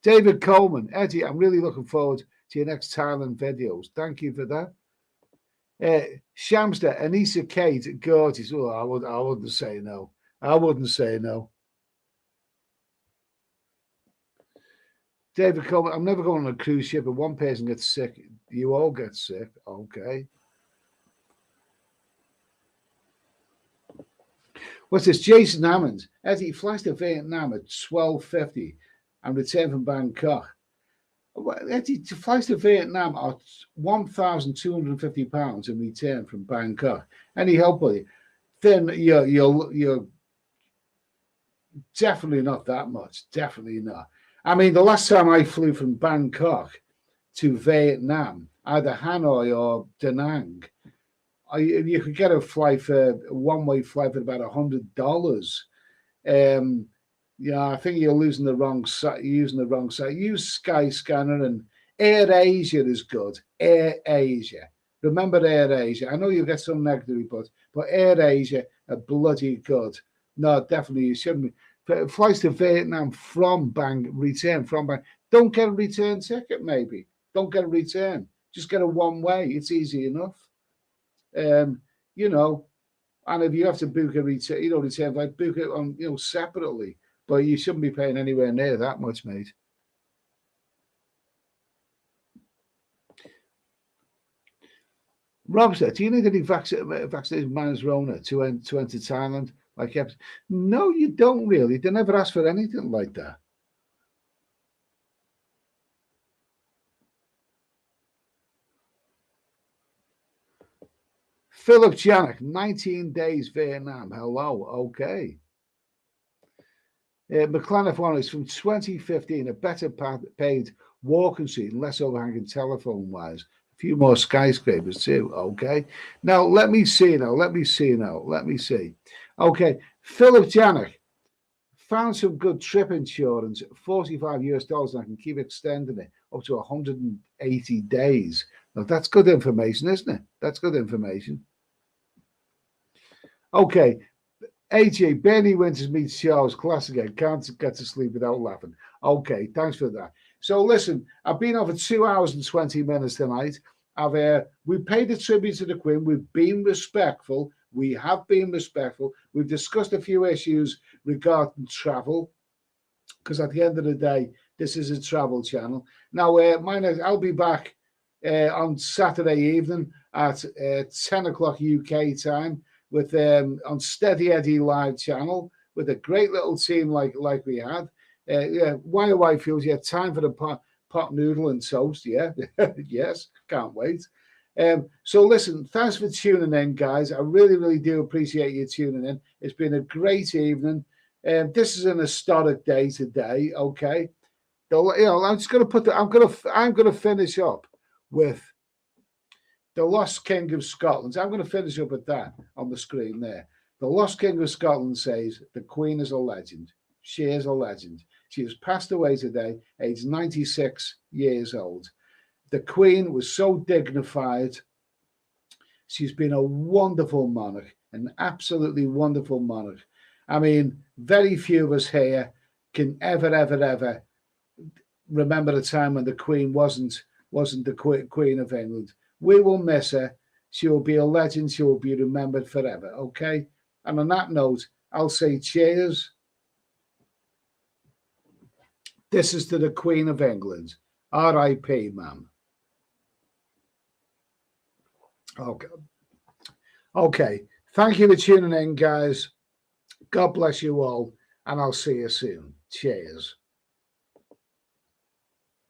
David Coleman, Eddie, I'm really looking forward to your next Thailand videos. Thank you for that. Shamster, Anissa Kate, gorgeous. Oh, I wouldn't say no. I wouldn't say no. David Coleman, I'm never going on a cruise ship and one person gets sick. You all get sick. Okay. What's this? Jason Hammond. Eddie flies to Vietnam at 12:50 and return from Bangkok. Eddie flies to Vietnam are £1,250 in return from Bangkok. Any help with you? Then you're definitely not that much. Definitely not. I mean, the last time I flew from Bangkok to Vietnam, either Hanoi or Da Nang, you could get a flight for a one-way flight for about $100. Yeah, I think you're losing the wrong site. Using the wrong site. Use Skyscanner, and Air Asia is good. Air Asia. Remember Air Asia. I know you get some negative reports, but Air Asia are bloody good. No, definitely you shouldn't be. Flights to Vietnam from Bang, return from Bang. Don't get a return ticket, maybe. Don't get a return. Just get a one-way. It's easy enough. You know, and if you have to book a return, return flight, book it on, separately. But you shouldn't be paying anywhere near that much, mate. Rob said, do you need any vaccination minus Rona to enter Thailand? No, you don't really. They never ask for anything like that. Philip Janik, 19 days Vietnam. Hello, okay. McLaren F1 is from 2015, a better paid walking street and less overhanging telephone wires. A few more skyscrapers too, okay. Now, let me see. Okay, Philip Janik found some good trip insurance, $45, and I can keep extending it up to 180 days. Now, that's good information, isn't it? That's good information. Okay, AJ, Bernie Winters meets Charles, class again. Can't get to sleep without laughing. Okay, thanks for that. So listen, I've been on for 2 hours and 20 minutes tonight. We paid the tribute to the Queen. We've been respectful. We have been respectful. We've discussed a few issues regarding travel, because at the end of the day, this is a travel channel. Now, I'll be back on Saturday evening at 10 o'clock UK time with on Steady Eddie live channel with a great little team like we had. YOY Fuels, time for the pot noodle and toast. Yeah, yes, can't wait. So listen, thanks for tuning in, guys. I really, really do appreciate you tuning in. It's been a great evening. This is an historic day today. Okay, I'm just going to put I'm going to finish up with the Lost King of Scotland. I'm going to finish up with that on the screen there. The Lost King of Scotland says the Queen is a legend. She is a legend. She has passed away today, aged 96 years old. The Queen was so dignified. She's been a wonderful monarch, an absolutely wonderful monarch. I mean, very few of us here can ever remember a time when the Queen wasn't the Queen of England. We will miss her. She will be a legend. She will be remembered forever. Okay? And on that note, I'll say cheers. This is to the Queen of England. R.I.P., ma'am. Okay. Thank you for tuning in, guys. God bless you all, and I'll see you soon. Cheers.